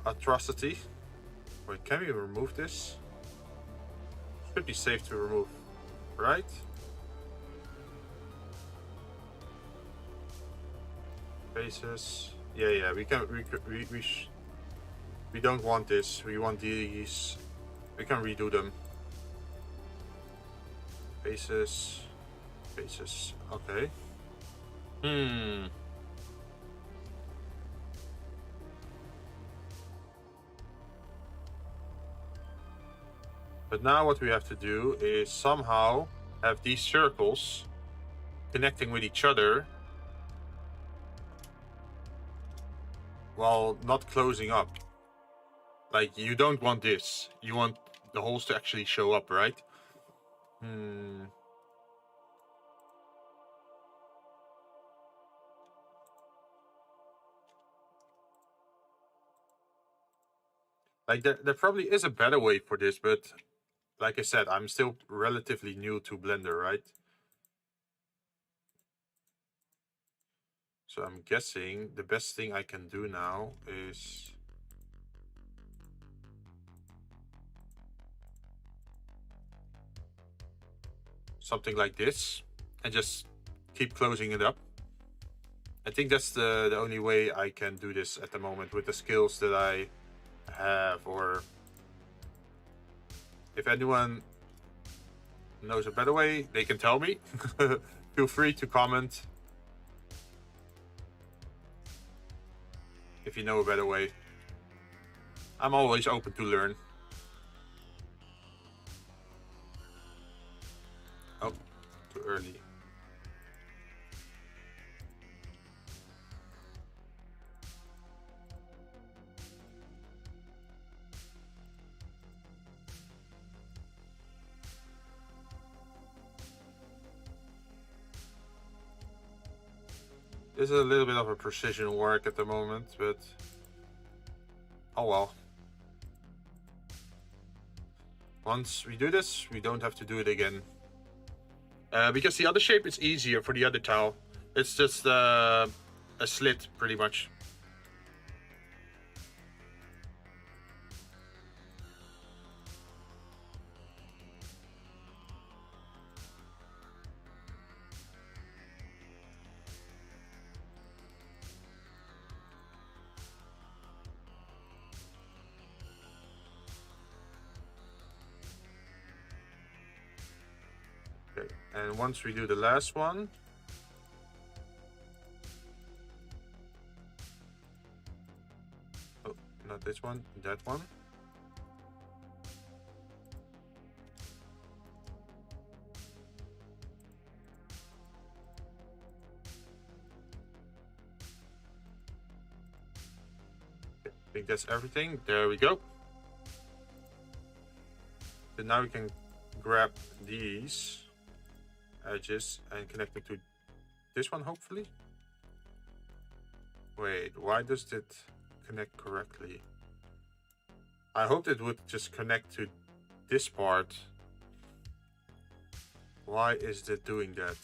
atrocity. Wait, can we remove this? Should be safe to remove, right? Faces. Yeah, we can. We don't want this. We want these. We can redo them. Faces. Faces. Okay. But now what we have to do is somehow have these circles connecting with each other while not closing up. Like, you don't want this. You want the holes to actually show up, right? Like, there probably is a better way for this, but like I said, I'm still relatively new to Blender, right? So I'm guessing the best thing I can do now is something like this and just keep closing it up. I think that's the only way I can do this at the moment with the skills that I have, or if anyone knows a better way, they can tell me. Feel free to comment if you know a better way. I'm always open to learn. Oh, too early. This is a little bit of a precision work at the moment, but oh well. Once we do this, we don't have to do it again. Because the other shape is easier for the other tile. It's just a slit, pretty much. Okay, and once we do the last one, oh, not this one, that one. I think that's everything. There we go. So now we can grab these edges and connect them to this one, hopefully. Wait, why does it connect correctly? I hoped it would just connect to this part. Why is it doing that?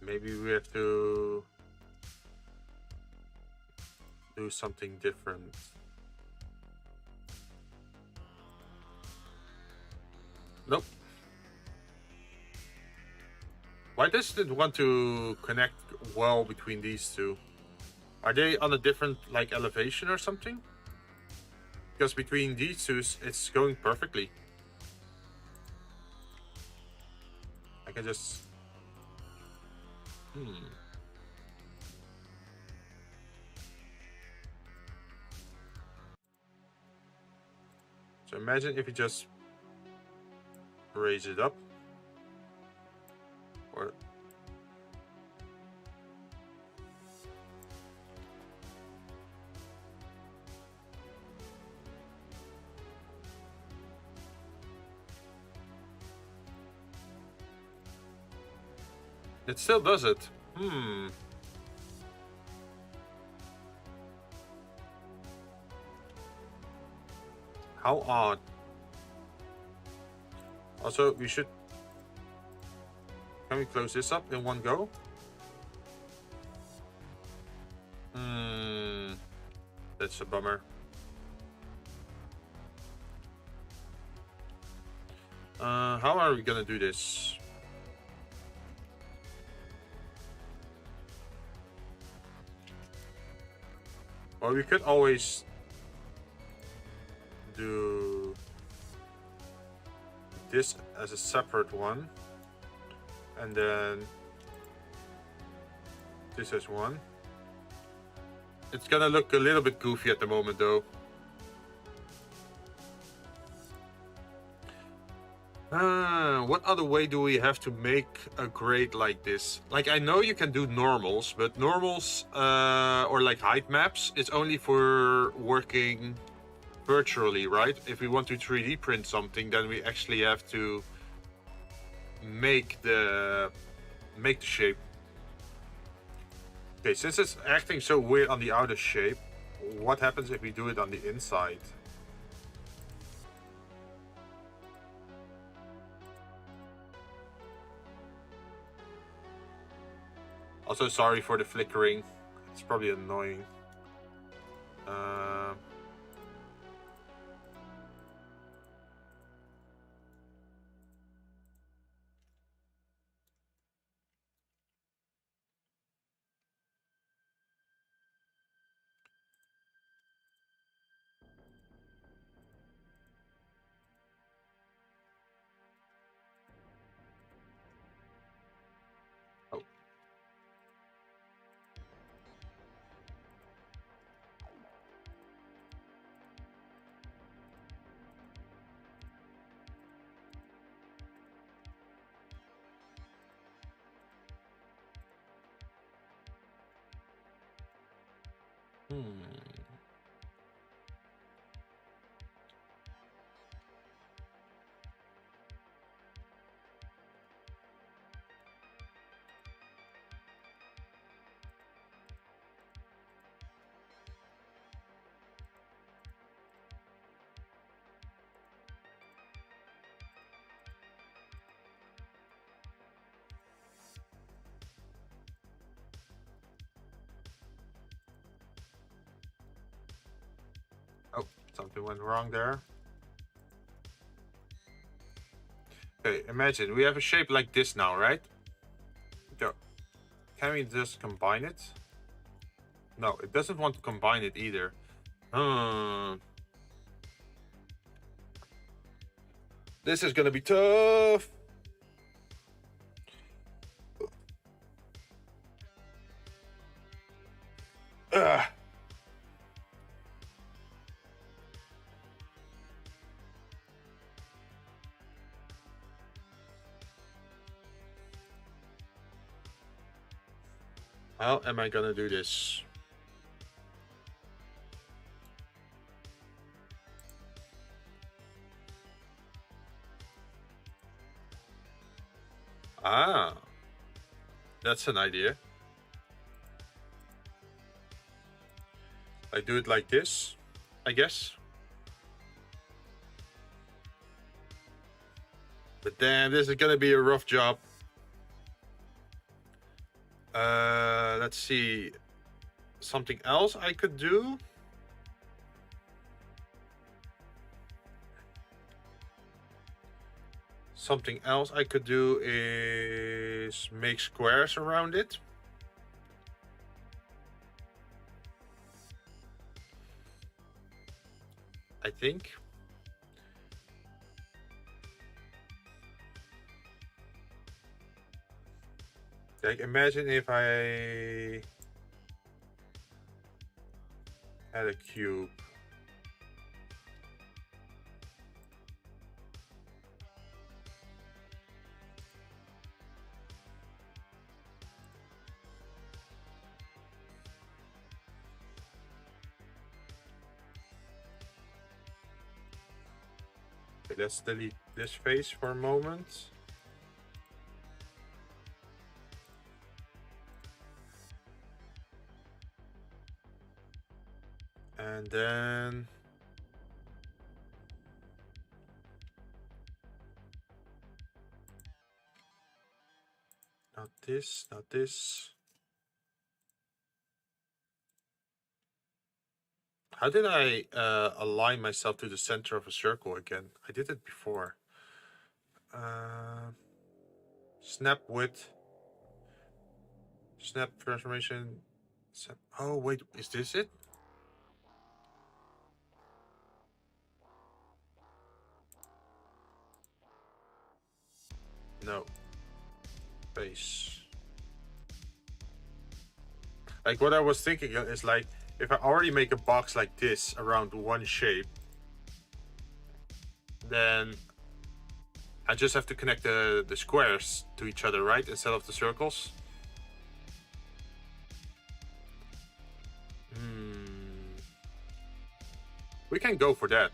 Maybe we have to do something different. Nope. Why does it want to connect well between these two? Are they on a different like elevation or something? Because between these two, it's going perfectly. I can just... So imagine if you just raise it up. Or... It still does it. How odd. Also, we should... Can we close this up in one go? That's a bummer. How are we gonna do this? Well, we could always do this as a separate one, and then this as one. It's gonna look a little bit goofy at the moment though. What other way do we have to make a grade like this? Like, I know you can do normals, but normals or like height maps, it's only for working virtually, right? If we want to 3D print something, then we actually have to make the shape. Okay, since it's acting so weird on the outer shape, what happens if we do it on the inside? Also, sorry for the flickering. It's probably annoying. Oh. Oh, something went wrong there. Okay, imagine we have a shape like this now, right? So, can we just combine it? No, it doesn't want to combine it either. This is gonna be tough. Ugh. How am I gonna do this? Ah, that's an idea. I do it like this, I guess. But damn, this is gonna be a rough job. Let's see. Something else I could do. Something else I could do is make squares around it. I think. Like, imagine if I had a cube. Okay, let's delete this face for a moment. And then not this, not this. How did I align myself to the center of a circle again? I did it before. Snap width. Snap transformation. Oh, wait, is this it? No. Base. Like, what I was thinking is, like, if I already make a box like this around one shape, then I just have to connect the squares to each other, right? Instead of the circles. We can go for that.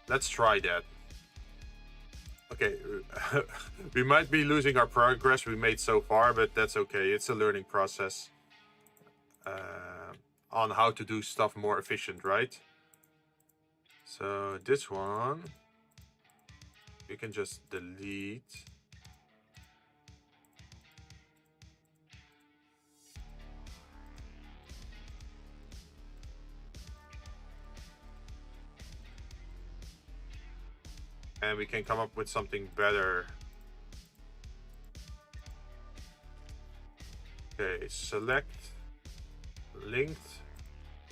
Let's try that. Okay, we might be losing our progress we made so far, but that's okay. It's a learning process on how to do stuff more efficient, right? So this one, you can just delete. And we can come up with something better. Okay, select, linked,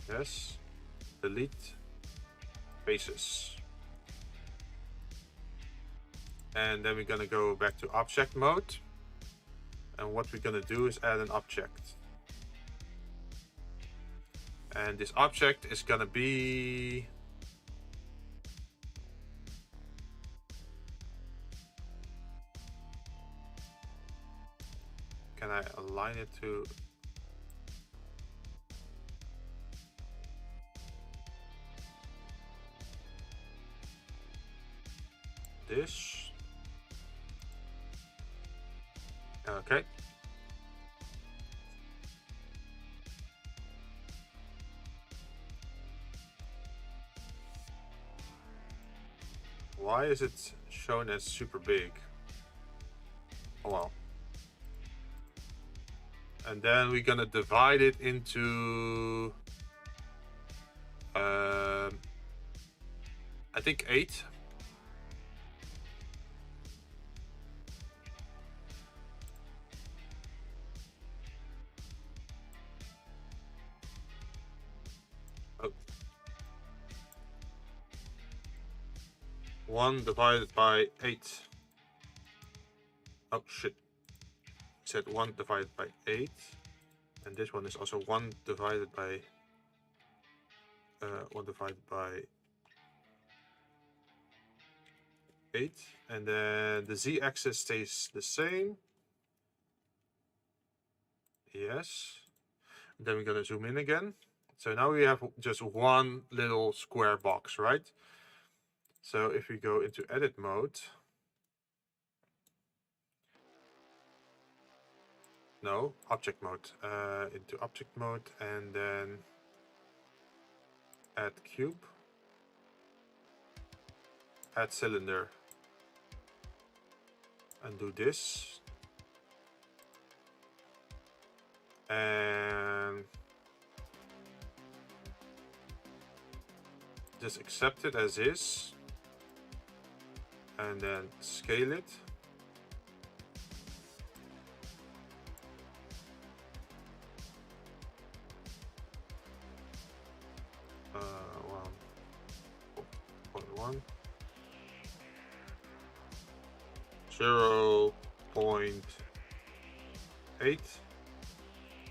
yes, delete, faces. And then we're gonna go back to object mode. And what we're gonna do is add an object. And this object is gonna be can I align it to this? Okay. Why is it shown as super big? Oh well. And then we're gonna divide it into I think 8. Oh. 1 divided by 8. Oh shit. Said 1 divided by 8. And this one is also 1 divided by 1 divided by 8. And then the z-axis stays the same. Yes. And then we're gonna zoom in again. So now we have just one little square box, right? So if we go into edit mode, no, object mode, into object mode, and then add cube, add cylinder, and do this. And just accept it as is, and then scale it. Well, 0.1, 0.8,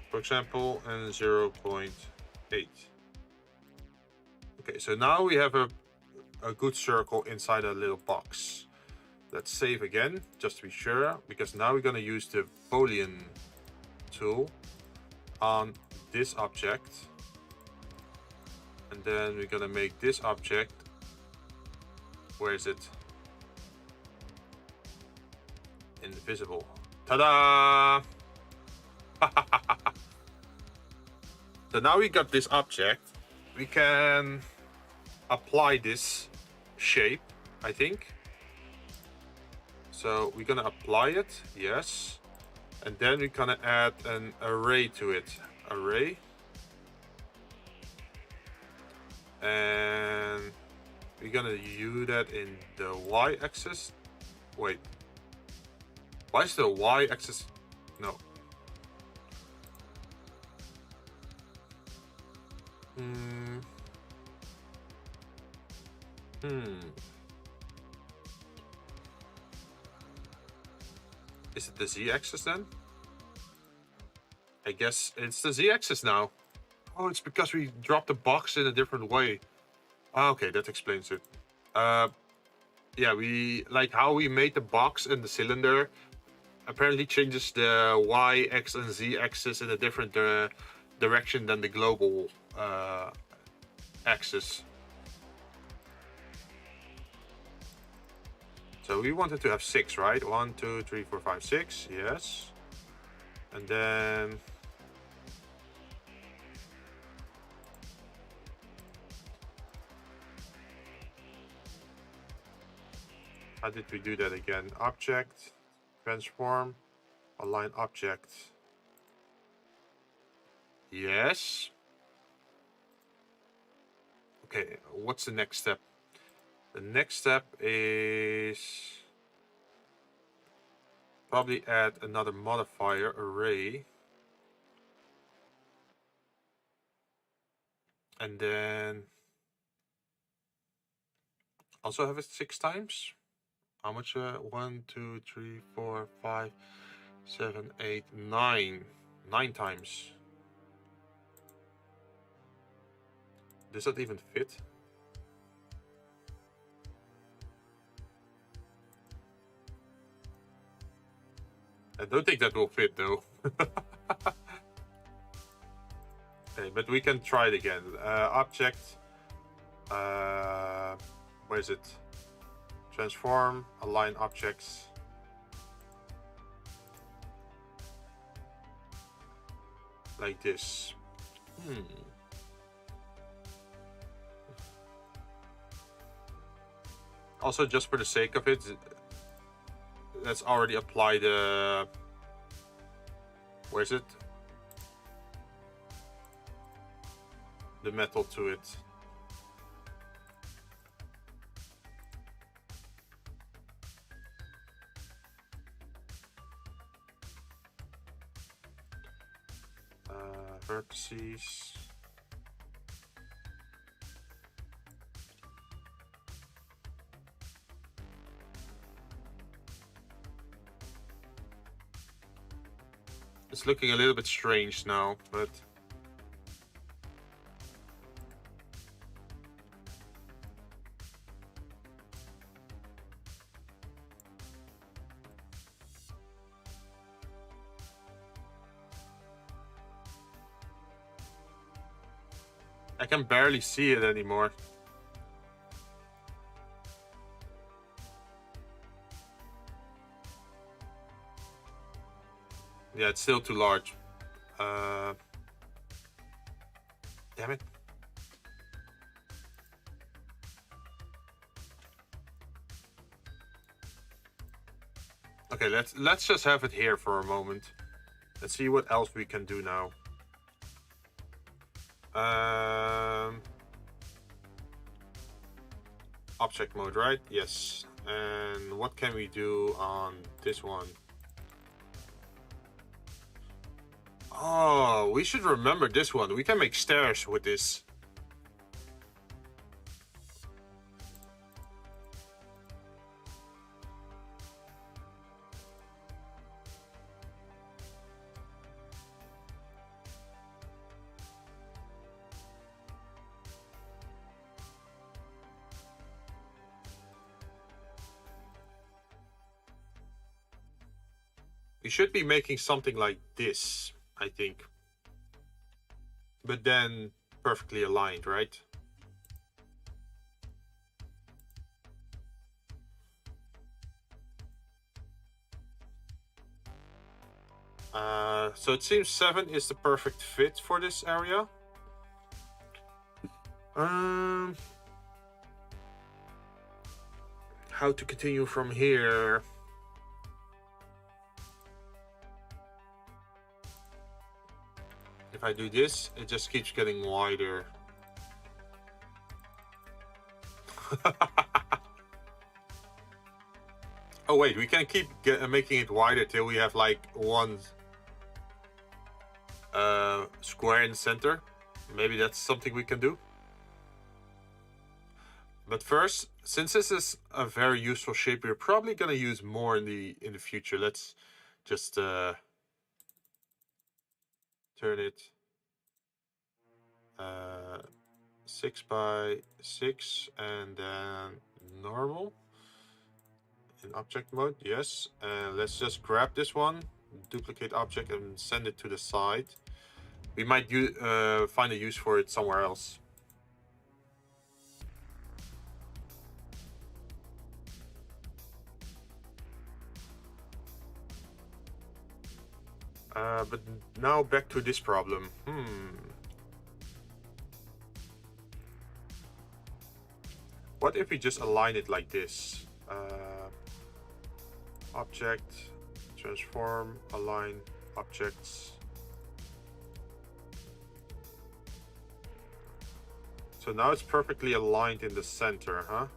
for example, and 0.8. Okay, so now we have a good circle inside a little box. Let's save again, just to be sure, because now we're gonna use the Boolean tool on this object. And then we're gonna make this object, where is it? Invisible. Ta-da! So now we got this object. We can apply this shape, I think. So we're gonna apply it, yes. And then we're gonna add an array to it. Array. And we're gonna use that in the y-axis. Wait. Why is the y-axis? No. Is it the z-axis then? I guess it's the z-axis now. Oh, it's because we dropped the box in a different way. Okay, that explains it. Yeah, we like how we made the box and the cylinder. Apparently changes the y, x, and z axis in a different direction than the global axis. So we wanted to have 6, right? 1, 2, 3, 4, 5, 6. Yes. And then how did we do that again? Object, transform, align object. Yes. Okay, what's the next step? The next step is probably add another modifier, array. And then also have it 6 times. How much? 1, 2, 3, 4, 5, 7, 8, 9. 9 times. Does that even fit? I don't think that will fit though. Okay, but we can try it again. Object. Where is it? Transform, align objects. Like this. Also, just for the sake of it, let's already apply the... Where is it? The metal to it. Vertices. It's looking a little bit strange now, but I can barely see it anymore. Yeah, it's still too large. Damn it. Okay, let's just have it here for a moment. Let's see what else we can do now. Object mode, right? Yes. And what can we do on this one? Oh, we should remember this one. We can make stairs with this. We should be making something like this, I think. But then perfectly aligned, right? So it seems 7 is the perfect fit for this area. How to continue from here? If I do this, it just keeps getting wider. Oh wait, we can keep making it wider till we have like one square in the center. Maybe that's something we can do. But first, since this is a very useful shape, we're probably gonna use more in the future. Let's just turn it 6 by 6 and then normal in object mode. Yes, and let's just grab this one, duplicate object, and send it to the side. We might find a use for it somewhere else. But now back to this problem. What if we just align it like this? Object, transform, align objects. So now it's perfectly aligned in the center, huh?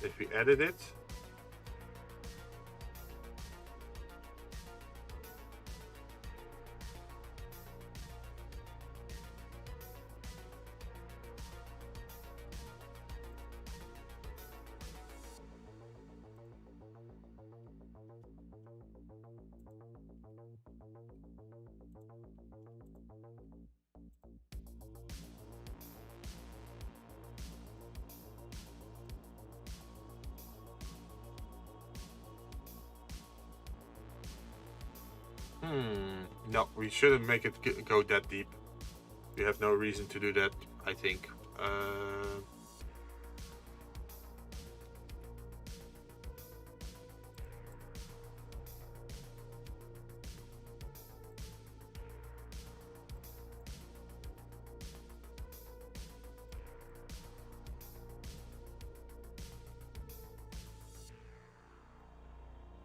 If we edit it, no, we shouldn't make it go that deep. We have no reason to do that, I think.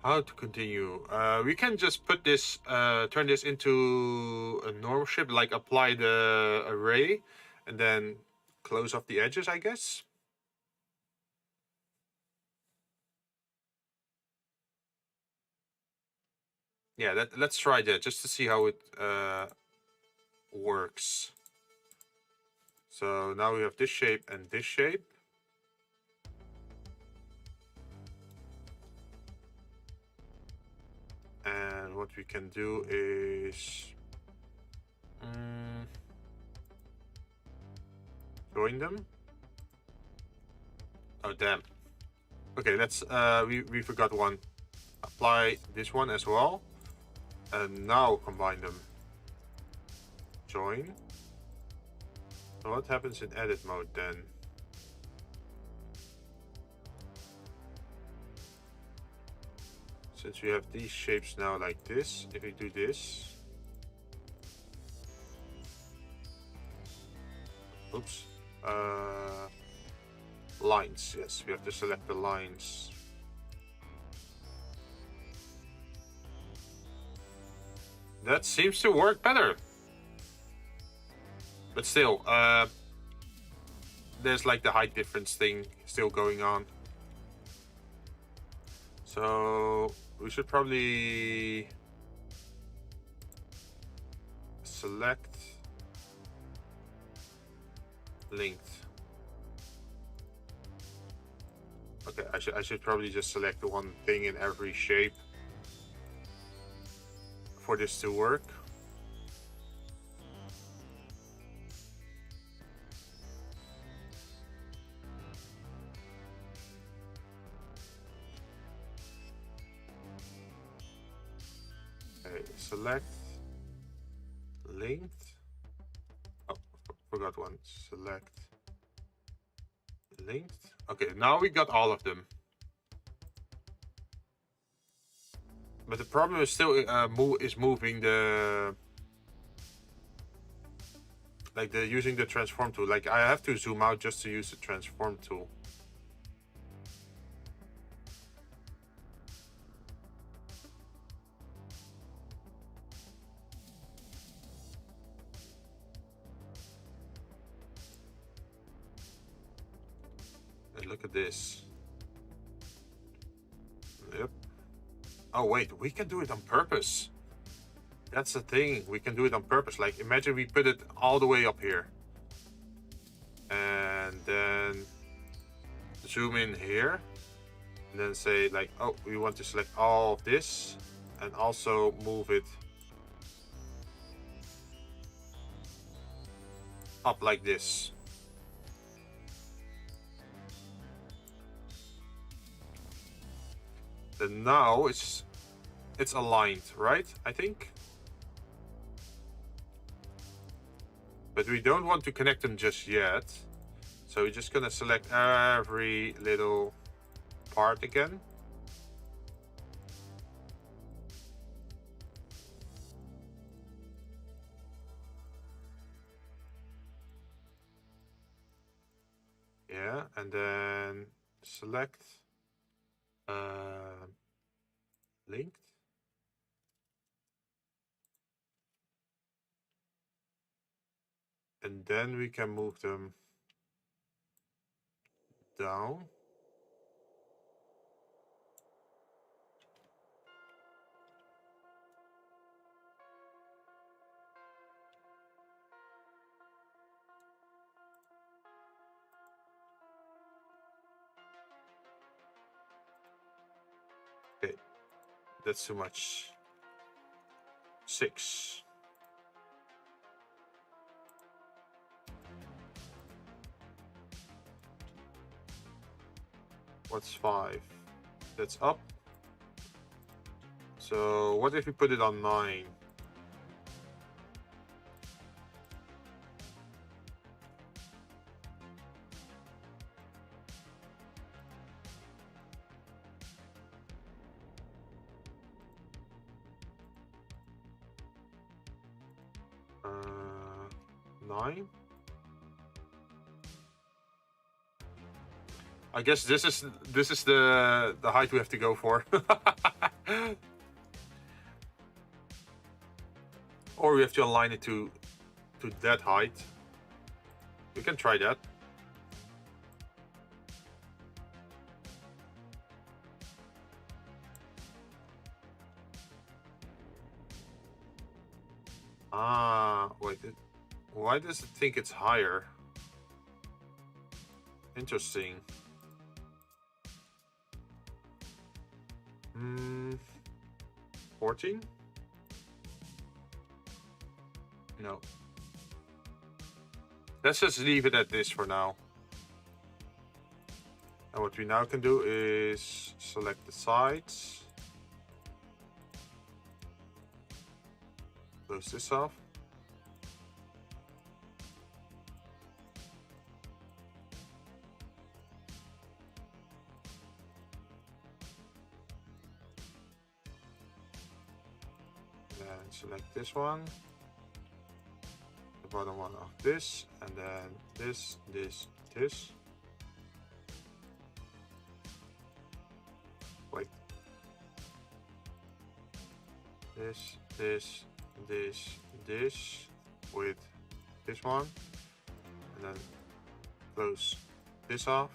How to continue? We can just put this, turn this into a normal shape, like apply the array and then close off the edges, I guess. Yeah, let's try that just to see how it works. So now we have this shape and this shape. And what we can do is join them. Oh damn. Okay, let's we forgot one. Apply this one as well. And now combine them. Join. So what happens in edit mode then? Since we have these shapes now like this, if we do this, oops, Lines, yes, we have to select the lines. That seems to work better. But still, there's like the height difference thing still going on. So we should probably select linked. Okay, I should probably just select the one thing in every shape for this to work. Okay, select linked. Oh, forgot one. Select linked. Okay, now we got all of them. But the problem is still moving the using the transform tool. Like I have to zoom out just to use the transform tool. And look at this. Yep. Oh wait, we can do it on purpose. That's the thing, we can do it on purpose. Like imagine we put it all the way up here. And then zoom in here. And then say like, oh, we want to select all of this. And also move it up like this. Then now it's aligned, right? I think. But we don't want to connect them just yet. So we're just gonna select every little part again. Yeah, and then select linked. And then we can move them down. Okay, that's too much. 6. What's 5? That's up. So what if we put it on 9? Uh, 9. I guess this is the height we have to go for. Or we have to align it to that height. We can try that. Ah, wait. Why does it think it's higher? Interesting. 14? No. Let's just leave it at this for now. And what we now can do is select the sides. Close this off. And select this one. The bottom one of this, and then this. this, this with this one, and then close this off.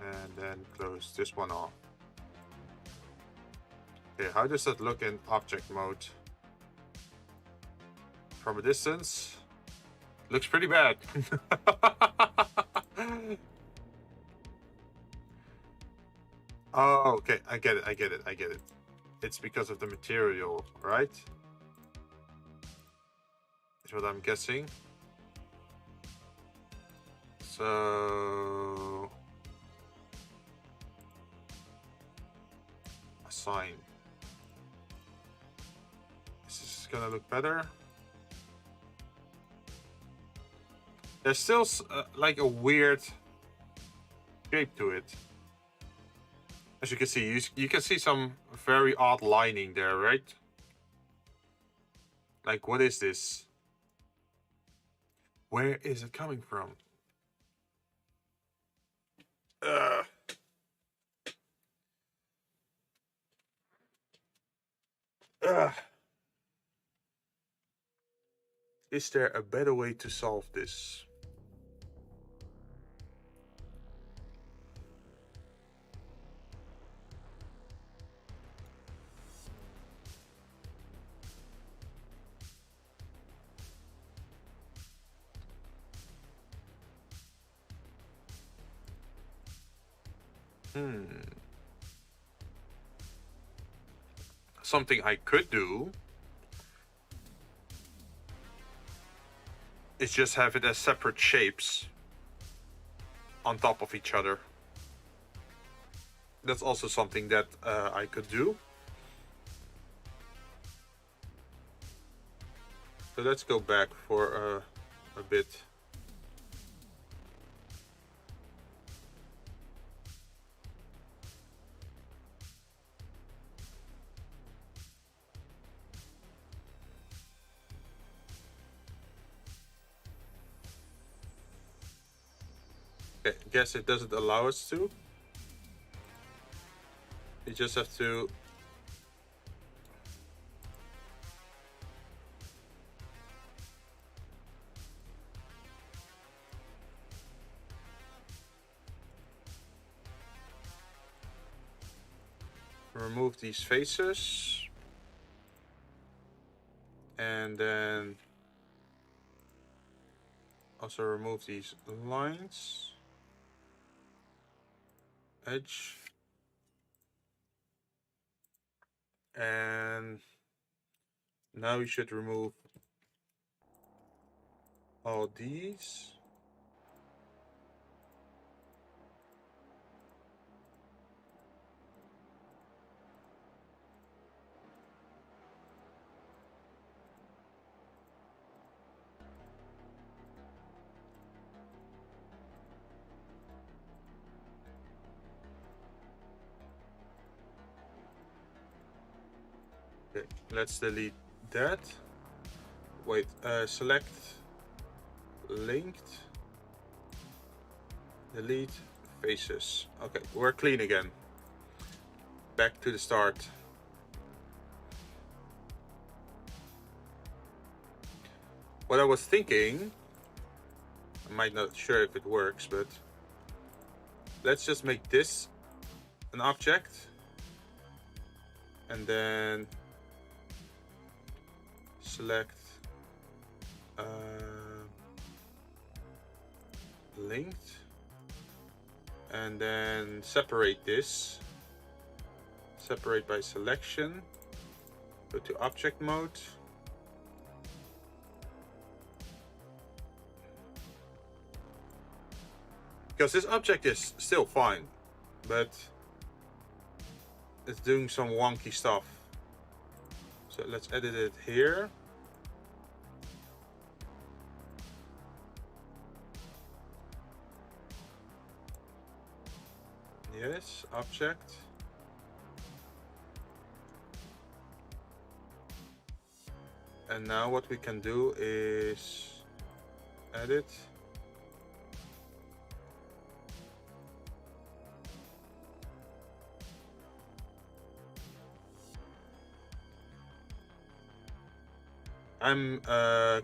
And then close this one off. Okay, how does that look in object mode? From a distance, looks pretty bad. Oh, okay, I get it. It's because of the material, right? Is what I'm guessing. So assign. This is gonna look better. There's still like a weird shape to it. As you can see, you can see some very odd lining there, right? Like, what is this? Where is it coming from? Is there a better way to solve this? Something I could do is just have it as separate shapes on top of each other. That's also something that I could do. So let's go back for a bit. Okay, guess it doesn't allow us to. You just have to remove these faces and then also remove these lines, edge, and now we should remove all these. Okay, let's delete that. Wait, select linked, delete faces. Okay, we're clean again. Back to the start. What I was thinking, I'm not sure if it works, but let's just make this an object and then select linked and then separate this, separate by selection, go to object mode, because this object is still fine, but it's doing some wonky stuff. So let's edit it here. Yes, object. And now what we can do is edit. I'm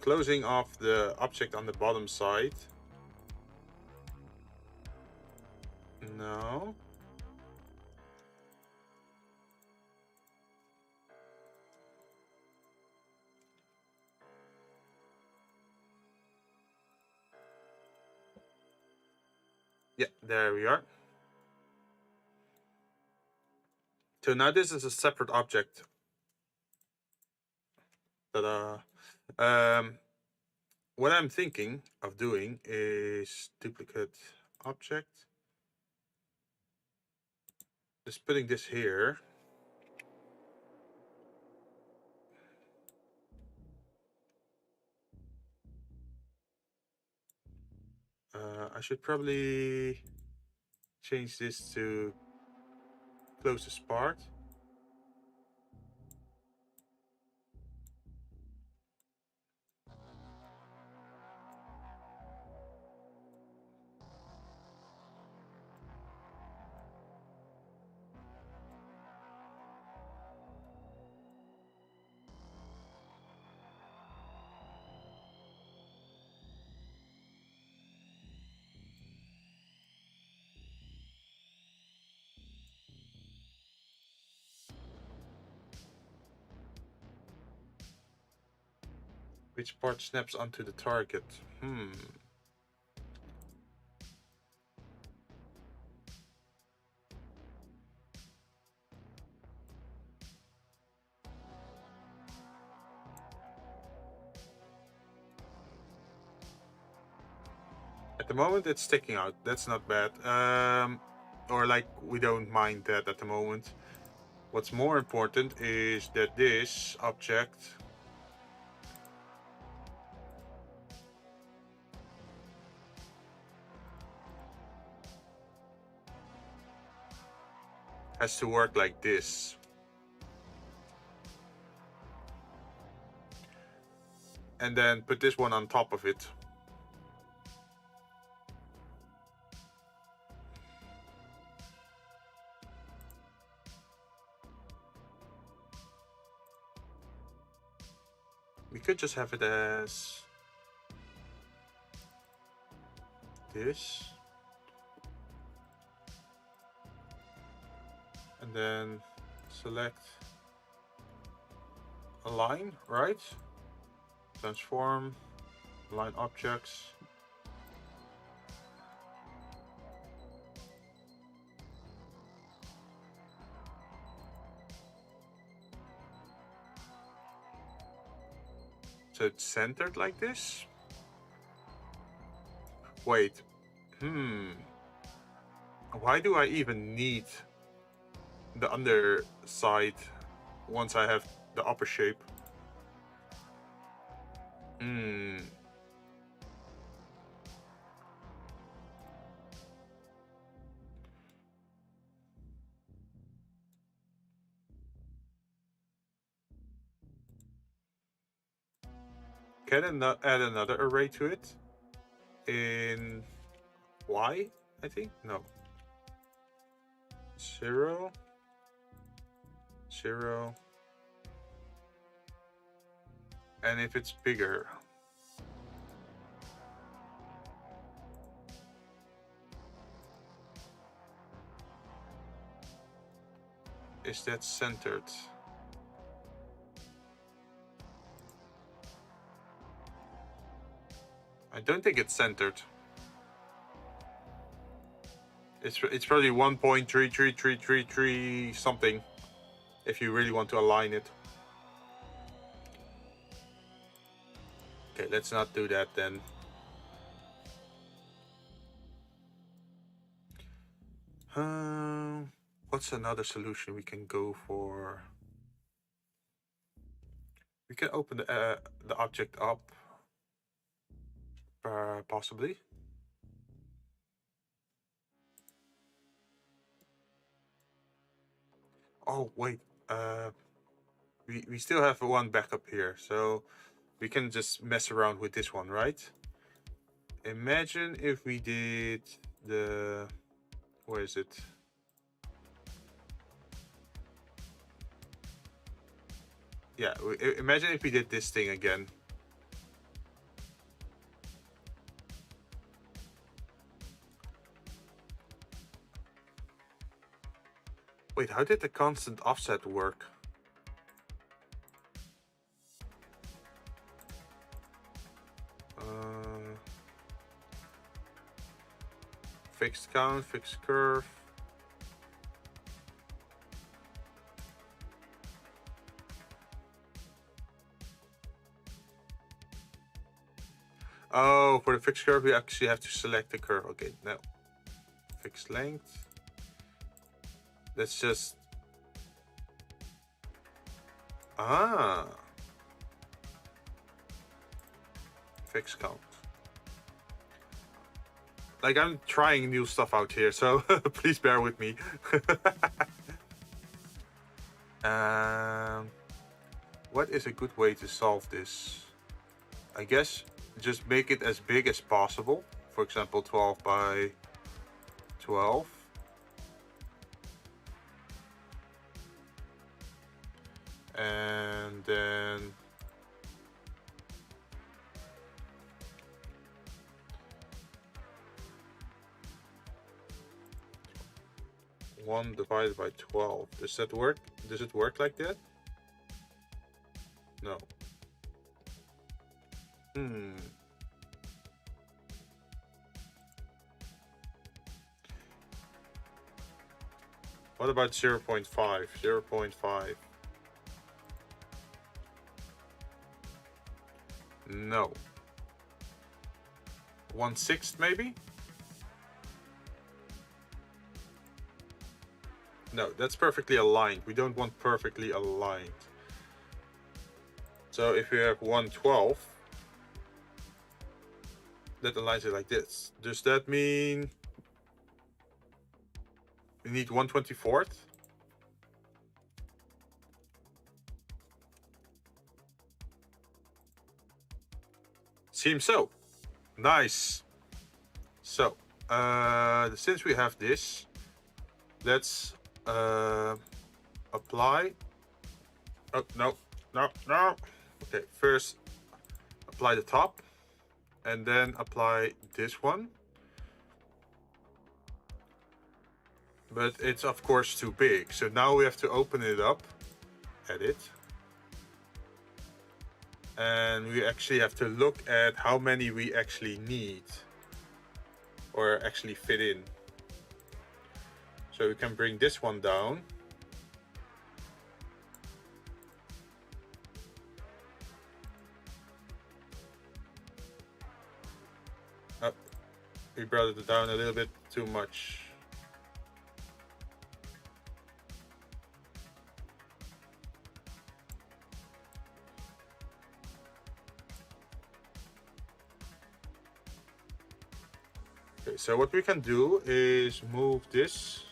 closing off the object on the bottom side. No. Yeah, there we are. So now this is a separate object. Ta-da. What I'm thinking of doing is duplicate object. Just putting this here. I should probably change this to closest part. Which part snaps onto the target? At the moment it's sticking out. That's not bad. Or like we don't mind that at the moment. What's more important is that this object has to work like this. And then put this one on top of it. We could just have it as this. And then select align, right? Transform, align objects. So it's centered like this. Wait, why do I even need the underside once I have the upper shape? Can I add another array to it? In Y, I think? No. 0, 0. And if it's bigger, is that centered? I don't think it's centered. It's probably 1.33333 something if you really want to align it. Okay, let's not do that then. What's another solution we can go for? We can open the object up, possibly. Oh wait, we still have one backup here, so we can just mess around with this one, right? Imagine if we did the, where is it? Yeah, imagine if we did this thing again. Wait, how did the constant offset work? Fixed count, fixed curve. Oh, for the fixed curve, we actually have to select the curve. Okay, no. Fixed length. Let's just... Ah. Fixed count. Like, I'm trying new stuff out here, so please bear with me. What is a good way to solve this? I guess just make it as big as possible. For example, 12 by 12. And then... one divided by 12. Does that work? Does it work like that? No. What about 0.5? 0.5. No. 1/6 maybe? No, that's perfectly aligned. We don't want perfectly aligned. So if we have 1/12, that aligns it like this. Does that mean we need 1/24th? Seems so. Nice. So, since we have this, let's apply. Oh, no. Okay, first apply the top and then apply this one. But it's of course too big. So now we have to open it up, edit. And we actually have to look at how many we actually need or actually fit in. So we can bring this one down. Up. We brought it down a little bit too much. Okay, so what we can do is move this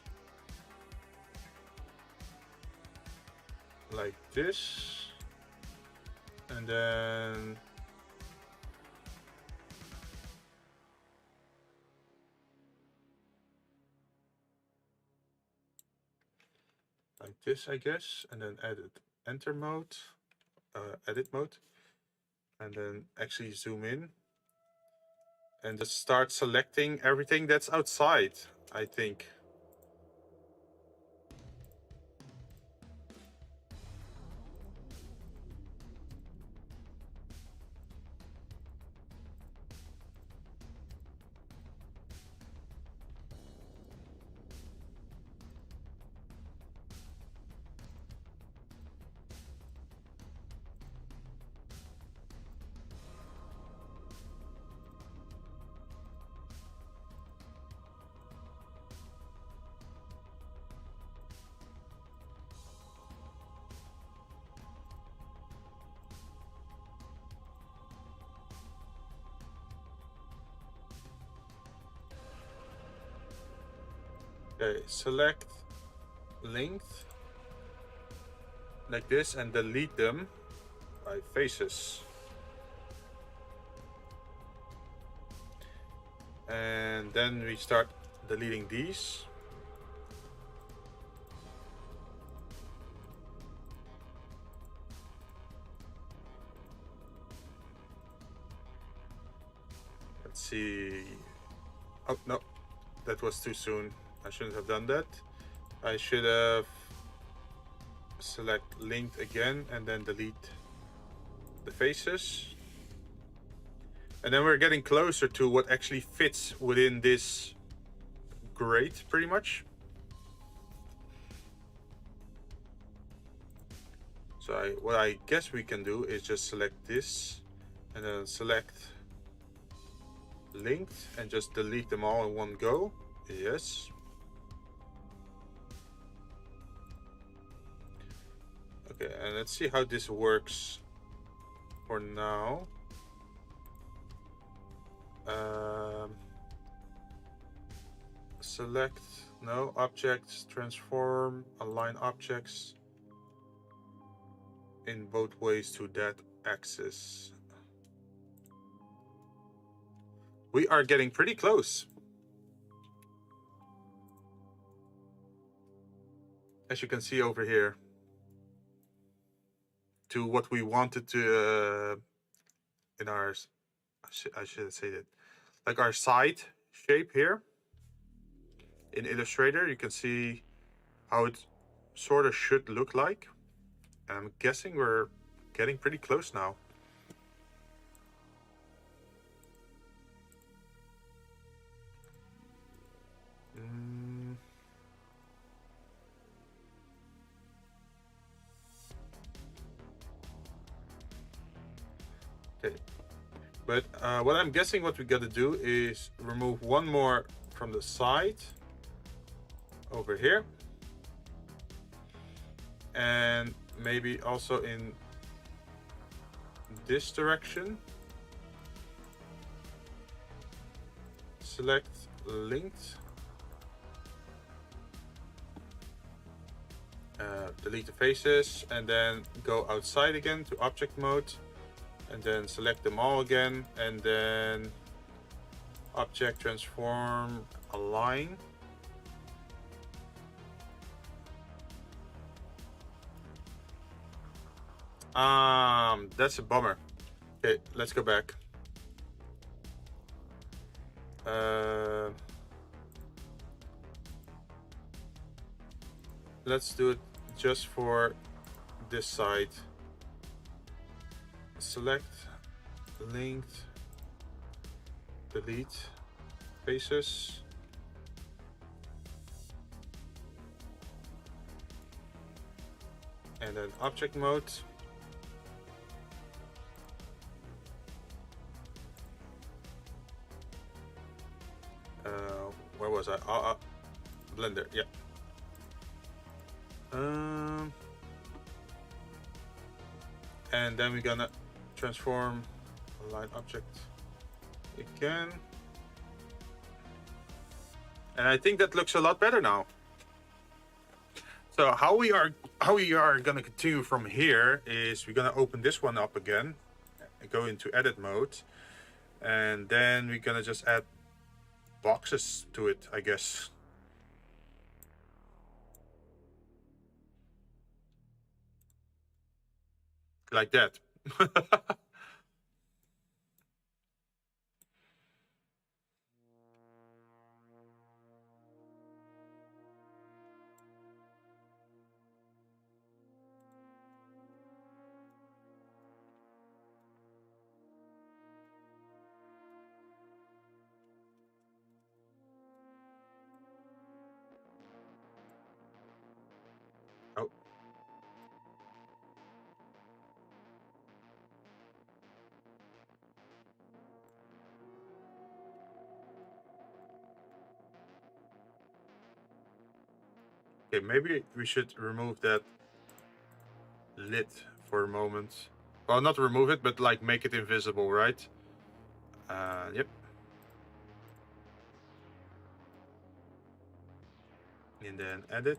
like this, and then like this, I guess, and then edit enter mode, edit mode, and then actually zoom in and just start selecting everything that's outside, I think. Okay, select length like this and delete them by faces. And then we start deleting these. Let's see. Oh, no, that was too soon. I shouldn't have done that. I should have select linked again and then delete the faces. And then we're getting closer to what actually fits within this grate, pretty much. So what I guess we can do is just select this and then select linked and just delete them all in one go. Yes. Okay, and let's see how this works for now. Select, no, objects, transform, align objects in both ways to that axis. We are getting pretty close. As you can see over here, to what we wanted to in our, I should say that, like our side shape here. In Illustrator, you can see how it sort of should look like. And I'm guessing we're getting pretty close now. Okay, but what I'm guessing what we gotta do is remove one more from the side over here, and maybe also in this direction. Select linked, delete the faces, and then go outside again to object mode, and then select them all again, and then object, transform, align. That's a bummer. Okay, let's go back. Let's do it just for this side. Select, linked, delete faces. And then object mode. Where was I? Blender, yeah. And then we're gonna transform align object again. And I think that looks a lot better now. So how we are gonna continue from here is we're gonna open this one up again and go into edit mode, and then we're gonna just add boxes to it, I guess. Like that. Oh. Okay, maybe we should remove that lid for a moment. Well, not remove it, but like make it invisible, right? Yep. And then edit.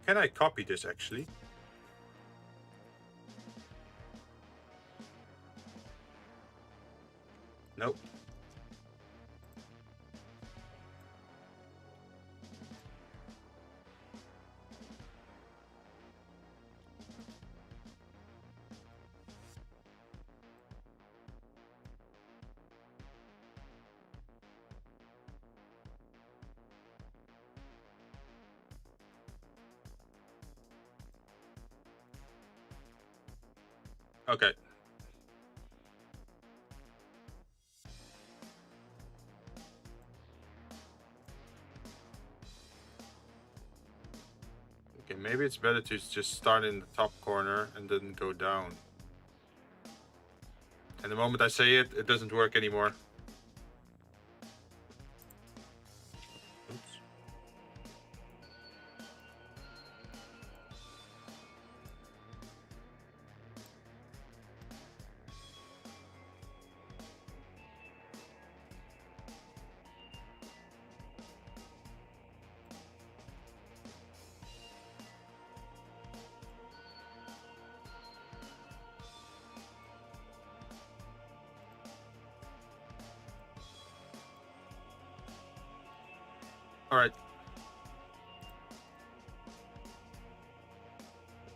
Can I copy this actually? Nope. Okay. Okay, maybe it's better to just start in the top corner and then go down. And the moment I say it, it doesn't work anymore. Oops. All right.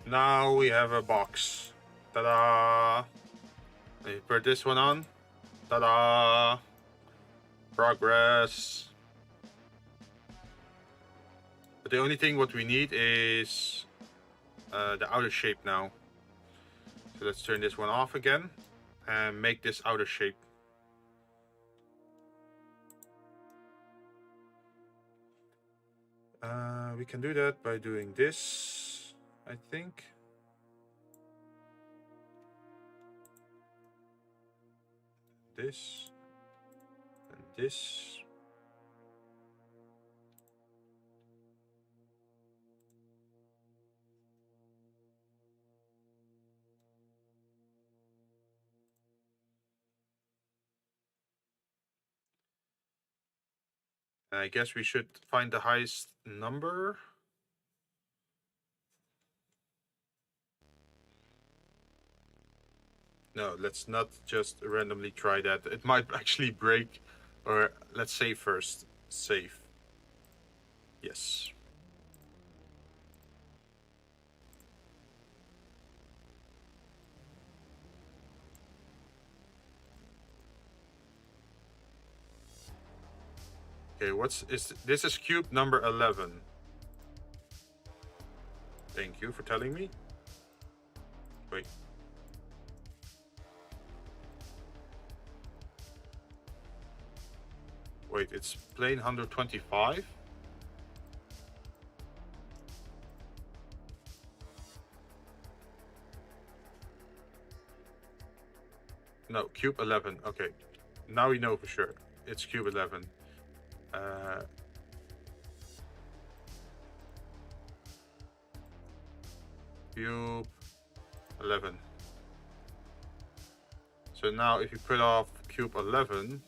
Now we have a box. Ta-da! Let me put this one on. Ta-da! Progress. But the only thing what we need is the outer shape now. So let's turn this one off again and make this outer shape. We can do that by doing this, I think. This and this. And I guess we should find the highest number. No, let's not just randomly try that. It might actually break. Or let's save first. Save. Yes. Okay, this is cube number 11. Thank you for telling me. Wait. Wait, it's plane 125? No, cube 11. Okay, now we know for sure. It's cube 11. Cube 11. So now if you put off cube 11,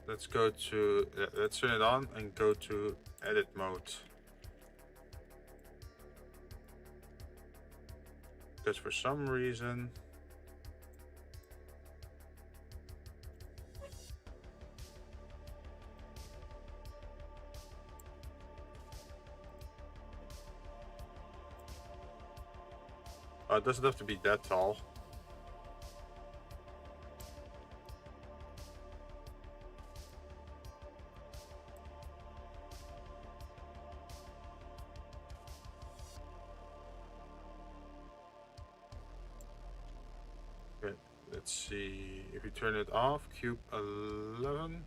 let's go to, let's turn it on and go to edit mode. Because for some reason, it doesn't have to be that tall. Okay, let's see if you turn it off, cube 11.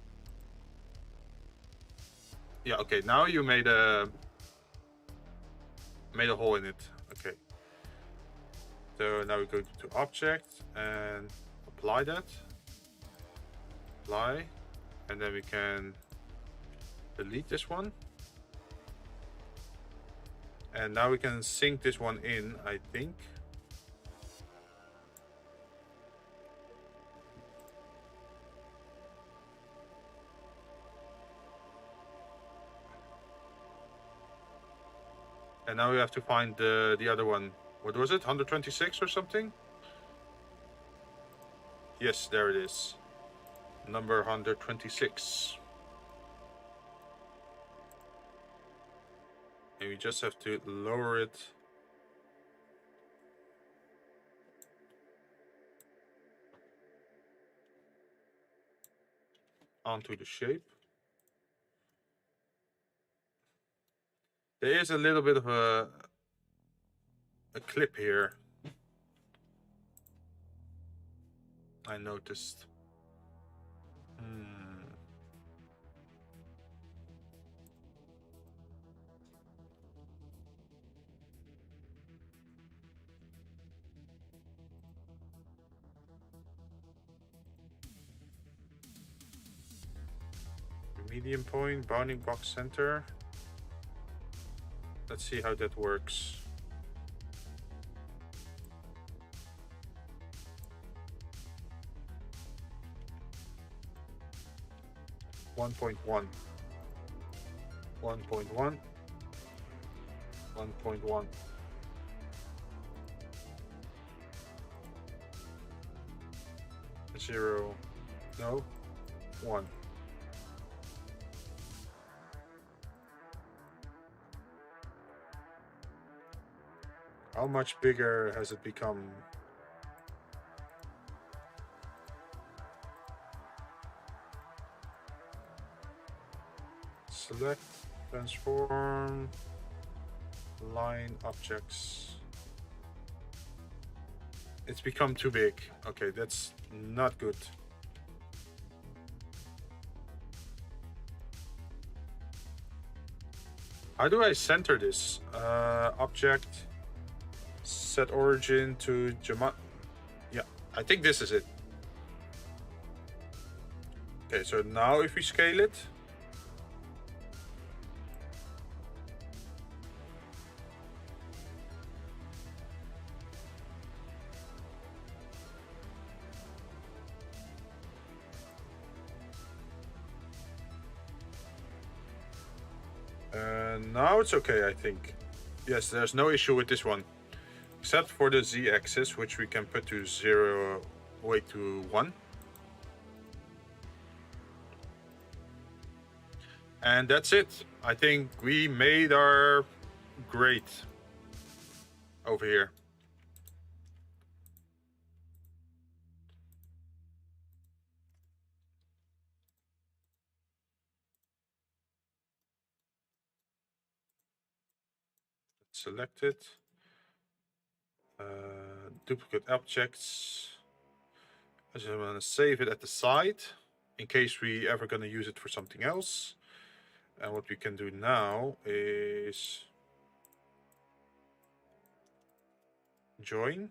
Yeah, okay, now you made a hole in it. Okay. So now we go to object and apply that. Apply. And then we can delete this one. And now we can sink this one in, I think. And now we have to find the other one. What was it? 126 or something? Yes, there it is. Number 126. And we just have to lower it onto the shape. There is a little bit of a clip here, I noticed. Medium point, bounding box center. Let's see how that works. One point one. 1.1. 1.1. Zero. No. 1. How much bigger has it become? Select, transform, line objects. It's become too big. Okay, that's not good. How do I center this? Object, set origin to geometry. Yeah, I think this is it. Okay, so now if we scale it, now it's okay, I think. Yes, there's no issue with this one, except for the z-axis, which we can put to 0, wait, to 1. And that's it. I think we made our grate over here. Select it. Duplicate objects. I just want to save it at the side in case we ever going to use it for something else. And what we can do now is join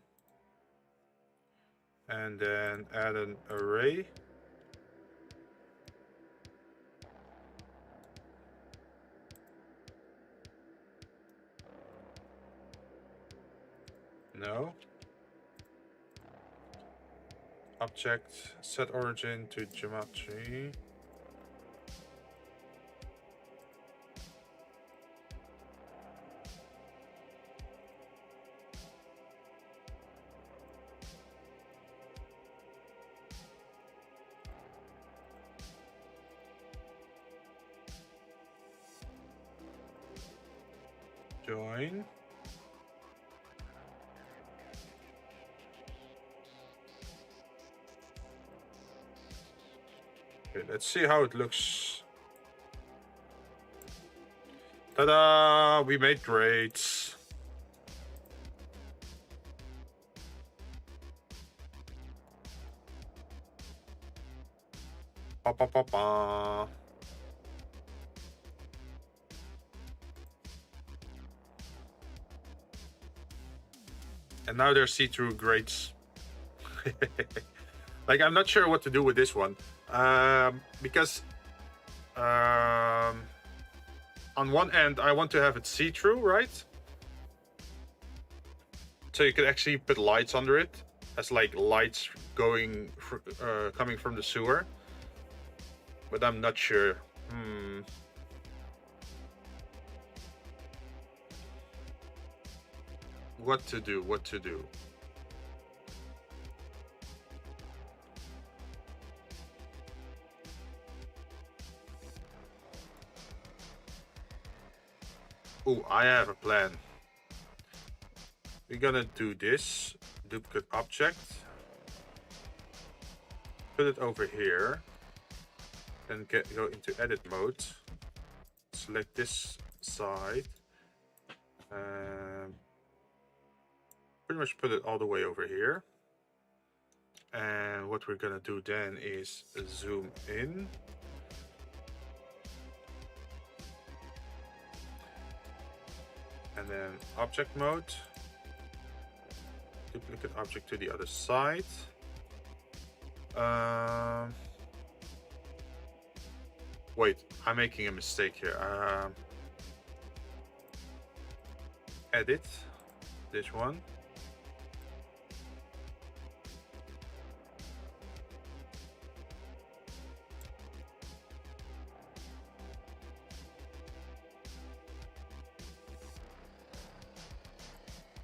and then add an array. No. Object, set origin to geometry. Join. Okay, let's see how it looks. Ta-da! We made grates. Pa pa pa pa. And now they're see-through grates. Like, I'm not sure what to do with this one. Because on one end, I want to have it see-through, right? So you could actually put lights under it, as like lights going coming from the sewer. But I'm not sure. What to do, what to do. Oh, I have a plan. We're gonna do this, duplicate object. Put it over here. Then go into edit mode. Select this side. Pretty much put it all the way over here. And what we're gonna do then is zoom in. And then object mode. Duplicate object to the other side. Wait, I'm making a mistake here. Edit this one.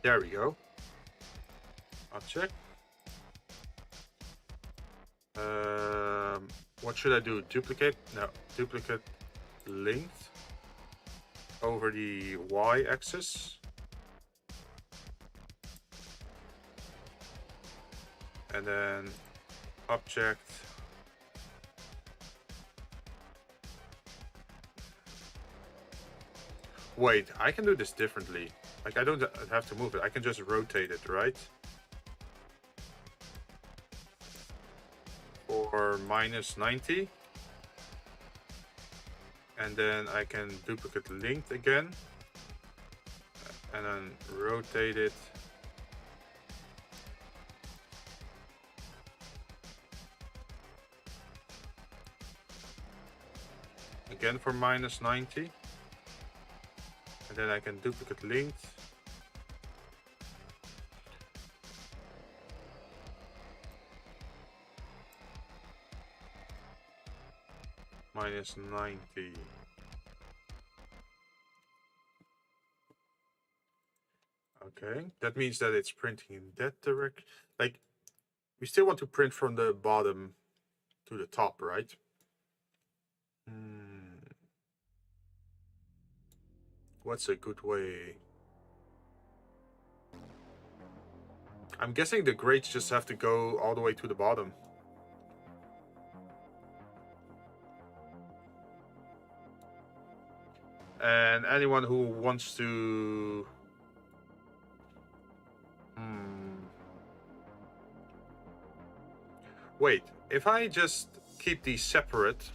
There we go. Object. What should I do? Duplicate? No, duplicate length over the y-axis. And then object. Wait, I can do this differently. Like, I don't have to move it. I can just rotate it, right? For -90. And then I can duplicate length again. And then rotate it. Again for -90. And then I can duplicate length. -90. Okay, that means that it's printing in that direction. Like, we still want to print from the bottom to the top, right? What's a good way? I'm guessing the grades just have to go all the way to the bottom. And anyone who wants to... Wait, if I just keep these separate,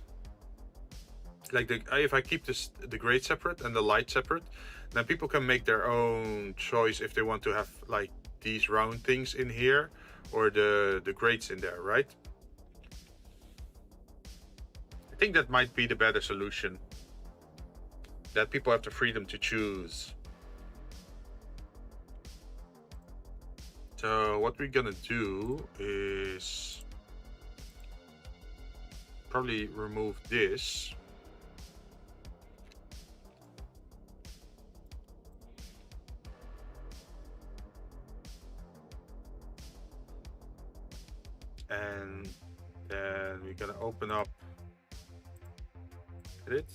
like if I keep the grade separate and the light separate, then people can make their own choice if they want to have like these round things in here or the grades in there, right? I think that might be the better solution. That people have the freedom to choose. So what we're gonna do is probably remove this. And then we're gonna open up edit.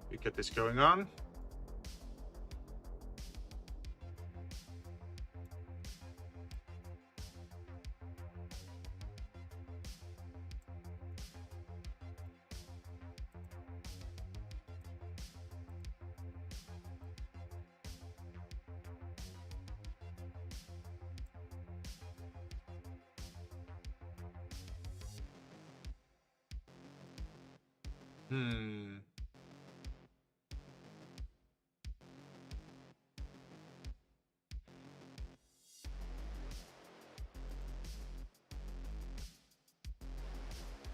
We get this going on.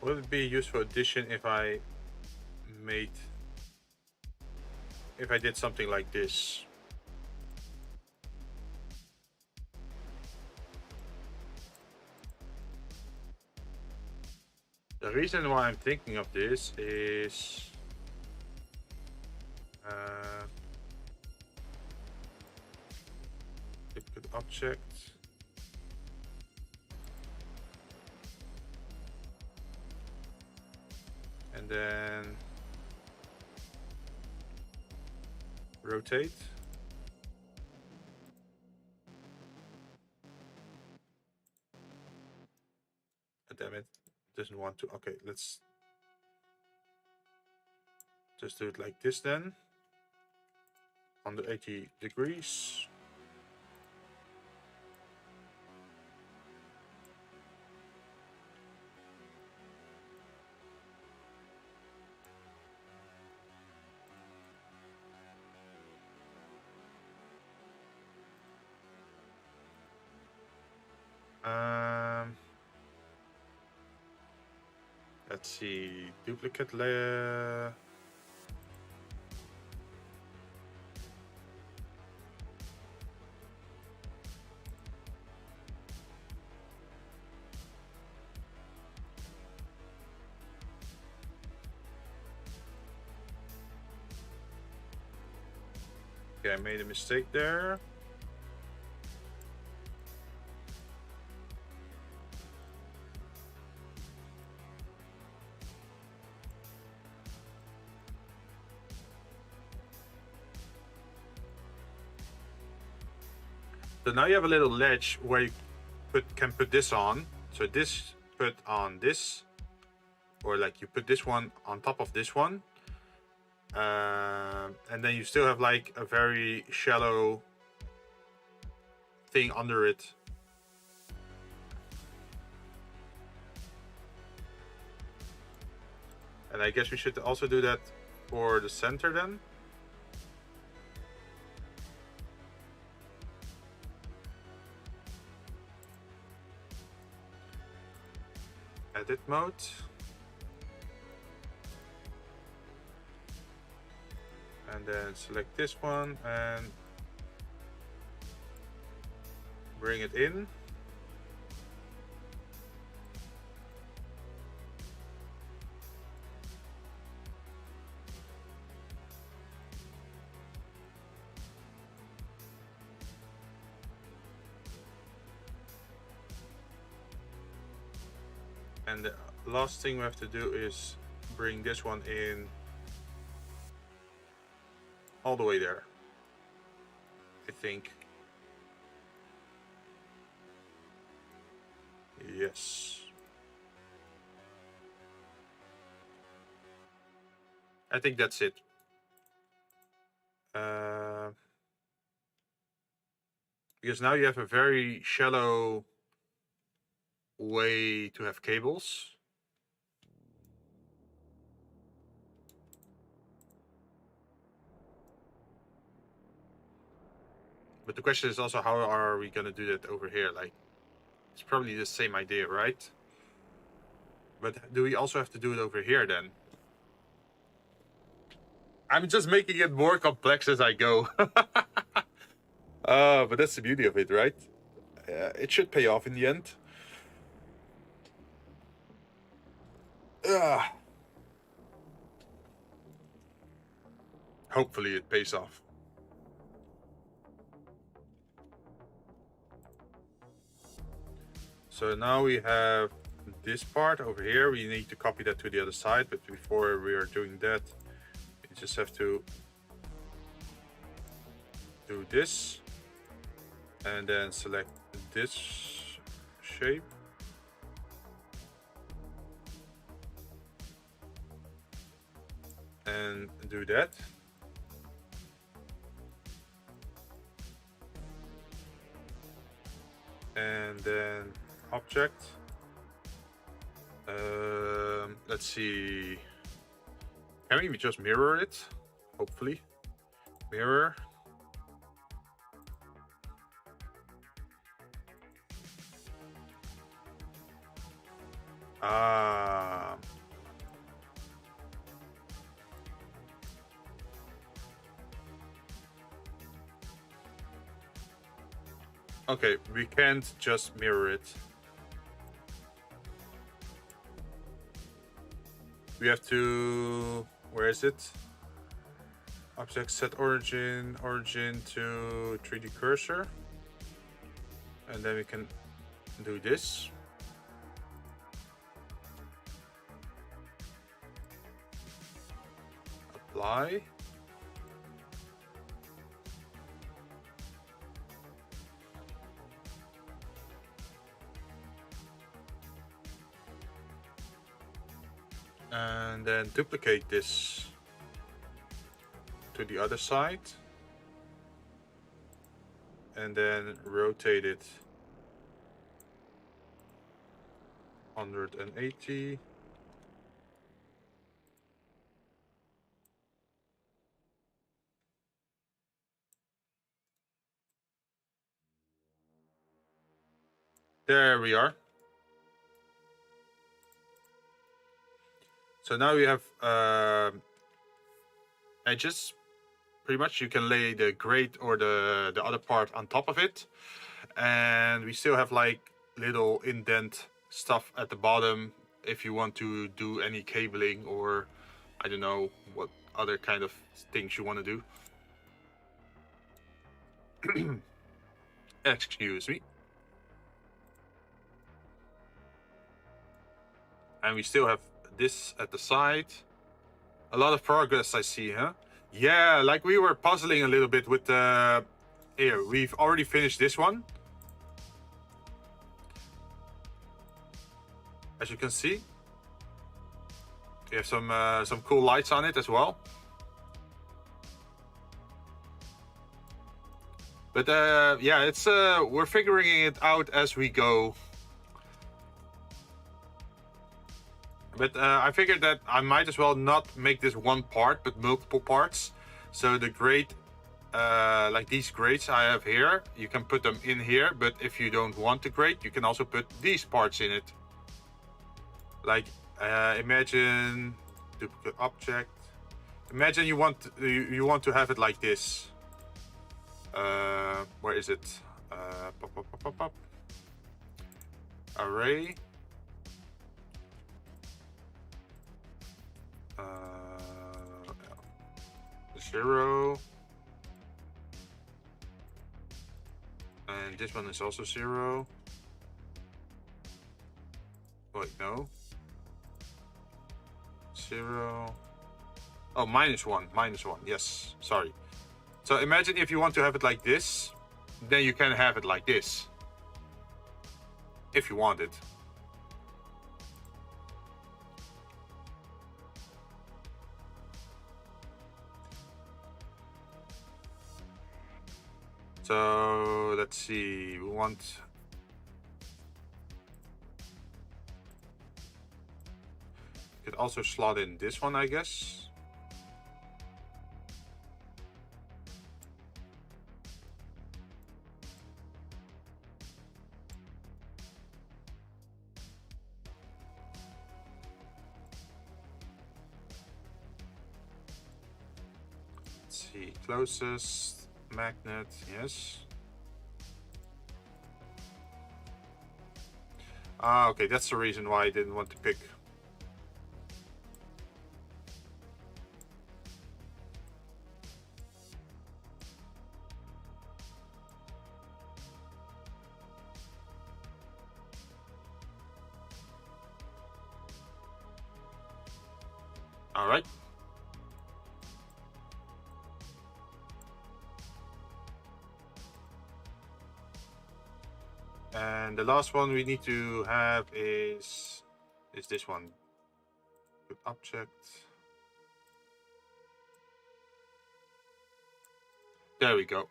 Would it be a useful addition if I made, if I did something like this. The reason why I'm thinking of this is duplicate object. And then rotate. Oh, damn it, doesn't want to. Okay, let's just do it like this then. 180 degrees. Let's see, duplicate layer. Okay, I made a mistake there. So now you have a little ledge where you can put this on. So this put on this, or like you put this one on top of this one. And then you still have like a very shallow thing under it. And I guess we should also do that for the center then. Edit mode. And then select this one and bring it in. And the last thing we have to do is bring this one in all the way there, I think. Yes. I think that's it. Because now you have a very shallow way to have cables. But the question is also, how are we gonna do that over here? Like, it's probably the same idea, right? But do we also have to do it over here then? I'm just making it more complex as I go. But that's the beauty of it, right? It should pay off in the end. Hopefully it pays off. So now we have this part over here. We need to copy that to the other side, but before we are doing that, we just have to do this and then select this shape. And do that. And then object. Let's see. Can we just mirror it? Hopefully. Mirror. Okay, we can't just mirror it. We have to... Where is it? Object set origin to 3D cursor. And then we can do this. Apply. And then duplicate this to the other side. And then rotate it 180. There we are. So now we have edges. Pretty much you can lay the grate or the other part on top of it. And we still have like little indent stuff at the bottom if you want to do any cabling or I don't know what other kind of things you want to do. Excuse me. And we still have this at the side. A lot of progress I see, huh? Yeah, like we were puzzling a little bit with the... Here, we've already finished this one. As you can see. We have some cool lights on it as well. But yeah, it's we're figuring it out as we go. But I figured that I might as well not make this one part, but multiple parts. So the grate, like these grates I have here, you can put them in here. But if you don't want the grate, you can also put these parts in it. Like imagine duplicate object. Imagine you want to have it like this. Where is it? Pop. Array. Zero. And this one is also 0. Wait, no. 0. Oh, -1. -1. Yes, sorry. So imagine if you want to have it like this, then you can have it like this. If you want it. So let's see, we want... Could also slot in this one, I guess. Let's see, closest. Magnet, yes. Ah, okay, that's the reason why I didn't want to pick. All right. And the last one we need to have is this one. Good object. There we go.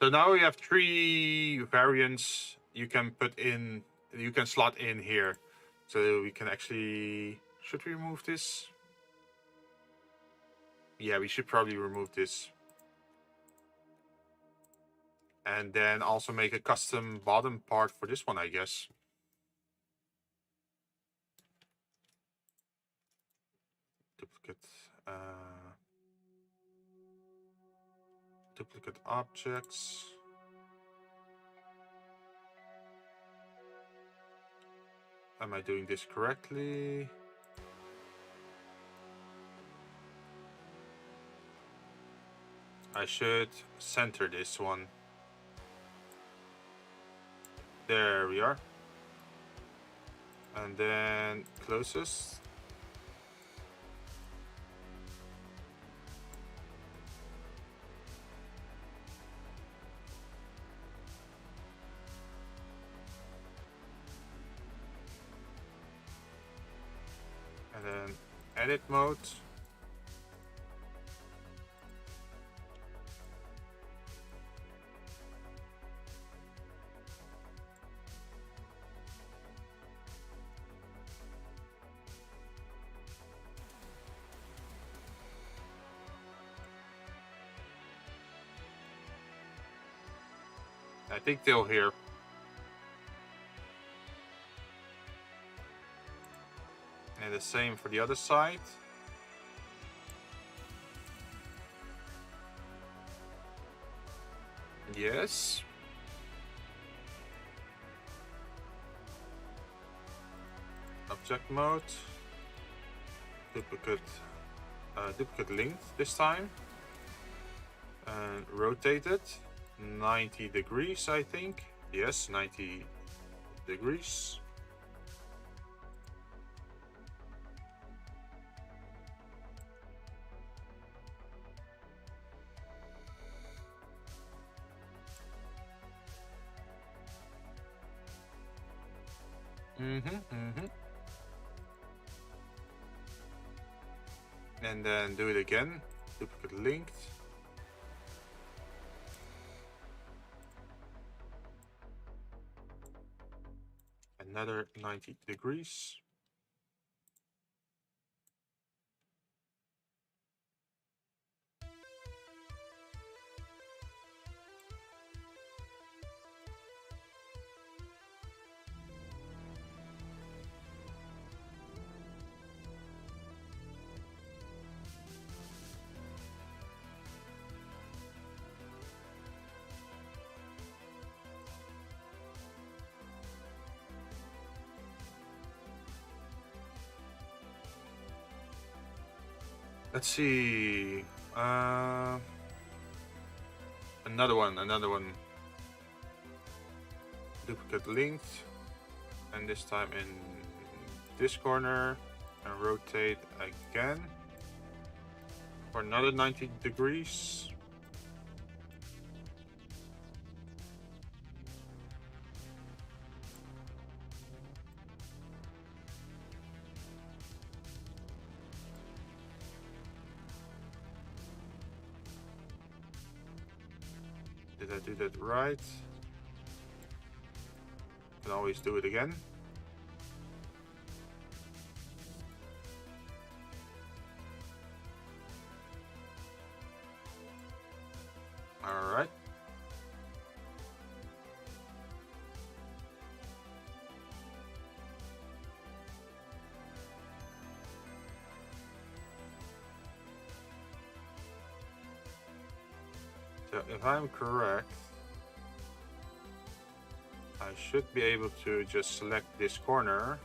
So now we have 3 variants you can put in, you can slot in here. So we can actually, should we remove this? Yeah, we should probably remove this. And then also make a custom bottom part for this one, I guess. Duplicate. Duplicate objects. Am I doing this correctly? I should center this one. There we are. And then closest. And then edit mode. I think they'll hear. And the same for the other side. Yes. Object mode. Duplicate length this time. And rotate it 90 degrees, I think. Yes, 90 degrees. And then do it again. Duplicate length. Another 90 degrees. Let's see. Another one. Duplicate length. And this time in this corner. And rotate again. For another 90 degrees. Did I do that right? Can always do it again. All right. So if I'm correct, I should be able to just select this corner.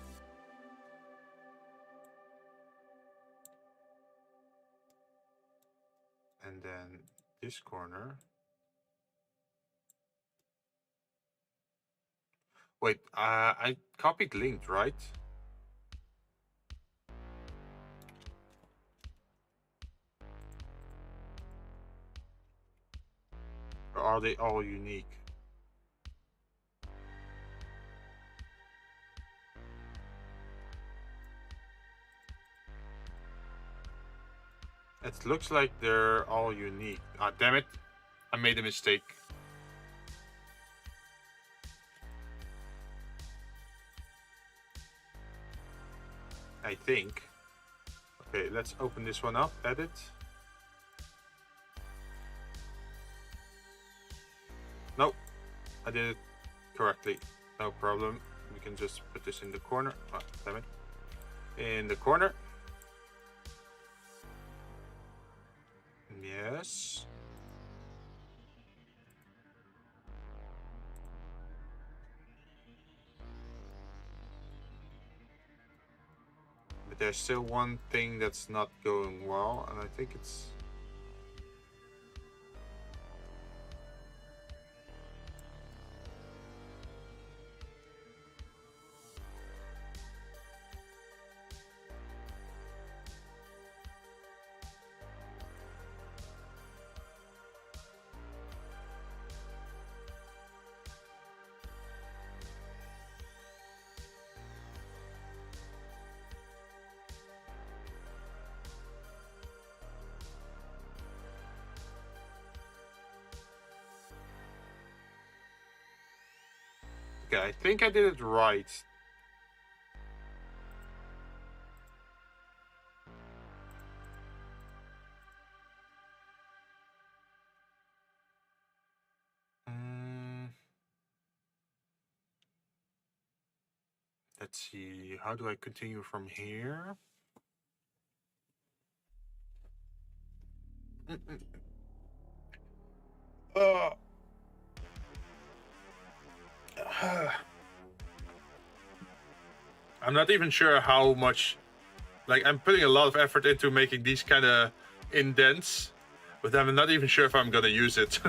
And then this corner. Wait, I copied linked, right? Or are they all unique? It looks like they're all unique. Ah, damn it. I made a mistake. I think. Okay, let's open this one up, edit. Nope, I did it correctly. No problem. We can just put this in the corner. Oh, damn it. In the corner. Yes. But there's still one thing that's not going well, and I think it's... Okay, I think I did it right. Let's see, how do I continue from here? I'm not even sure how much, like, I'm putting a lot of effort into making these kind of indents, but I'm not even sure if I'm gonna use it.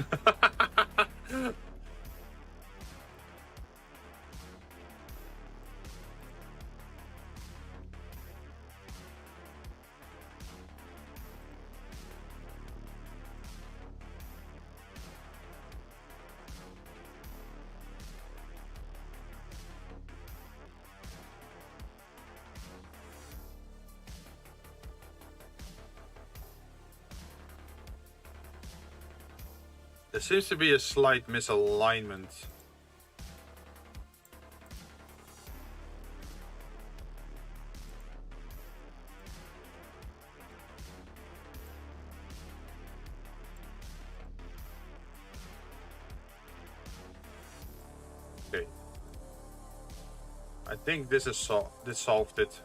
There seems to be a slight misalignment. Okay. I think this is this solved it.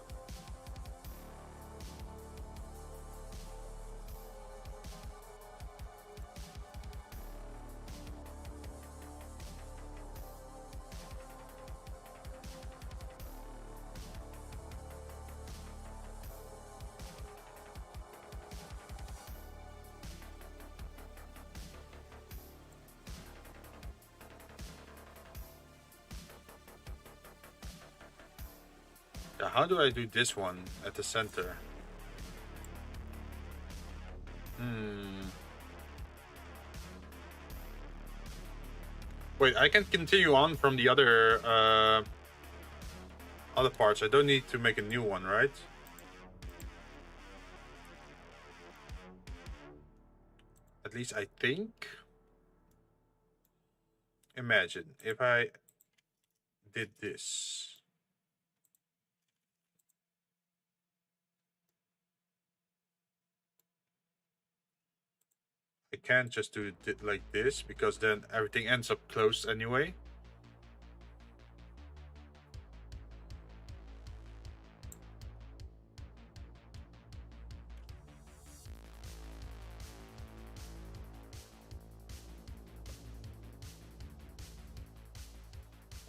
How do I do this one at the center? Wait, I can continue on from the other parts. I don't need to make a new one, right? At least I think. Imagine if I did this. I can't just do it like this, because then everything ends up closed anyway.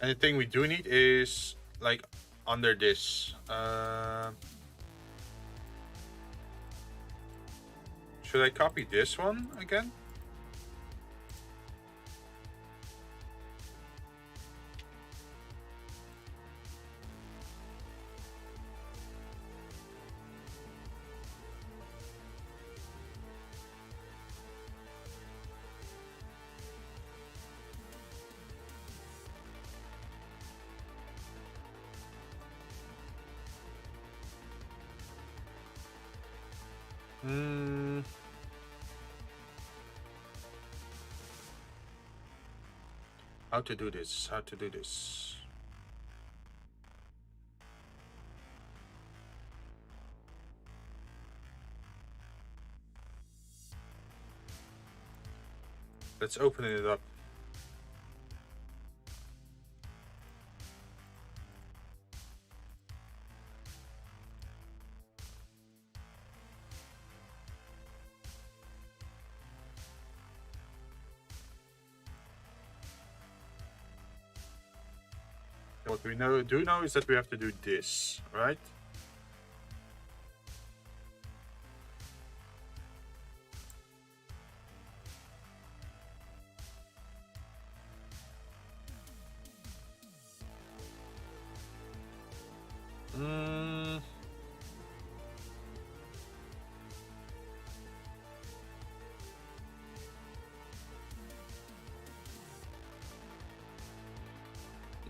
And the thing we do need is like under this. Should I copy this one again? How to do this? How to do this? Let's open it up. What we do know is that we have to do this, right?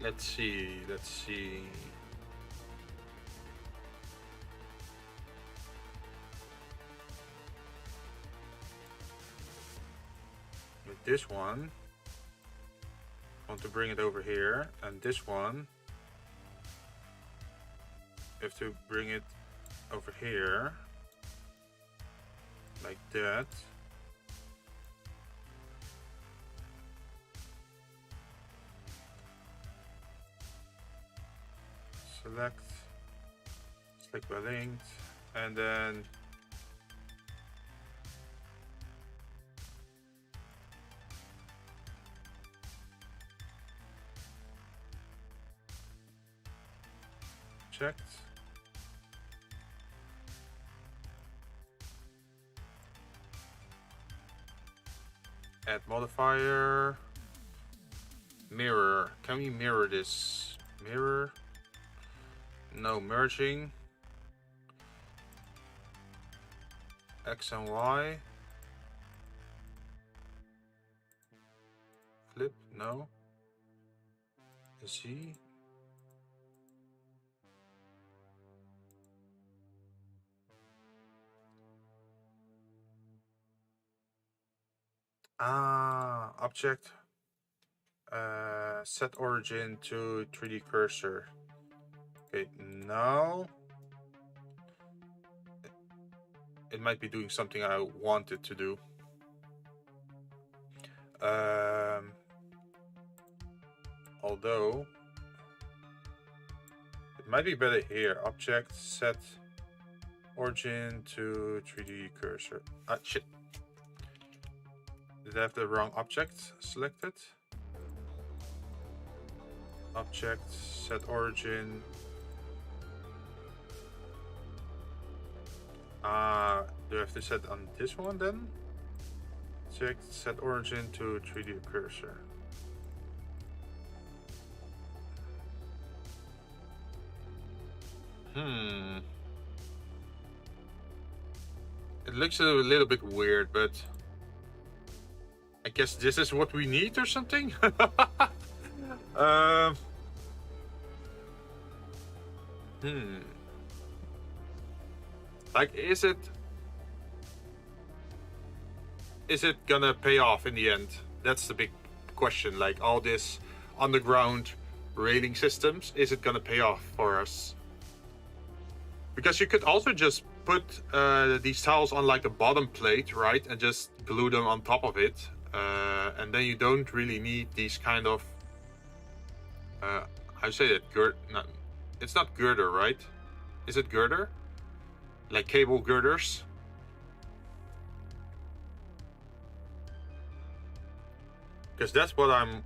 Let's see. With this one, I want to bring it over here, and this one, you have to bring it over here, like that. Select by linked, and then checked. Add modifier. Mirror. Can we mirror this? Mirror. No merging. X and Y. Flip. No. Z. Object. Set origin to 3D cursor. Okay, now it might be doing something I want it to do. Although it might be better here. Object set origin to 3D cursor. Ah, shit. Did I have the wrong object selected? Object set origin. Do I have to set on this one then? Object set origin to 3D cursor. It looks a little bit weird, but I guess this is what we need or something. Like, is it gonna pay off in the end? That's the big question. Like, all this underground railing systems, is it gonna pay off for us? Because you could also just put these tiles on like the bottom plate, right, and just glue them on top of it, and then you don't really need these kind of how do you say that? No, it's not girder, right? Is it girder? Like cable girders? Because that's what I'm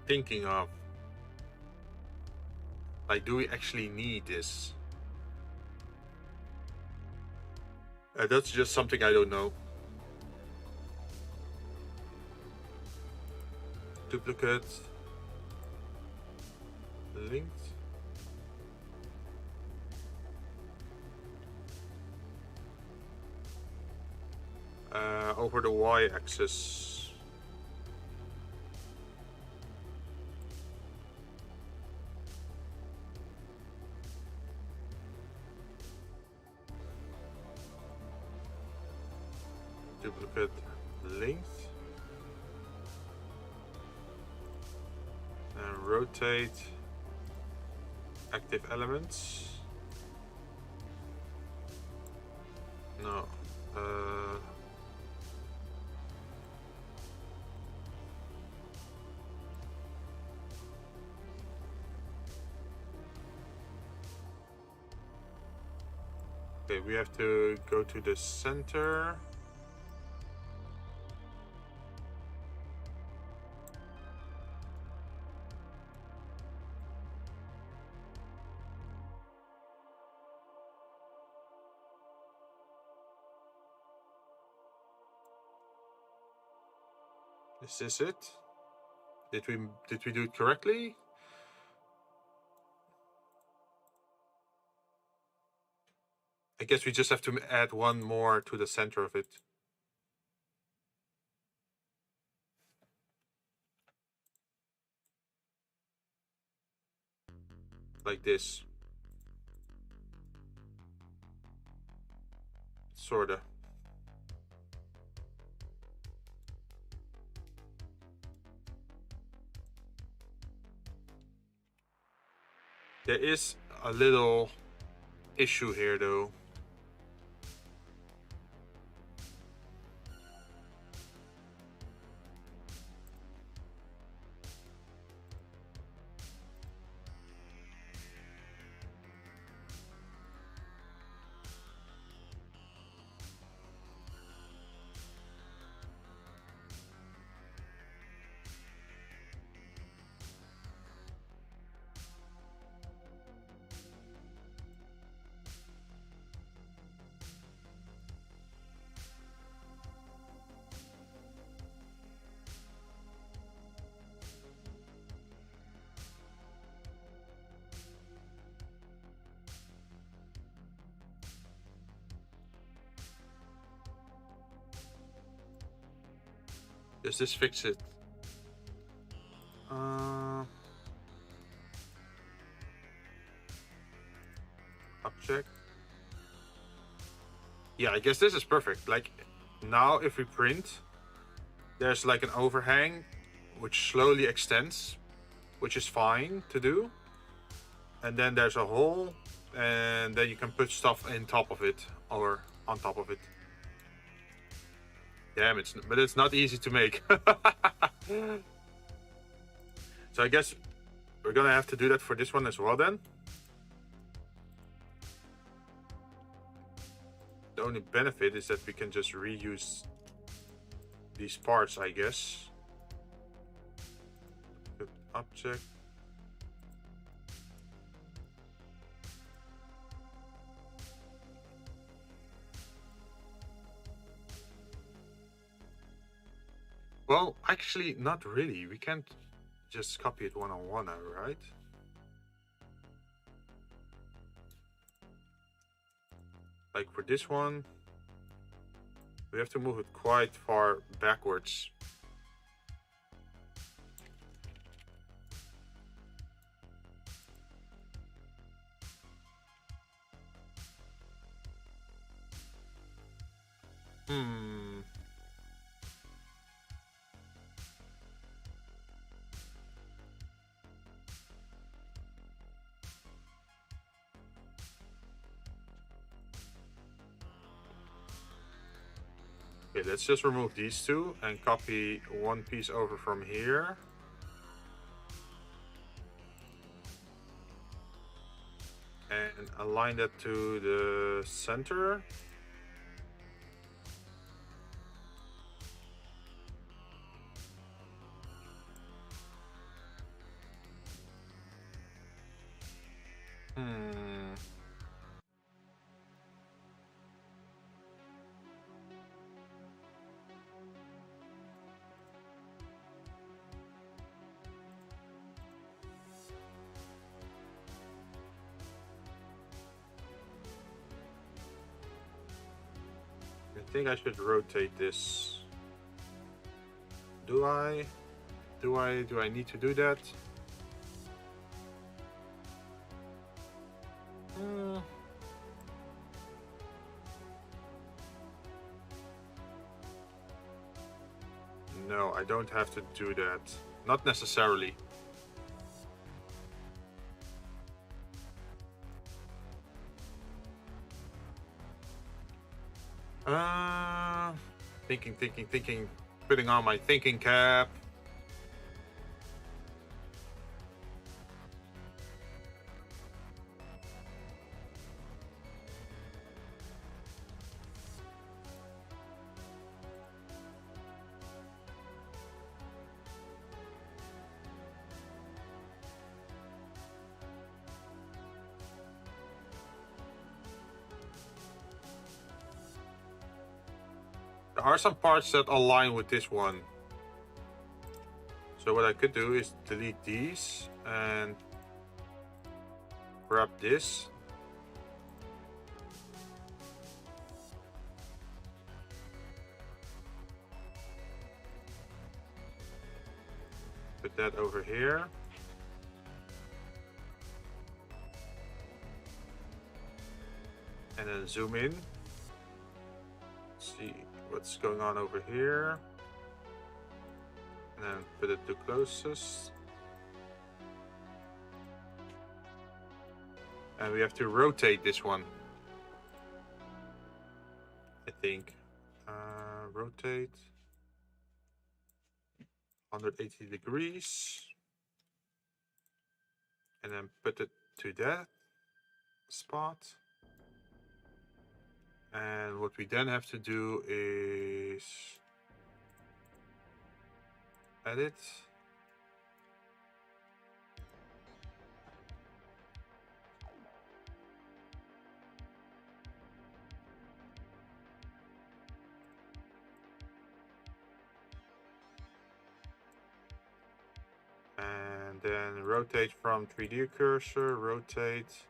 thinking of. Like, do we actually need this? That's just something I don't know. Duplicate. Linked. Over the y-axis. Duplicate length. And rotate active elements. No. Okay, we have to go to the center. Is this it? Did we do it correctly? I guess we just have to add one more to the center of it. like this. Sorta. There is a little issue here though. Does this fix it? Object. Yeah, I guess this is perfect. Like now if we print, there's like an overhang which slowly extends, which is fine to do. And then there's a hole, and then you can put stuff in top of it or on top of it. Damn, but it's not easy to make. So I guess we're gonna have to do that for this one as well then. The only benefit is that we can just reuse these parts, I guess. Good object. Well, actually, not really. We can't just copy it one-on-one now, right? Like for this one, we have to move it quite far backwards. Okay, let's just remove these two and copy one piece over from here. And align that to the center. I think I should rotate this. Do I need to do that? No, I don't have to do that. Not necessarily. Thinking. Putting on my thinking cap. There are some parts that align with this one. So what I could do is delete these and grab this. Put that over here. And then zoom in. See what's going on over here. And then put it to closest. And we have to rotate this one, I think. Rotate 180 degrees. And then put it to that spot. And what we then have to do is edit. And then rotate from 3D cursor, rotate.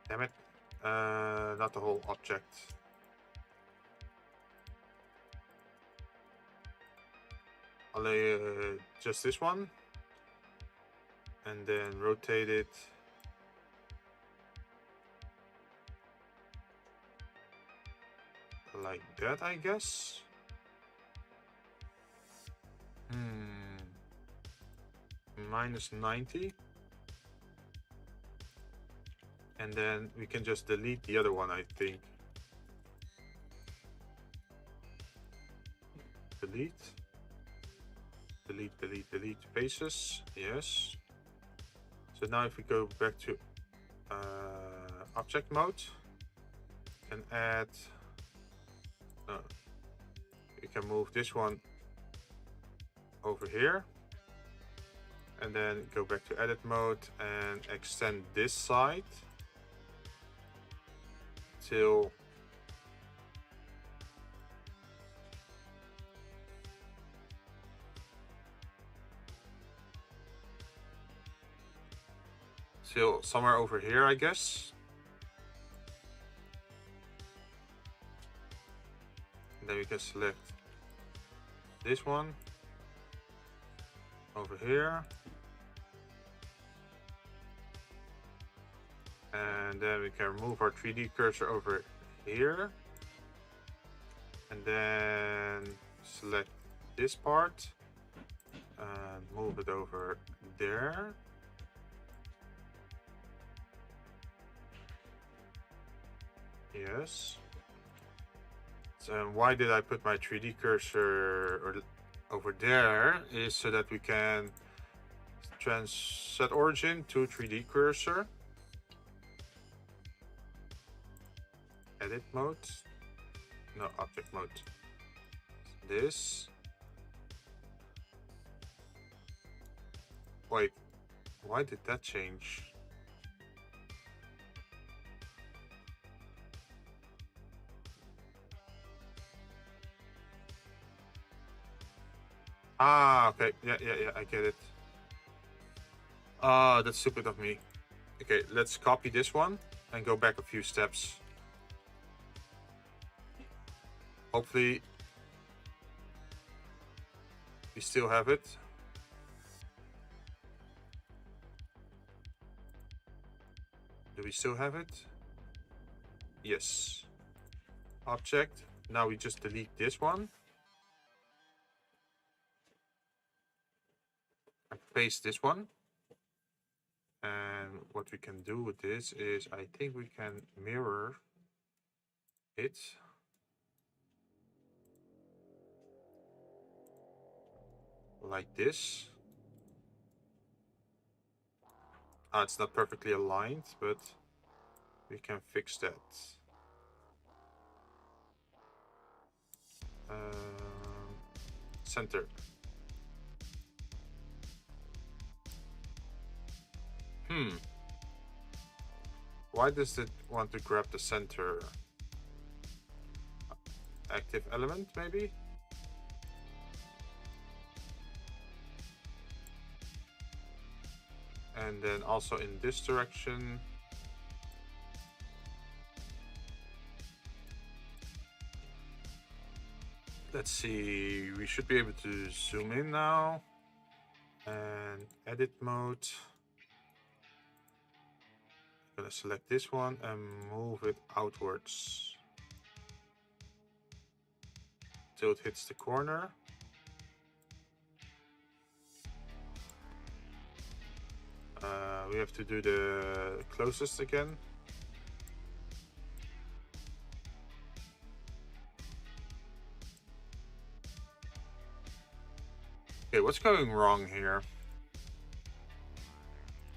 Damn it. Not the whole object. I'll lay just this one. And then rotate it. Like that, I guess. Minus 90. And then we can just delete the other one, I think. Delete. Delete, delete, delete faces. Yes. So now if we go back to object mode, and add, we can move this one over here. And then go back to edit mode and extend this side till somewhere over here, I guess. And then we can select this one over here. And then we can move our 3D cursor over here. And then select this part and move it over there. Yes. So why did I put my 3D cursor over there is so that we can set origin to 3D cursor. Edit mode. No, object mode. This. Wait, why did that change? Ah, okay. Yeah, I get it. Ah, that's stupid of me. Okay, let's copy this one and go back a few steps. Hopefully we still have it. Do we still have it? Yes. Object. Now we just delete this one. And paste this one. And what we can do with this is I think we can mirror it. Like this. It's not perfectly aligned, but we can fix that. Center. Why does it want to grab the center? Active element, maybe? And then also in this direction. Let's see, we should be able to zoom in now. And edit mode. I'm gonna select this one and move it outwards till it hits the corner. We have to do the closest again. Okay, what's going wrong here?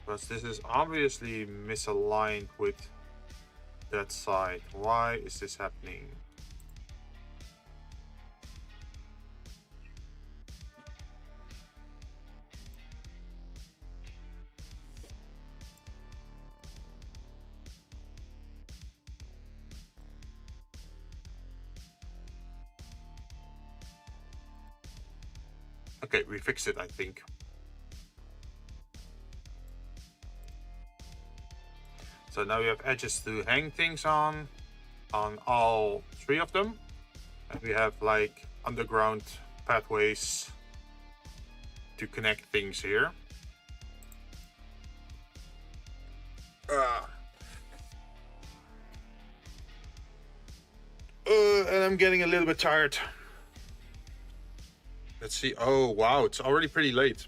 Because this is obviously misaligned with that side. Why is this happening? Okay, we fixed it, I think. So now we have edges to hang things on all three of them. And we have like underground pathways to connect things here. And I'm getting a little bit tired. Let's see. Oh, wow, it's already pretty late.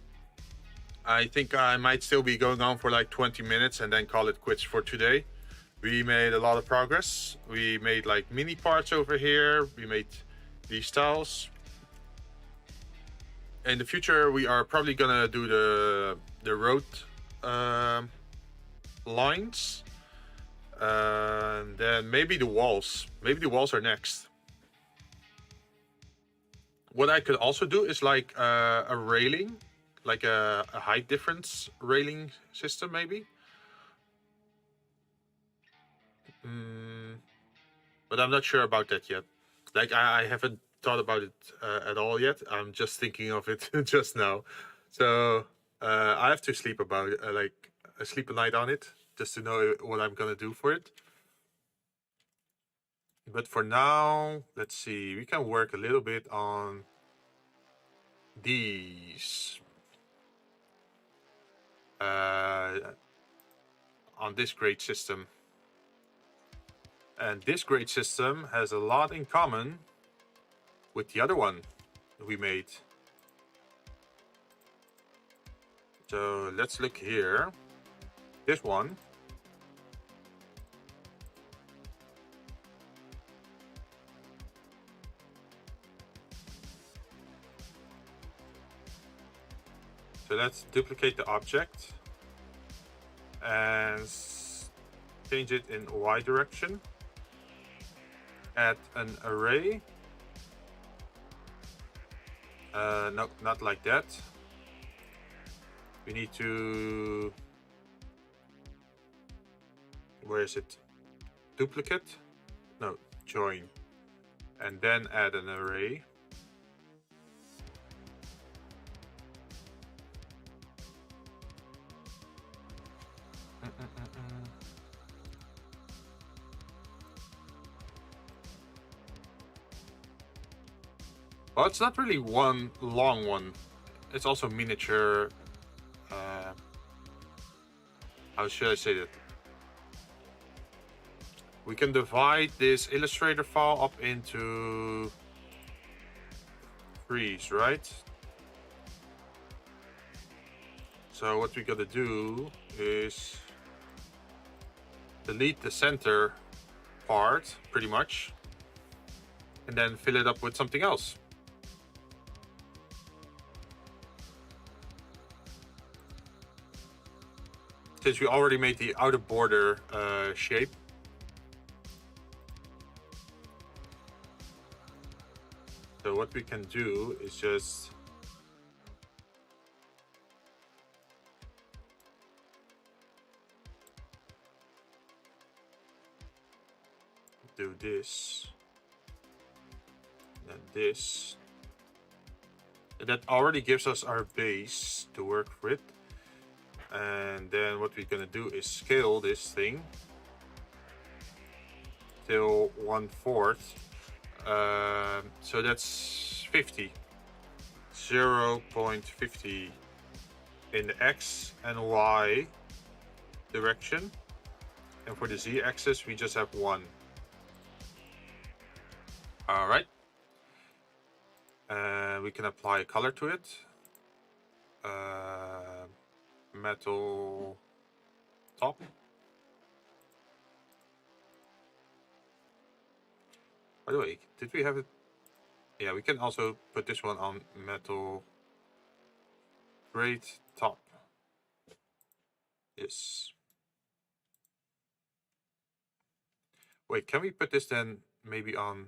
I think I might still be going on for like 20 minutes and then call it quits for today. We made a lot of progress. We made like mini parts over here. We made these tiles. In the future, we are probably gonna do the road lines. And then maybe the walls. Maybe the walls are next. What I could also do is like a railing, like a height difference railing system, maybe. But I'm not sure about that yet. Like I haven't thought about it at all yet. I'm just thinking of it just now. So I have to sleep about it, like sleep a night on it, just to know what I'm gonna do for it. But for now, let's see. We can work a little bit on these. On this grade system. And this grade system has a lot in common with the other one we made. So let's look here. This one. So let's duplicate the object and change it in Y direction. Add an array. No, not like that. We need to, where is it? Duplicate? No, join. And then add an array. Well, it's not really one long one. It's also miniature. How should I say that? We can divide this Illustrator file up into trees, right? So what we gotta do is delete the center part, pretty much, and then fill it up with something else. Since we already made the outer border shape. So what we can do is just do this, and this. And that already gives us our base to work with. And then what we're gonna do is scale this thing till 1/4. So that's 50. 0.50 in the X and Y direction. And for the z-axis, we just have 1. All right. We can apply color to it. Metal top. By the way, did we have it? Yeah, we can also put this one on metal grate top. Yes. Wait, can we put this then maybe on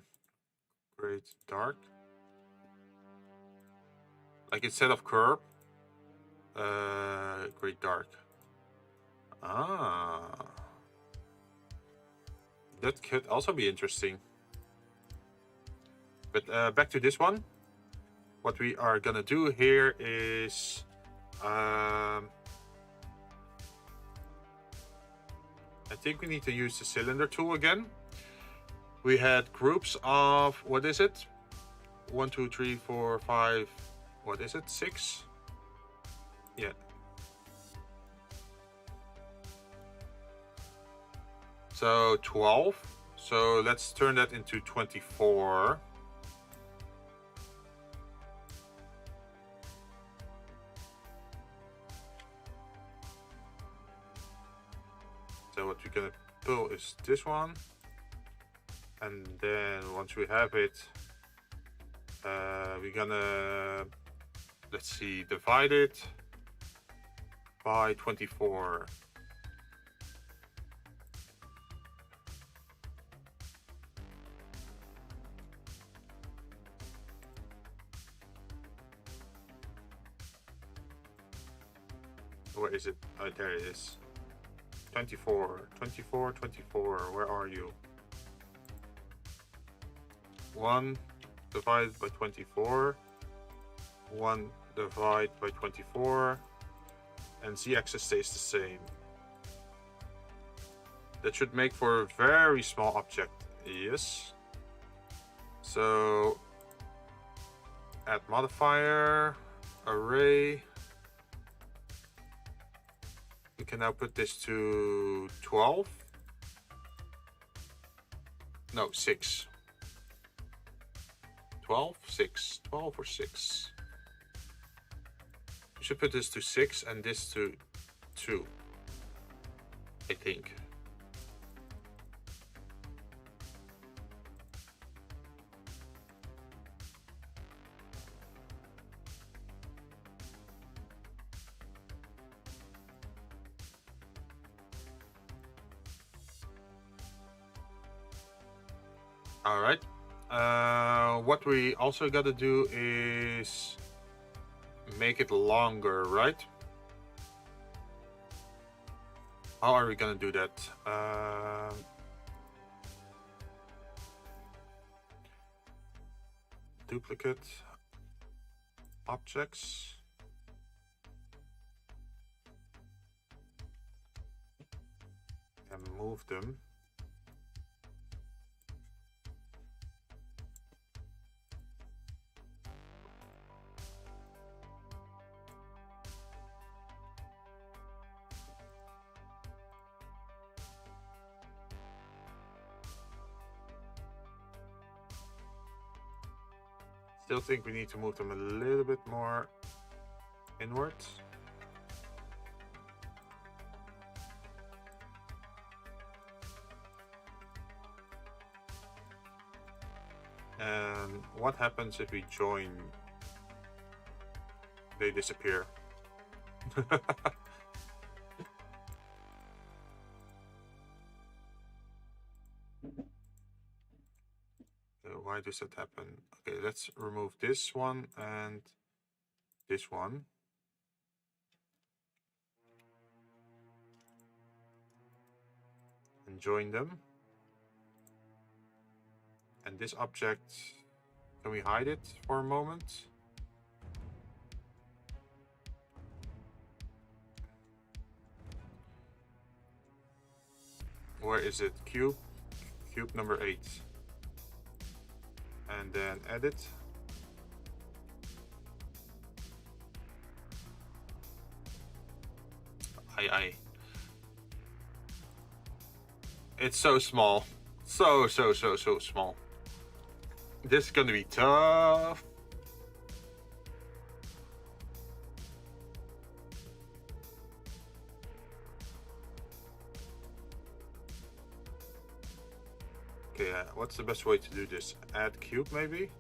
grate dark? Like instead of curb, grate dark. Ah. That could also be interesting. But back to this one. What we are gonna do here is I think we need to use the cylinder tool again. We had groups of, what is it? 1, 2, 3, 4, 5, what is it? 6? Yeah. So 12. So let's turn that into 24. So what we're gonna pull is this one. And then once we have it, we're gonna, let's see, divide it by 24. Where is it? Oh, there it is. 24, 24, 24. Where are you? 1 divided by 24. 1 divided by 24. And z-axis stays the same. That should make for a very small object. Yes. So add modifier, array. We can now put this to 12. No, 6. 12, 6, 12 or 6. We should put this to 6 and this to 2, I think. All right. What we also got to do is make it longer, right? How are we gonna do that? Duplicate objects. And move them. Still think we need to move them a little bit more inwards. And what happens if we join? They disappear. Why does that happen? Okay, let's remove this one and this one. And join them. And this object, can we hide it for a moment? Where is it? Cube number 8. And then edit. Aye. It's so small. So small. This is gonna be tough. Okay, what's the best way to do this? Add cube, maybe?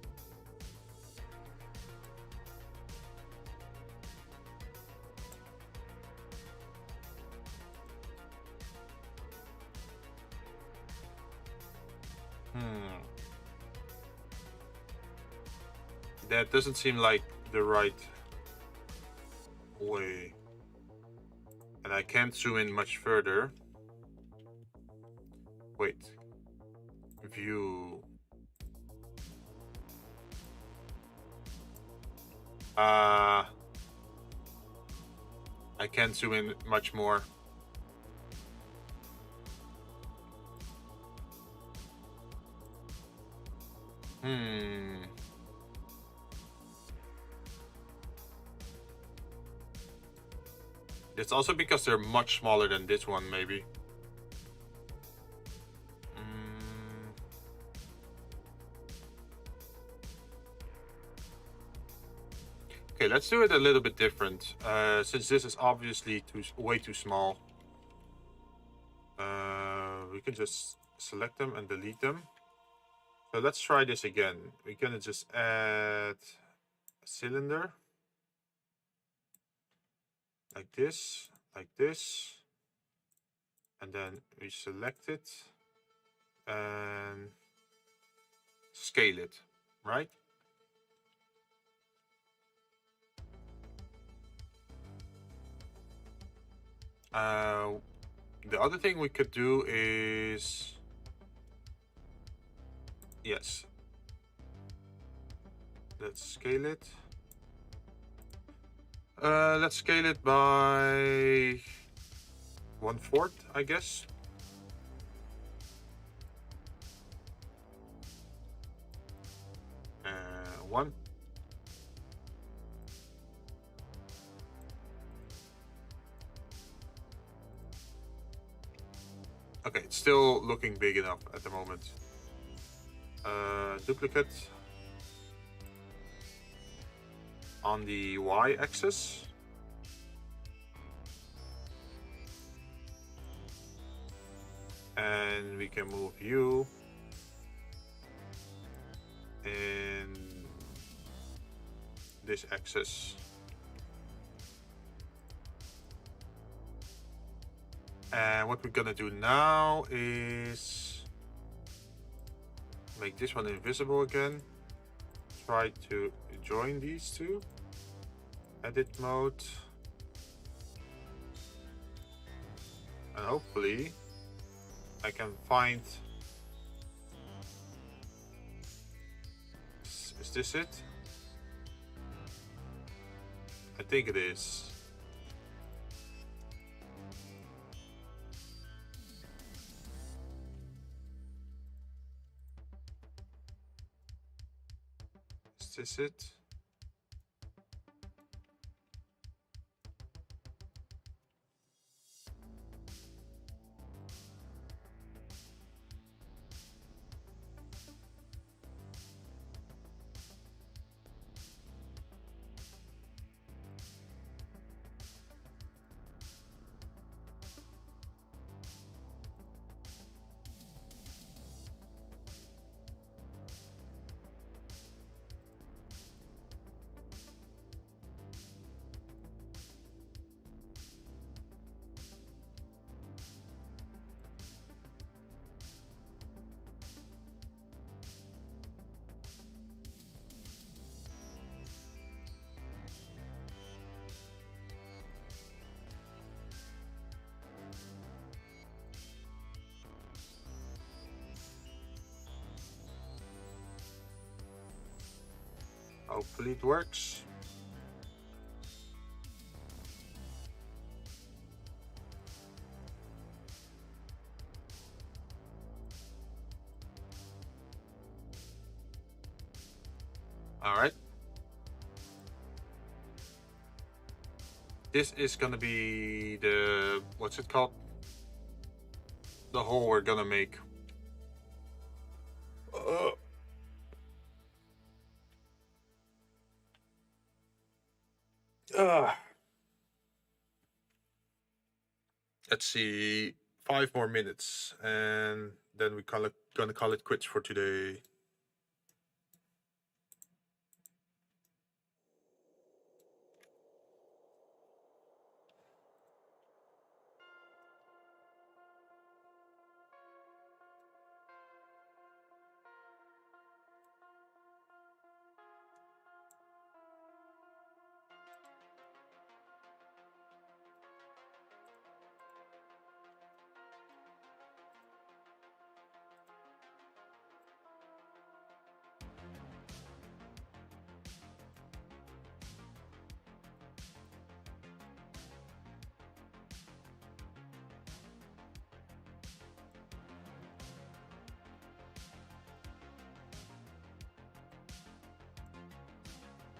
That doesn't seem like the right way. And I can't zoom in much further. Wait. View. I can't zoom in much more. It's also because they're much smaller than this one, maybe. Okay, let's do it a little bit different. Since this is obviously way too small. We can just select them and delete them. So let's try this again. We're gonna just add a cylinder. Like this. And then we select it and scale it, right? The other thing we could do is, yes, let's scale it. Let's scale it by 1/4, I guess. One. Okay, it's still looking big enough at the moment. Duplicate on the y-axis. And we can move you in this axis. And what we're gonna do now is make this one invisible again. Try to join these two. Edit mode. And hopefully I can find... Is this it? I think it is. Is this it? Hopefully it works. All right. This is gonna be the, what's it called? the hole we're gonna make. Let's see, 5 more minutes, and then we gonna call it quits for today.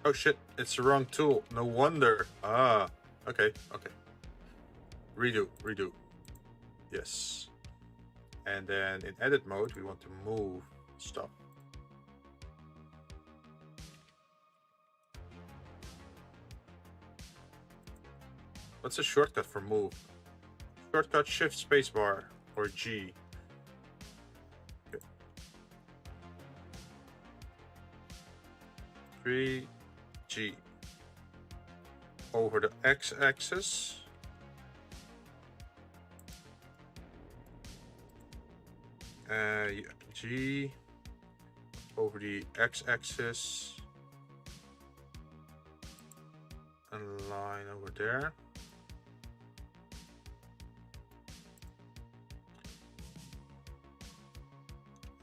Oh shit, it's the wrong tool. No wonder. Ah, okay. Redo. Yes. And then in edit mode, we want to move stuff. What's a shortcut for move? Shortcut shift spacebar or G. Okay. 3G. Over the x-axis. G over the x-axis. And line over there.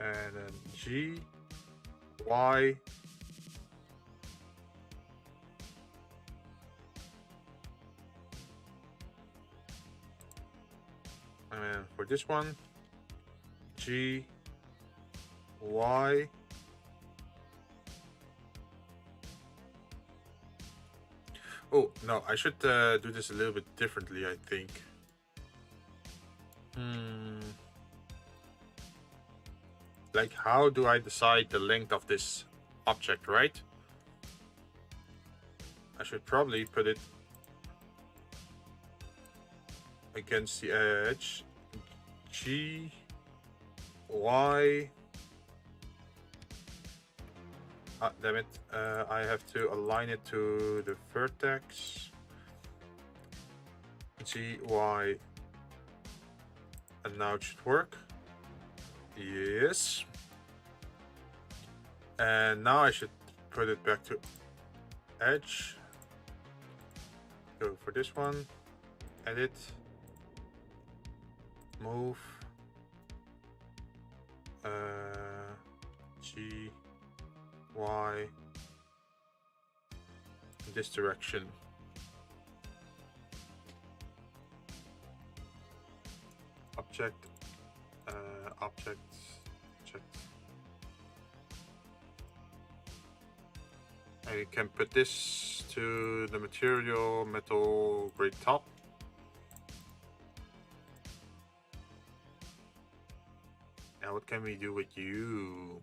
And then G, Y, and for this one, G, Y, oh no, I should do this a little bit differently, I think. Like, how do I decide the length of this object, right? I should probably put it against the edge. G, Y. Ah, damn it. I have to align it to the vertex. G, Y. And now it should work. Yes. And now I should put it back to edge. Go for this one. Edit. Move. G, Y. In this direction. Object. Object. I can put this to the material metal grade top. Now what can we do with you?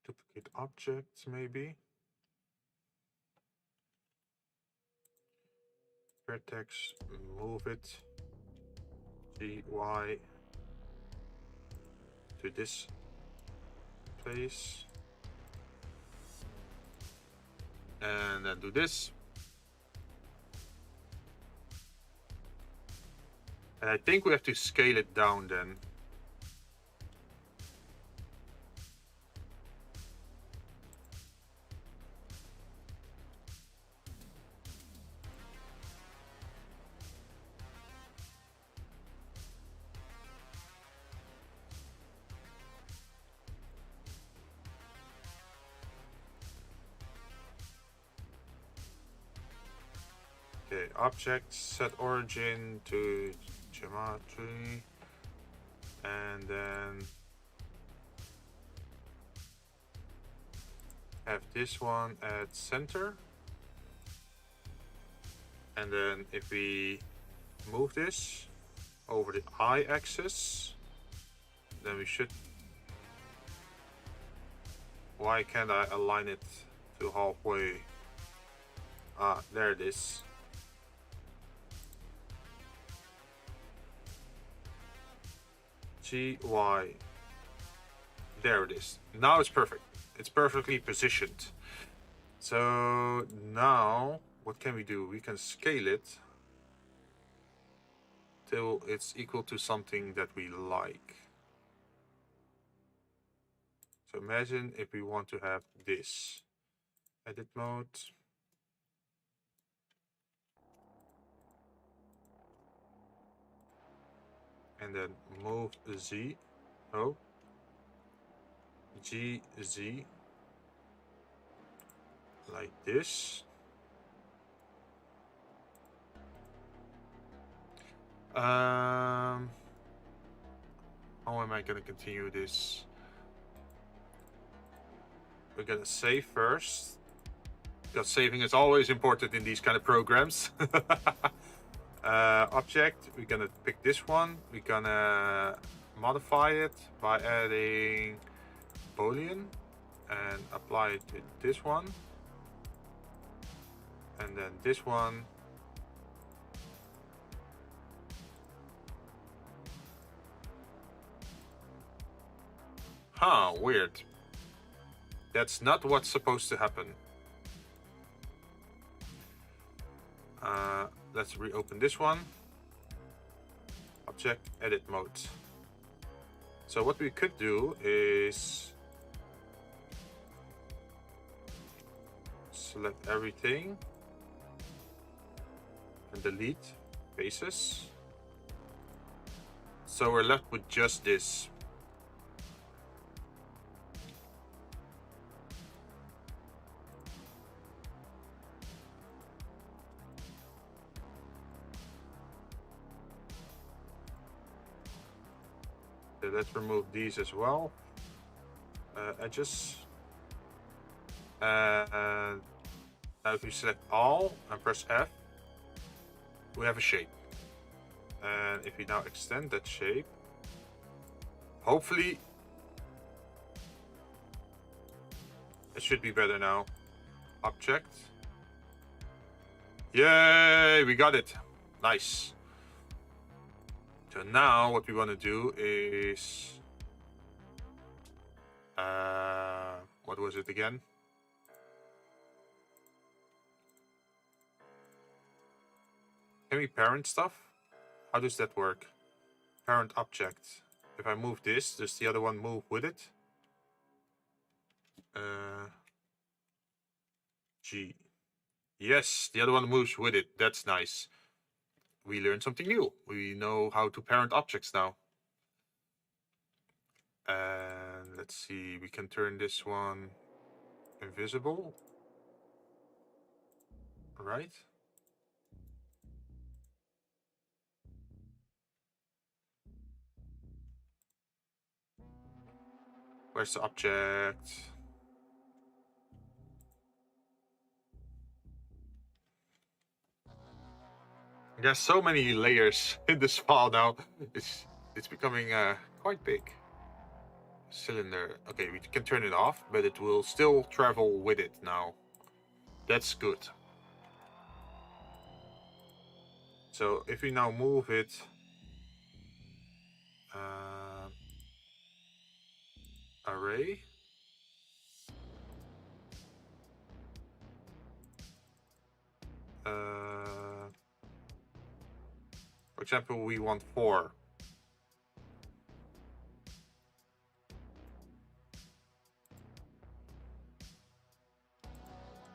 Duplicate objects, maybe. Vertex, move it. G, Y to this place. And then do this. And I think we have to scale it down then. Okay, object, set origin to geometry, and then have this one at center. And then if we move this over the y-axis, then we should... Why can't I align it to halfway? Ah, there it is. G, Y. There it is. Now it's perfect. It's perfectly positioned. So now, what can we do? We can scale it till it's equal to something that we like. So imagine if we want to have this. Edit mode. And then move Z. Oh. G, Z. Like this. How am I gonna continue this? We're gonna save first, because saving is always important in these kind of programs. Object, we're gonna pick this one. We're gonna modify it by adding boolean and apply it to this one. And then this one. Huh, weird. That's not what's supposed to happen. Let's reopen this one. Object, edit mode. So what we could do is select everything and delete faces. So we're left with just this. So let's remove these as well. Edges. And now if we select all and press F, we have a shape. And if we now extend that shape, hopefully it should be better now. Object. Yay, we got it. Nice. So now what we want to do is... what was it again? Can we parent stuff? How does that work? Parent object. If I move this, does the other one move with it? G. Yes, the other one moves with it. That's nice. We learned something new. We know how to parent objects now. And let's see, we can turn this one invisible. Right? Where's the object? There's so many layers in this file now. It's becoming quite big. Cylinder. Okay, we can turn it off, but it will still travel with it now. That's good. So if we now move it, array. For example, we want 4.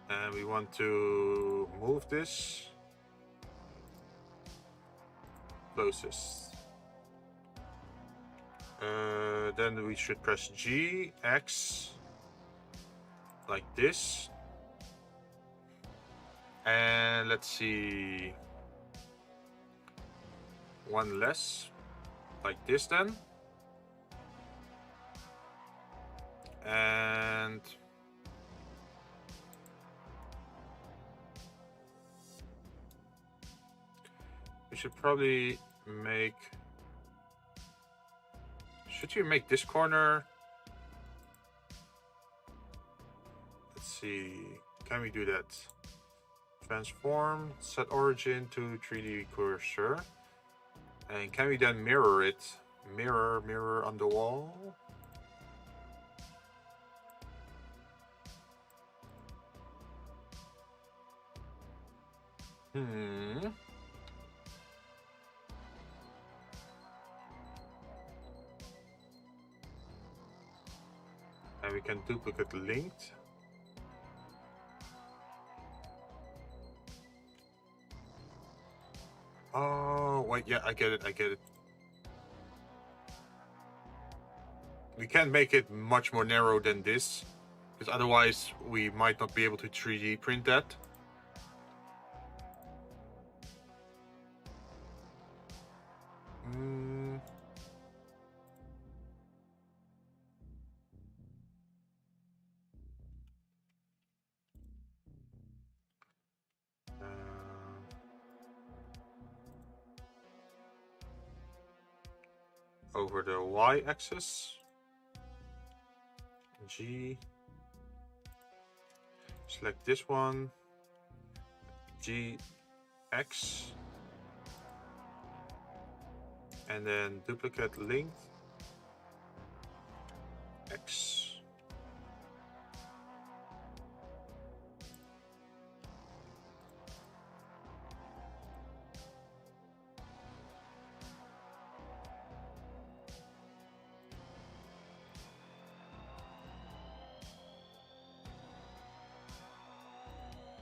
And we want to move this closest. Then we should press G, X, like this. And let's see, one less, like this then. And we should probably make... Should you make this corner? Let's see. Can we do that? Transform, set origin to 3D cursor. And can we then mirror it? Mirror on the wall. And we can duplicate linked. Oh, wait, yeah, I get it. We can make it much more narrow than this, because otherwise we might not be able to 3D print that. Over the y-axis, G, select this one, G, X, and then duplicate linked, X.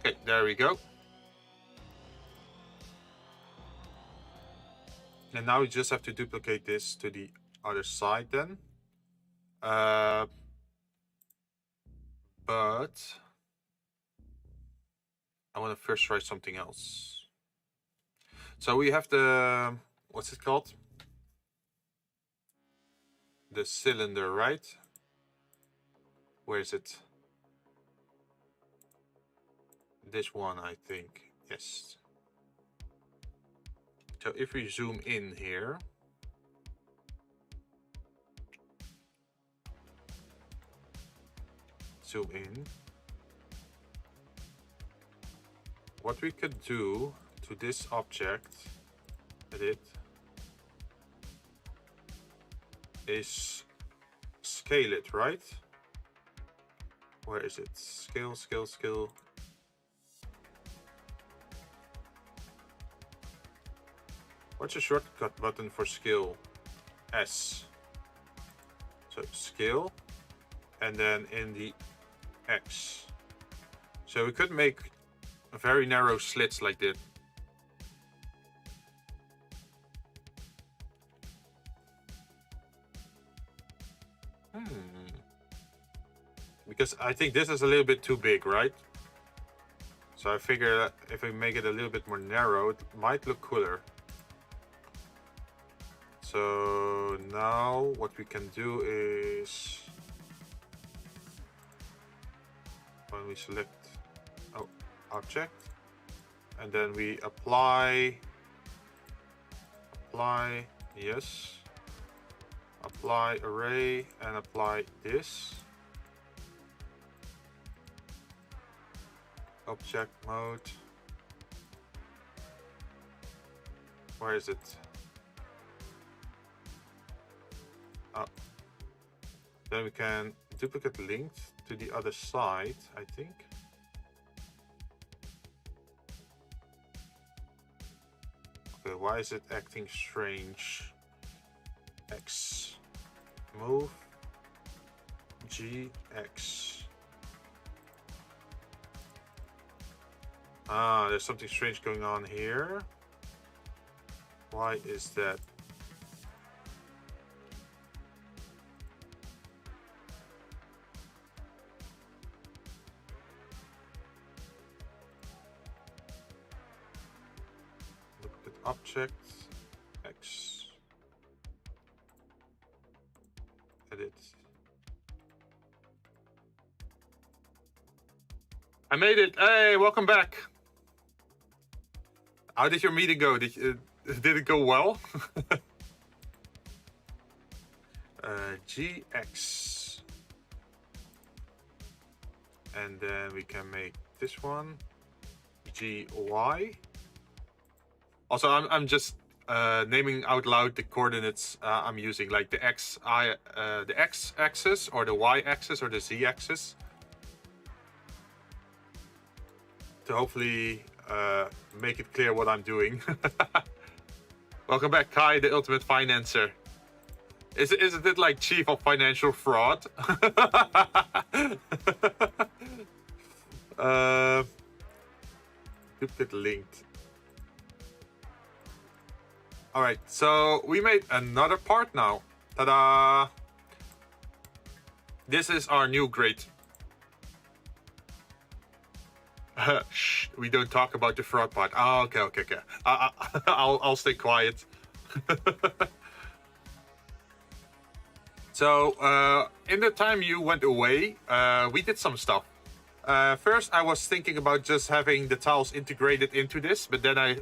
Okay, there we go. And now we just have to duplicate this to the other side then. But I want to first try something else. So we have the, what's it called? The cylinder, right? Where is it? This one, I think. Yes. So if we zoom in here, zoom in, what we could do to this object, edit, is scale it, right? Where is it? Scale, scale, scale. What's a shortcut button for scale? S. So scale, and then in the X. So we could make very narrow slits like this. Because I think this is a little bit too big, right? So I figure that if we make it a little bit more narrow, it might look cooler. So now what we can do is, when we select object, and then we apply, yes, apply array, and apply this. Object mode. Where is it? Oh. Then we can duplicate linked to the other side, I think. Okay, why is it acting strange? X. Move. G, X. Ah, there's something strange going on here. Why is that? Look at object, X. Edit. I made it! Hey, welcome back! How did your meeting go? did it go well? GX. And then we can make this one GY. Also, I'm just naming out loud the coordinates I'm using, like the the X axis or the Y axis or the Z axis, to hopefully make it clear what I'm doing. Welcome back, Kai, the ultimate financer. Isn't it like chief of financial fraud? Duplicate linked. Alright, so we made another part now. Ta-da! This is our new grate. Shh, we don't talk about the fraud part. Oh, okay. I'll stay quiet. So, in the time you went away, we did some stuff. First, I was thinking about just having the tiles integrated into this, but then I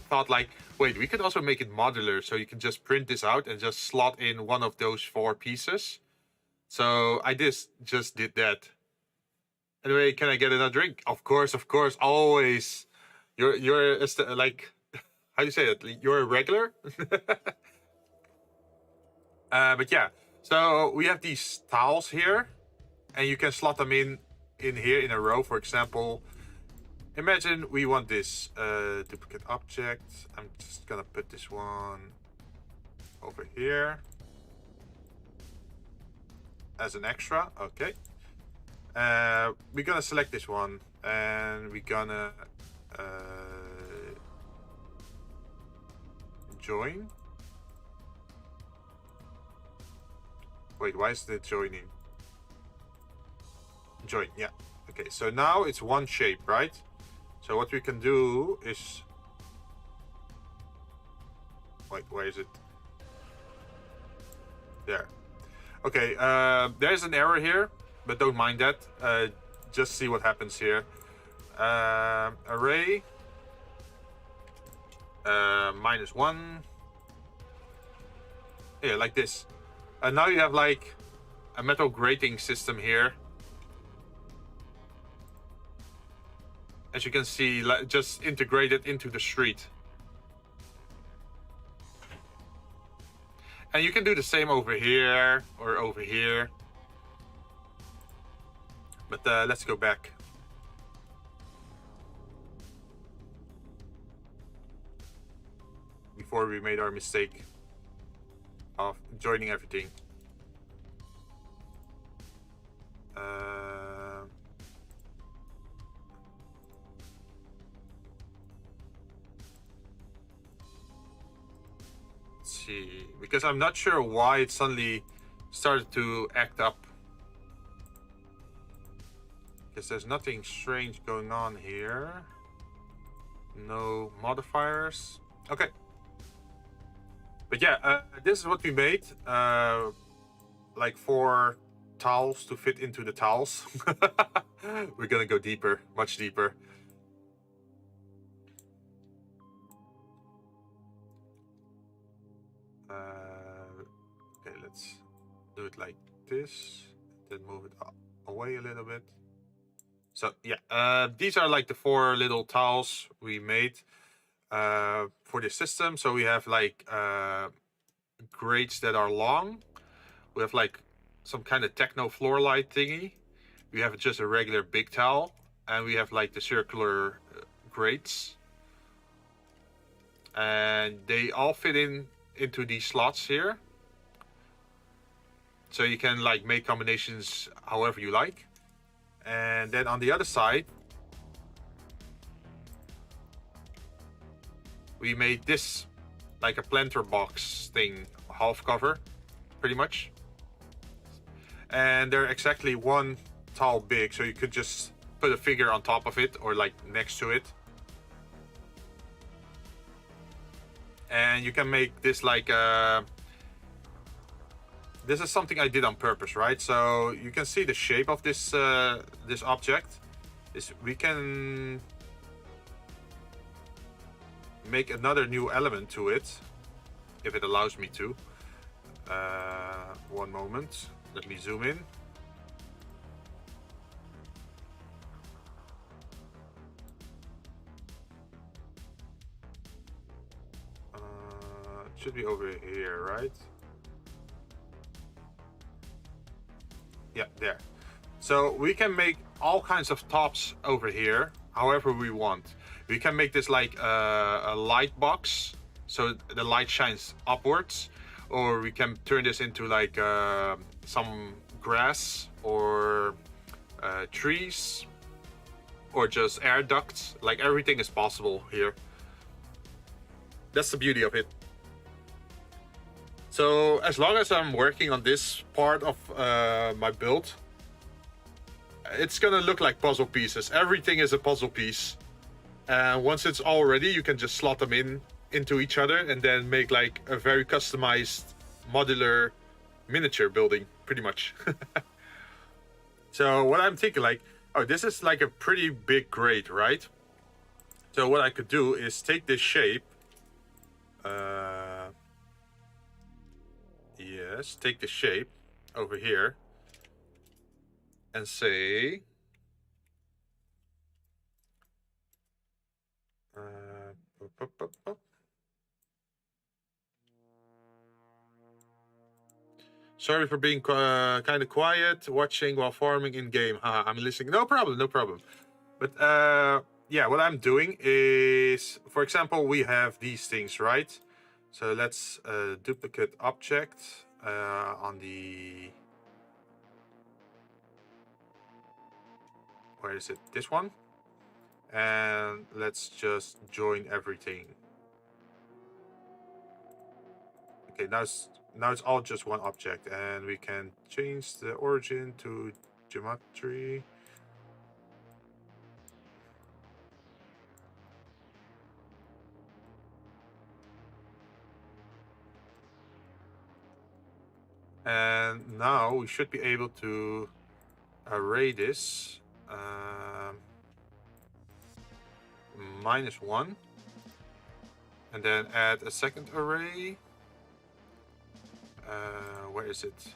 thought like, wait, we could also make it modular, so you can just print this out and just slot in one of those 4 pieces. So I just did that. Anyway, can I get another drink? Of course, always. You're like, how do you say it? You're a regular. But yeah, so we have these tiles here, and you can slot them in here in a row. For example, imagine we want this duplicate object. I'm just gonna put this one over here as an extra. Okay. We're gonna select this one, and we're gonna join. Wait, why is it joining? Join, yeah. Okay, so now it's one shape, right? So what we can do is... Wait, where is it? There. Okay, there's an error here, but don't mind that. Just see what happens here. Array -1. Yeah, like this. And now you have like a metal grating system here. As you can see, just integrated into the street. And you can do the same over here or over here. But let's go back. Before we made our mistake of joining everything. Let's see, because I'm not sure why it suddenly started to act up. Because there's nothing strange going on here. No modifiers. Okay. But yeah, this is what we made. Like 4 tiles to fit into the tiles. We're gonna go deeper, much deeper. Okay, let's do it like this. Then move it away a little bit. So yeah, these are like the 4 little tiles we made for this system. So we have like grates that are long. We have like some kind of techno floor light thingy. We have just a regular big tile, and we have like the circular grates, and they all fit into these slots here. So you can like make combinations however you like. And then on the other side, we made this like a planter box thing, half cover, pretty much. And they're exactly 1 tile big, so you could just put a figure on top of it or like next to it. And you can make this like this is something I did on purpose, right? So you can see the shape of this this object. We can make another new element to it, if it allows me to. One moment, let me zoom in. It should be over here, right? Yeah, there. So we can make all kinds of tops over here, however we want. We can make this like a light box, so the light shines upwards, or we can turn this into like some grass or trees, or just air ducts. Like everything is possible here. That's the beauty of it. So as long as I'm working on this part of my build, it's gonna look like puzzle pieces. Everything is a puzzle piece. And once it's all ready, you can just slot them into each other and then make like a very customized modular miniature building, pretty much. So what I'm thinking, like, oh, this is like a pretty big grate, right? So what I could do is take this shape. Yes, take the shape over here and say sorry for being kind of quiet, watching while farming in game. I'm listening. No problem, no problem. But yeah, what I'm doing is, for example, we have these things, right? So let's duplicate object on the... Where is it? This one. And let's just join everything. Okay, now it's all just one object, and we can change the origin to geometry. And now we should be able to array this -1, and then add a second array. Where is it?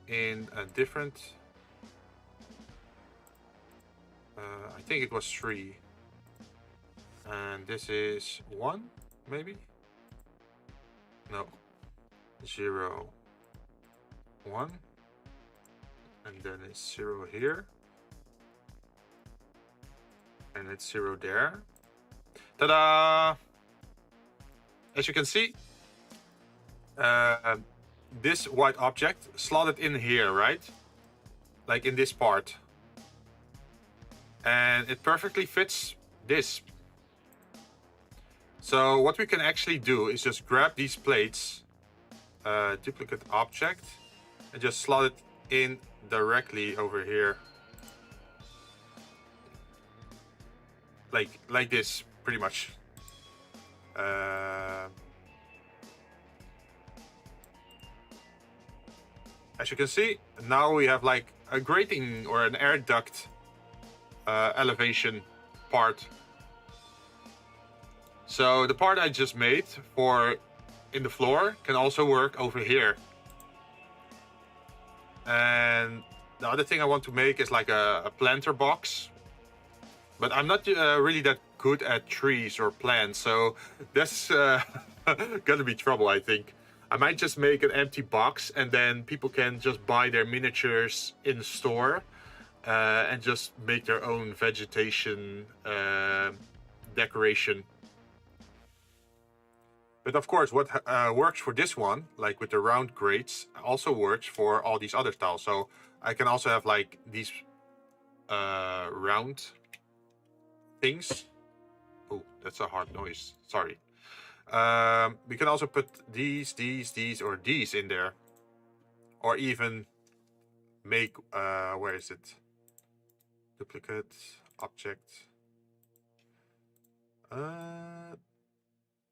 In a different... I think it was 3. And this is 1, maybe? No. 0, 1. And then it's 0 here. And it's 0 there. Ta-da! As you can see, this white object slotted in here, right? Like in this part. And it perfectly fits this. So what we can actually do is just grab these plates, duplicate object, and just slot it in directly over here. Like this, pretty much. As you can see, now we have like a grating or an air duct elevation part. So the part I just made for in the floor can also work over here. And the other thing I want to make is like a planter box. But I'm not really that good at trees or plants, so that's gonna be trouble, I think. I might just make an empty box, and then people can just buy their miniatures in store and just make their own vegetation decoration. But of course, what works for this one, like with the round grates, also works for all these other tiles. So I can also have like these round things. Oh, that's a hard noise. Sorry. We can also put these, or these in there. Or even make, where is it? Duplicate, object.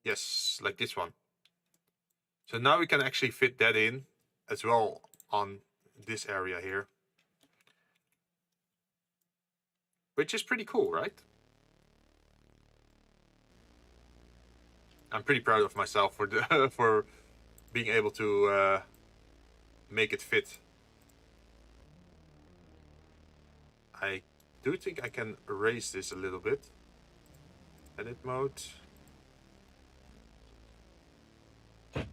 Yes, like this one. So now we can actually fit that in as well on this area here. Which is pretty cool, right? I'm pretty proud of myself for the, for being able to make it fit. I do think I can erase this a little bit. Edit mode. I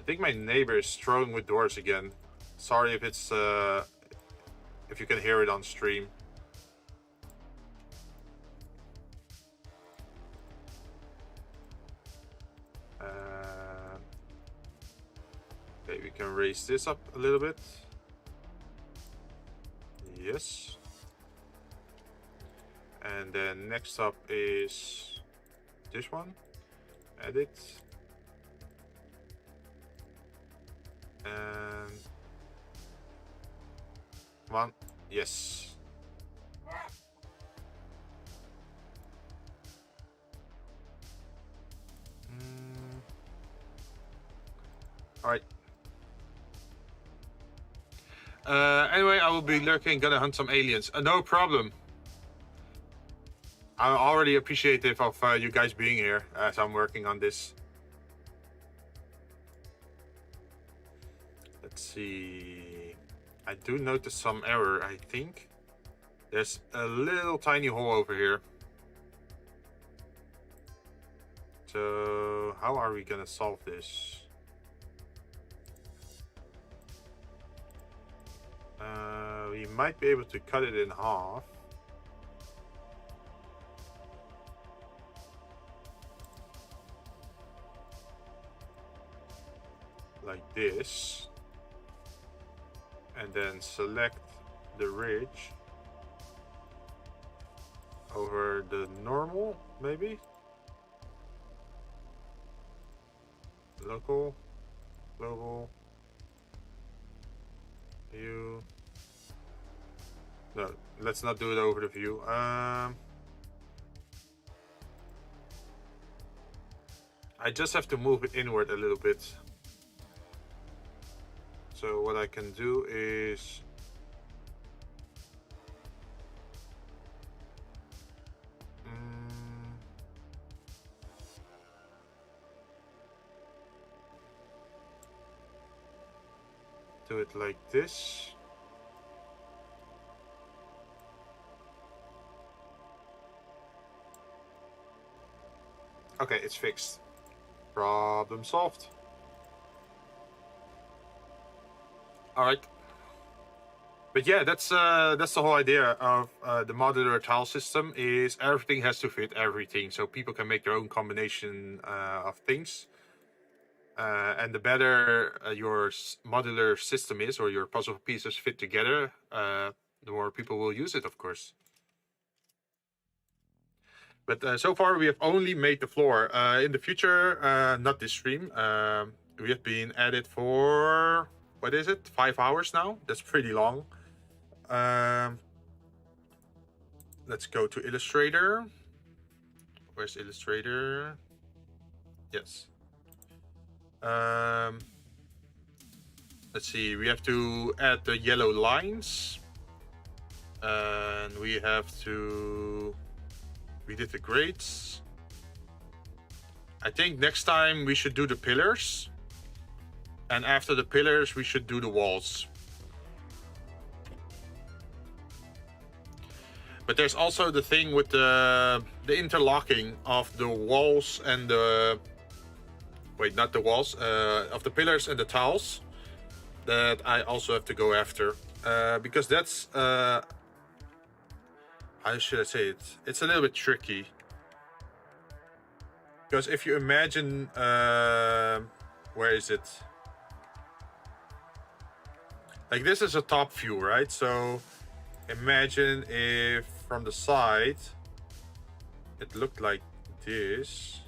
think my neighbor is struggling with doors again. Sorry if it's if you can hear it on stream. Okay, we can raise this up a little bit. Yes. And then next up is this one. Edit. And come on. Yes. All right. Anyway, I will be lurking, gonna hunt some aliens. No problem. I'm already appreciative of you guys being here as I'm working on this. Let's see. I do notice some error, I think. There's a little tiny hole over here. So how are we gonna solve this? We might be able to cut it in half. Like this. And then select the ridge over the normal, maybe? Local, global, view. No, let's not do it over the view. I just have to move it inward a little bit. So what I can do is do it like this. Okay, it's fixed. Problem solved. All right. But yeah, that's the whole idea of the modular tile system. Is everything has to fit everything, so people can make their own combination of things. And the better your modular system is, or your puzzle pieces fit together, the more people will use it, of course. But so far we have only made the floor. In the future, not this stream, we have been at it for, what is it, 5 hours now? That's pretty long. Let's go to Illustrator. Where's Illustrator? Yes. Let's see, we have to add the yellow lines. And we have to... We did the grades. I think next time we should do the pillars. And after the pillars, we should do the walls. But there's also the thing with the interlocking of the walls and the... Wait, not the walls. Of the pillars and the tiles. That I also have to go after. Because that's... how should I say it? It's a little bit tricky. Because if you imagine... where is it? Like this is a top view, right? So imagine if from the side it looked like this.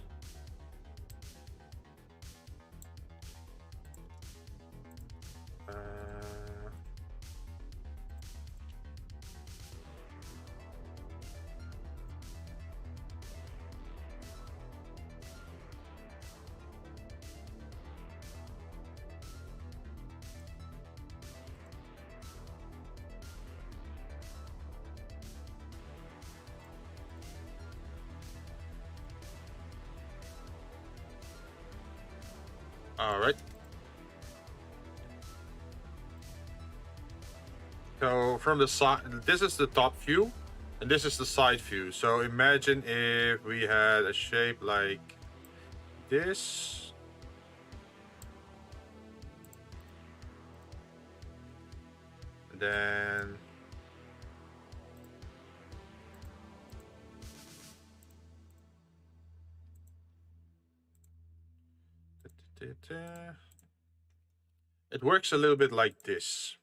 All right. So from the side, this is the top view, and this is the side view. So imagine if we had a shape like this. And then it works a little bit like this.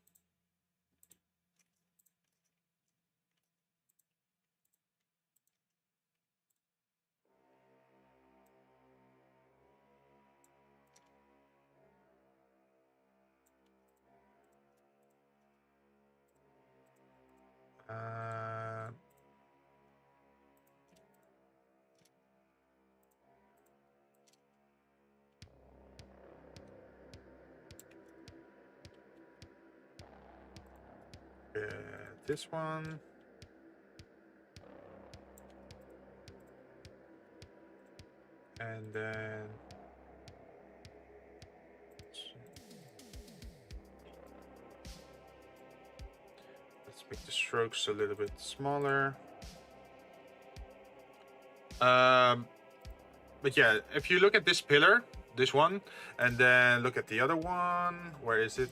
This one. And then let's make the strokes a little bit smaller. But yeah, if you look at this pillar, this one, and then look at the other one, where is it?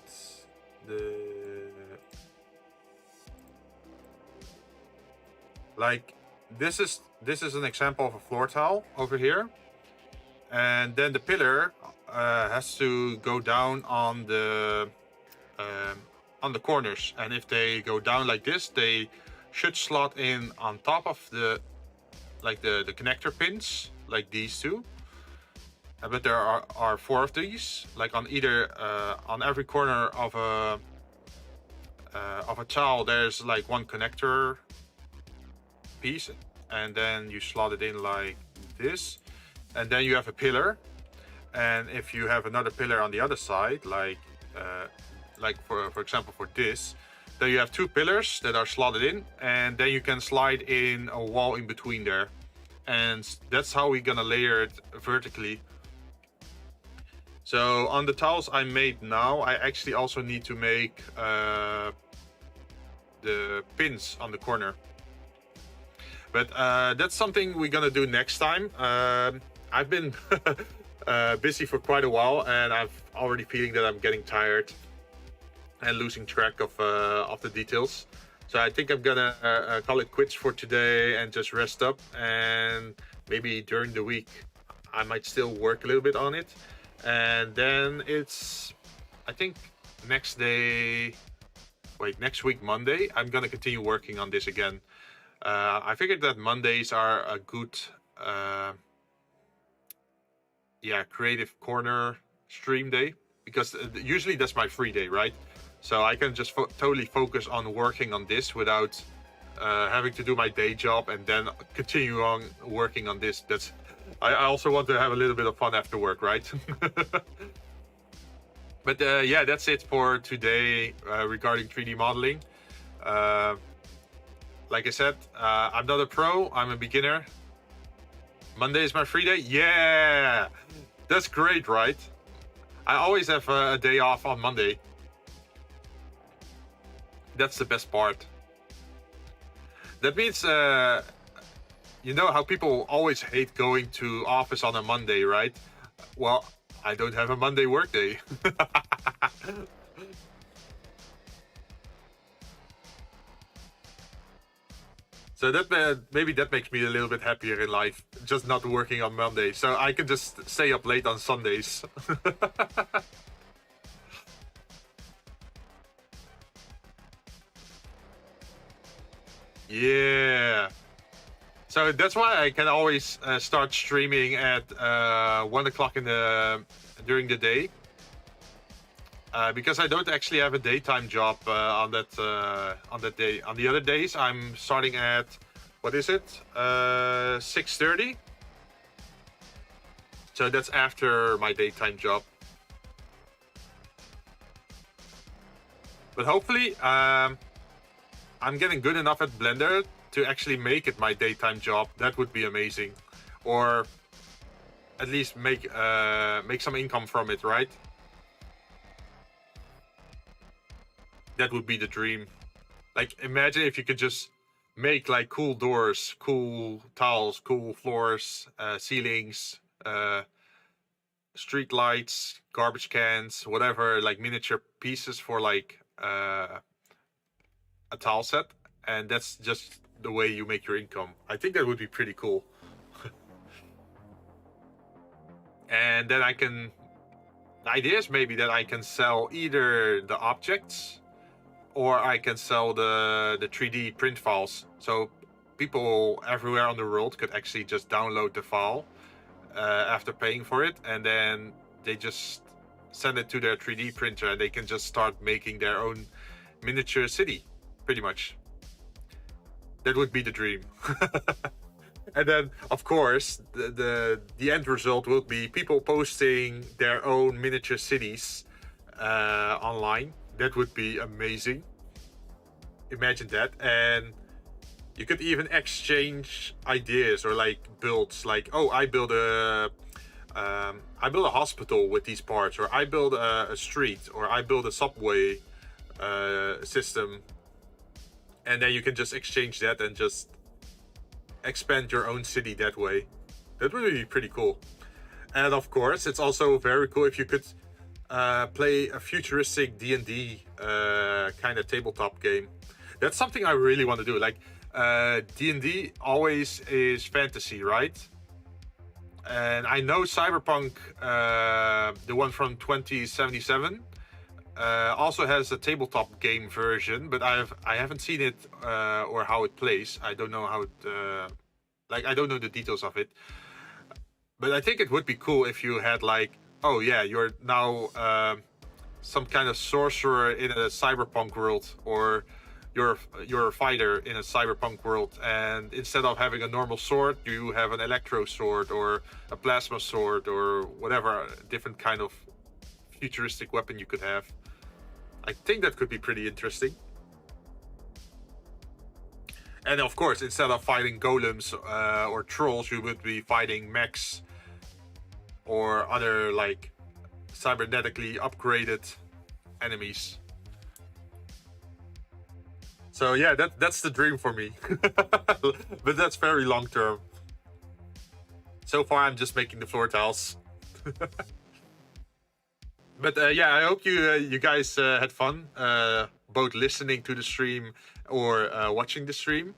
Like this is an example of a floor tile over here, and then the pillar has to go down on the corners, and if they go down like this, they should slot in on top of the connector pins, like these two. But there are 4 of these, like on either on every corner of a tile. There's like 1 connector piece, and then you slot it in like this, and then you have a pillar. And if you have another pillar on the other side, like for example for this, then you have 2 pillars that are slotted in, and then you can slide in a wall in between there, and that's how we're gonna layer it vertically. So on the tiles I made now, I actually also need to make the pins on the corner. But that's something we're gonna do next time. I've been busy for quite a while, and I'm already feeling that I'm getting tired and losing track of the details. So I think I'm gonna call it quits for today and just rest up. And maybe during the week, I might still work a little bit on it. And then it's, I think next week, Monday, I'm gonna continue working on this again. I figured that Mondays are a good, creative corner stream day, because usually that's my free day, right? So I can just totally focus on working on this without having to do my day job and then continue on working on this. I also want to have a little bit of fun after work, right? But yeah, that's it for today regarding 3D modeling. Like I said, I'm not a pro, I'm a beginner. Monday is my free day. Yeah, that's great, right? I always have a day off on Monday. That's the best part. That means, you know how people always hate going to office on a Monday, right? Well, I don't have a Monday work day. So that maybe that makes me a little bit happier in life, just not working on Monday, so I can just stay up late on Sundays. Yeah. So that's why I can always start streaming at 1 o'clock during the day. Because I don't actually have a daytime job on that day. On the other days, I'm starting at, what is it? 6:30. So that's after my daytime job. But hopefully, I'm getting good enough at Blender to actually make it my daytime job. That would be amazing. Or at least make some income from it, right? That would be the dream. Like, imagine if you could just make like cool doors, cool tiles, cool floors, ceilings, street lights, garbage cans, whatever, like miniature pieces for like a tile set, and that's just the way you make your income. I think that would be pretty cool. And then the idea is maybe that I can sell either the objects or I can sell the 3D print files. So people everywhere on the world could actually just download the file after paying for it, and then they just send it to their 3D printer and they can just start making their own miniature city, pretty much. That would be the dream. And then, of course, the end result will be people posting their own miniature cities online. That would be amazing. Imagine that. And you could even exchange ideas or like builds. Like, oh, I build a hospital with these parts, or I build a street, or I build a subway system. And then you can just exchange that and just expand your own city that way. That would be pretty cool. And of course, it's also very cool if you could play a futuristic D&D kind of tabletop game. That's something I really want to do. Like, D&D always is fantasy, right? And I know Cyberpunk, the one from 2077, also has a tabletop game version, but I haven't seen it or how it plays. I don't know how it I don't know the details of it. But I think it would be cool if you had like, oh yeah, you're now some kind of sorcerer in a cyberpunk world, or you're a fighter in a cyberpunk world, and instead of having a normal sword, you have an electro sword or a plasma sword or whatever different kind of futuristic weapon you could have. I think that could be pretty interesting. And of course, instead of fighting golems or trolls, you would be fighting mechs or other like cybernetically upgraded enemies. So yeah, that's the dream for me. But that's very long term. So far, I'm just making the floor tiles. But yeah, I hope you guys had fun, both listening to the stream or watching the stream.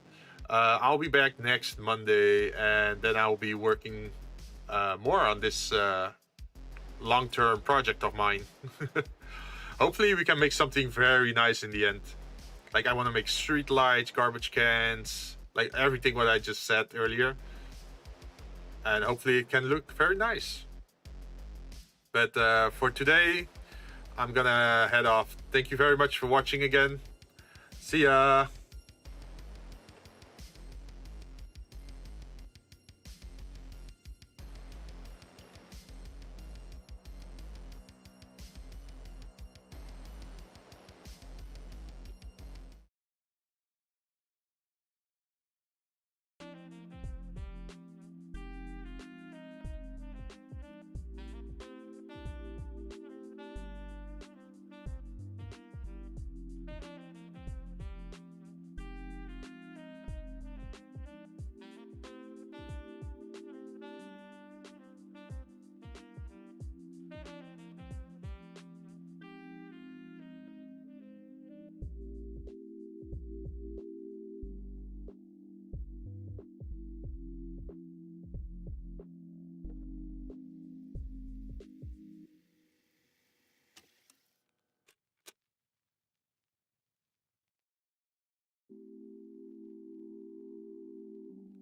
I'll be back next Monday, and then I'll be working more on this long-term project of mine. Hopefully we can make something very nice in the end. Like, I want to make street lights, garbage cans, like everything what I just said earlier. And hopefully it can look very nice. But for today, I'm gonna head off. Thank you very much for watching again. See ya!